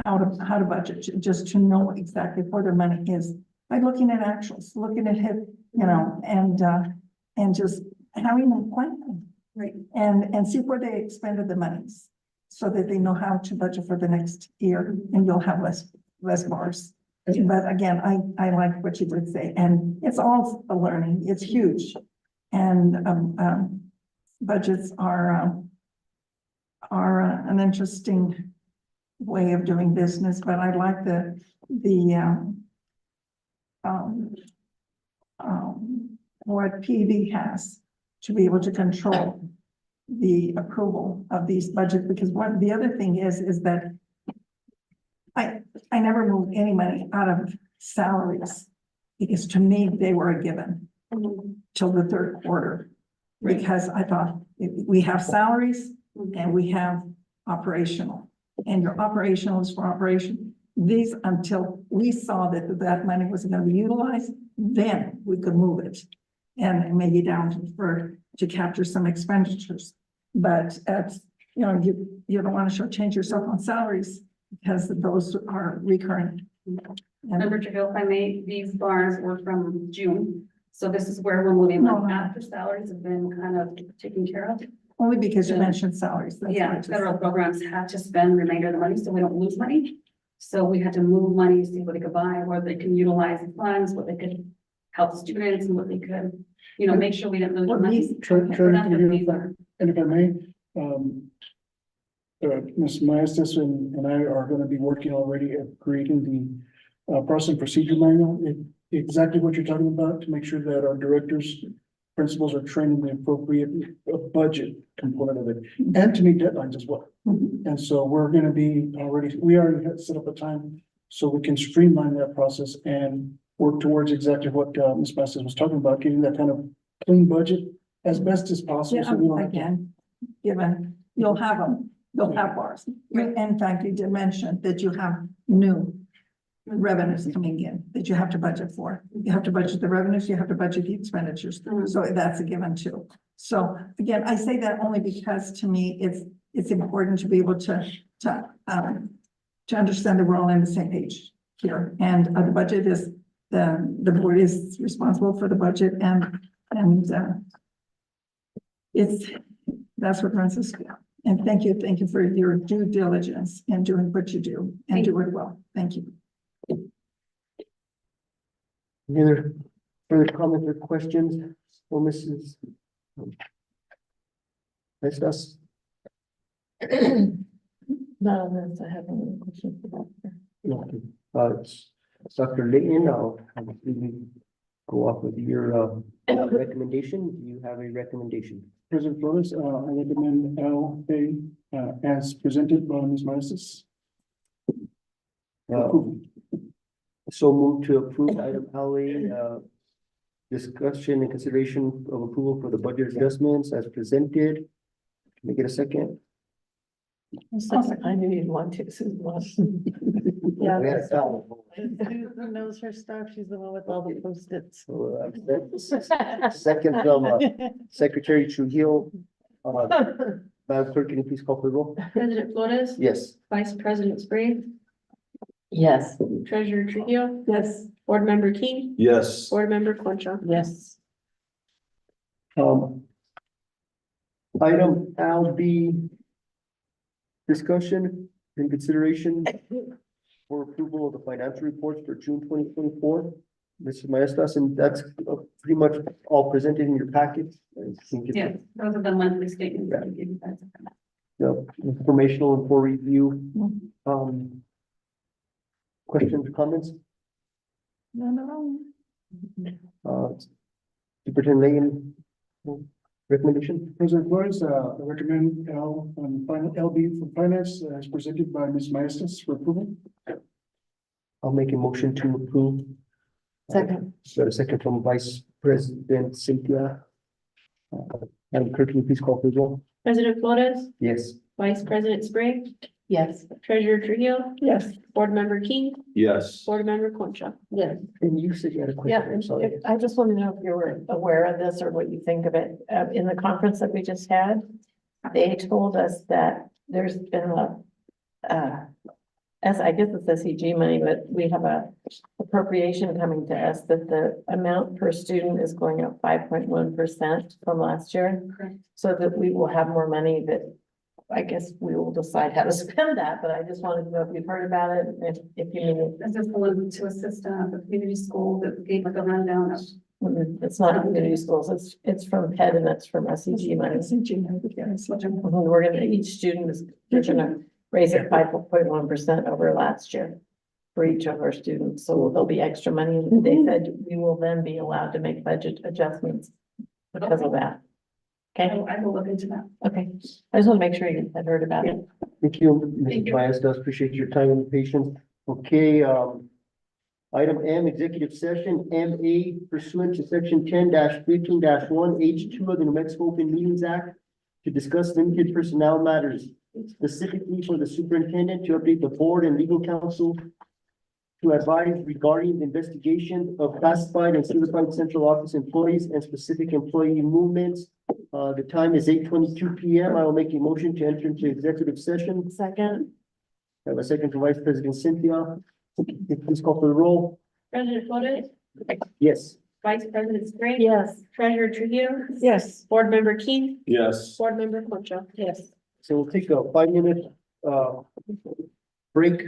how to budget, just to know exactly where their money is by looking at actuals, looking at hit, you know, and just having them plan, right? And see where they expended the monies so that they know how to budget for the next year, and you'll have less bars. But again, I like what you would say, and it's all a learning. It's huge, and budgets are an interesting way of doing business. But I like what PED has to be able to control the approval of these budgets, because what the other thing is that I never moved any money out of salaries, because to me, they were a given till the third quarter. Because I thought we have salaries and we have operational, and your operational is for operation. These, until we saw that money was going to be utilized, then we could move it and maybe down to capture some expenditures. But you know, you don't want to shortchange yourself on salaries, because those are recurring. Member Trujillo, if I may, these bars were from June. So this is where we're moving, like after salaries have been kind of taken care of. Only because you mentioned salaries. That's why I Yeah, just- federal programs had to spend the remainder of the money, so we don't lose money. So we had to move money, see what they could buy, where they can utilize the funds, what they could help the students and what they could, you know, make sure we didn't lose What money. needs- Treasurer, That's what we learned. and if I may, Ms. Maestas and I are gonna be working already at creating the process and procedure manual. Exactly what you're talking about, to make sure that our directors, principals are training the appropriate budget component of it, and to meet deadlines as well. And so we're gonna be we already had set up a time so we can streamline that process and work towards exactly what Ms. Maestas was talking about, getting that kind of clean budget as best as possible. So we don't have to. Again, given, you'll have them, you'll have bars. In fact, you did mention that you have new revenues coming in that you have to budget for. You have to budget the revenues, you have to budget the expenditures. So that's a given too. So again, I say that only because to me, it's important to be able to understand that we're all on the same page here. And the budget is, the board is responsible for the budget and that's what runs the school. And thank you for your due diligence in doing what you do and do it well. Thank you. Any other further comments or questions for Mrs.? Maestas? No, that's, I haven't any questions about her. No. Dr. Layton, I'll maybe go off with your recommendation. Do you have a recommendation? President Flores, I recommend LA as presented by Ms. Maestas. So move to approve item LA, discussion and consideration of approval for the budget adjustments as presented. Can I get a second? I knew you'd want to, Susan. Yeah. We had a foul. Susan knows her stuff. She's the one with all the Post-its. So, second from Secretary Trujillo. Madam Clerk, can you please call for the roll? President Flores, Yes. Vice President Sprague, Yes. Treasurer Trujillo, Yes. Board Member King, Yes. Board Member Concha. Yes. Item LB. Discussion and consideration for approval of the financial reports for June 2024. Mrs. Maestas, and that's pretty much all presented in your packet. I think it's, Yeah, those are the monthly statements. that we give you guys. informational and for review. Questions or comments? No. Superintendent Layton, recommendation? President Flores, I recommend LB for finance as presented by Ms. Maestas for approval. I'll make a motion to approve. Second. Got a second from Vice President Cynthia. Madam Clerk, can you please call for the roll? President Flores, Yes. Vice President Sprague, Yes. Treasurer Trujillo, Yes. Board Member King, Yes. Board Member Concha. Yes. And you said you had a question. Yeah, I'm sorry. I just want to know if you were aware of this or what you think of it. In the conference that we just had, they told us that there's been as I guess it's SEG money, but we have a appropriation coming to us that the amount per student is going up 5.1% from last year. Correct. So that we will have more money that I guess we will decide how to spend that, but I just wanted to know if you've heard about it, if you knew. This is the one to assist the community school that gave like a rundown of. It's not community schools, it's from PED and that's from SEG money. We're gonna, each student is, they're gonna raise it 5.1% over last year for each of our students, so there'll be extra money. They said we will then be allowed to make budget adjustments because of that. Okay, I will look into that. okay, I just want to make sure you had heard about it. Thank you, Mrs. Maestas. Appreciate your time and patience. Okay, item M, executive session, MA pursuant to section 10-13-1 H2 of the New Mexico Open Meetings Act to discuss limited personnel matters, specifically for the superintendent to update the board and legal counsel to advise regarding the investigation of classified and certified central office employees and specific employee movements. The time is 8:22 PM. I will make a motion to enter into executive session. Second. I have a second from Vice President Cynthia. Please call for the roll. President Flores, Yes. Vice President Spring. Yes. Treasurer Trujillo. Yes. Board Member King. Yes. Board Member Concha. Yes. So we'll take a 5-minute break